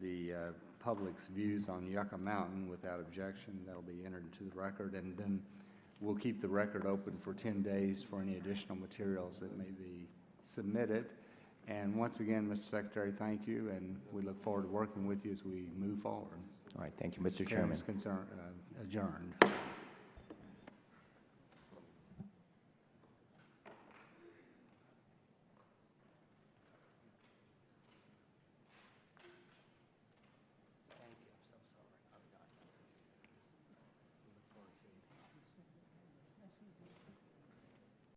the public's views on Yucca Mountain. Without objection, that'll be entered into the record, and then we'll keep the record open for 10 days for any additional materials that may be submitted. And once again, Mr. Secretary, thank you, and we look forward to working with you as we move forward. All right. Thank you, Mr. Chairman. Adjourned.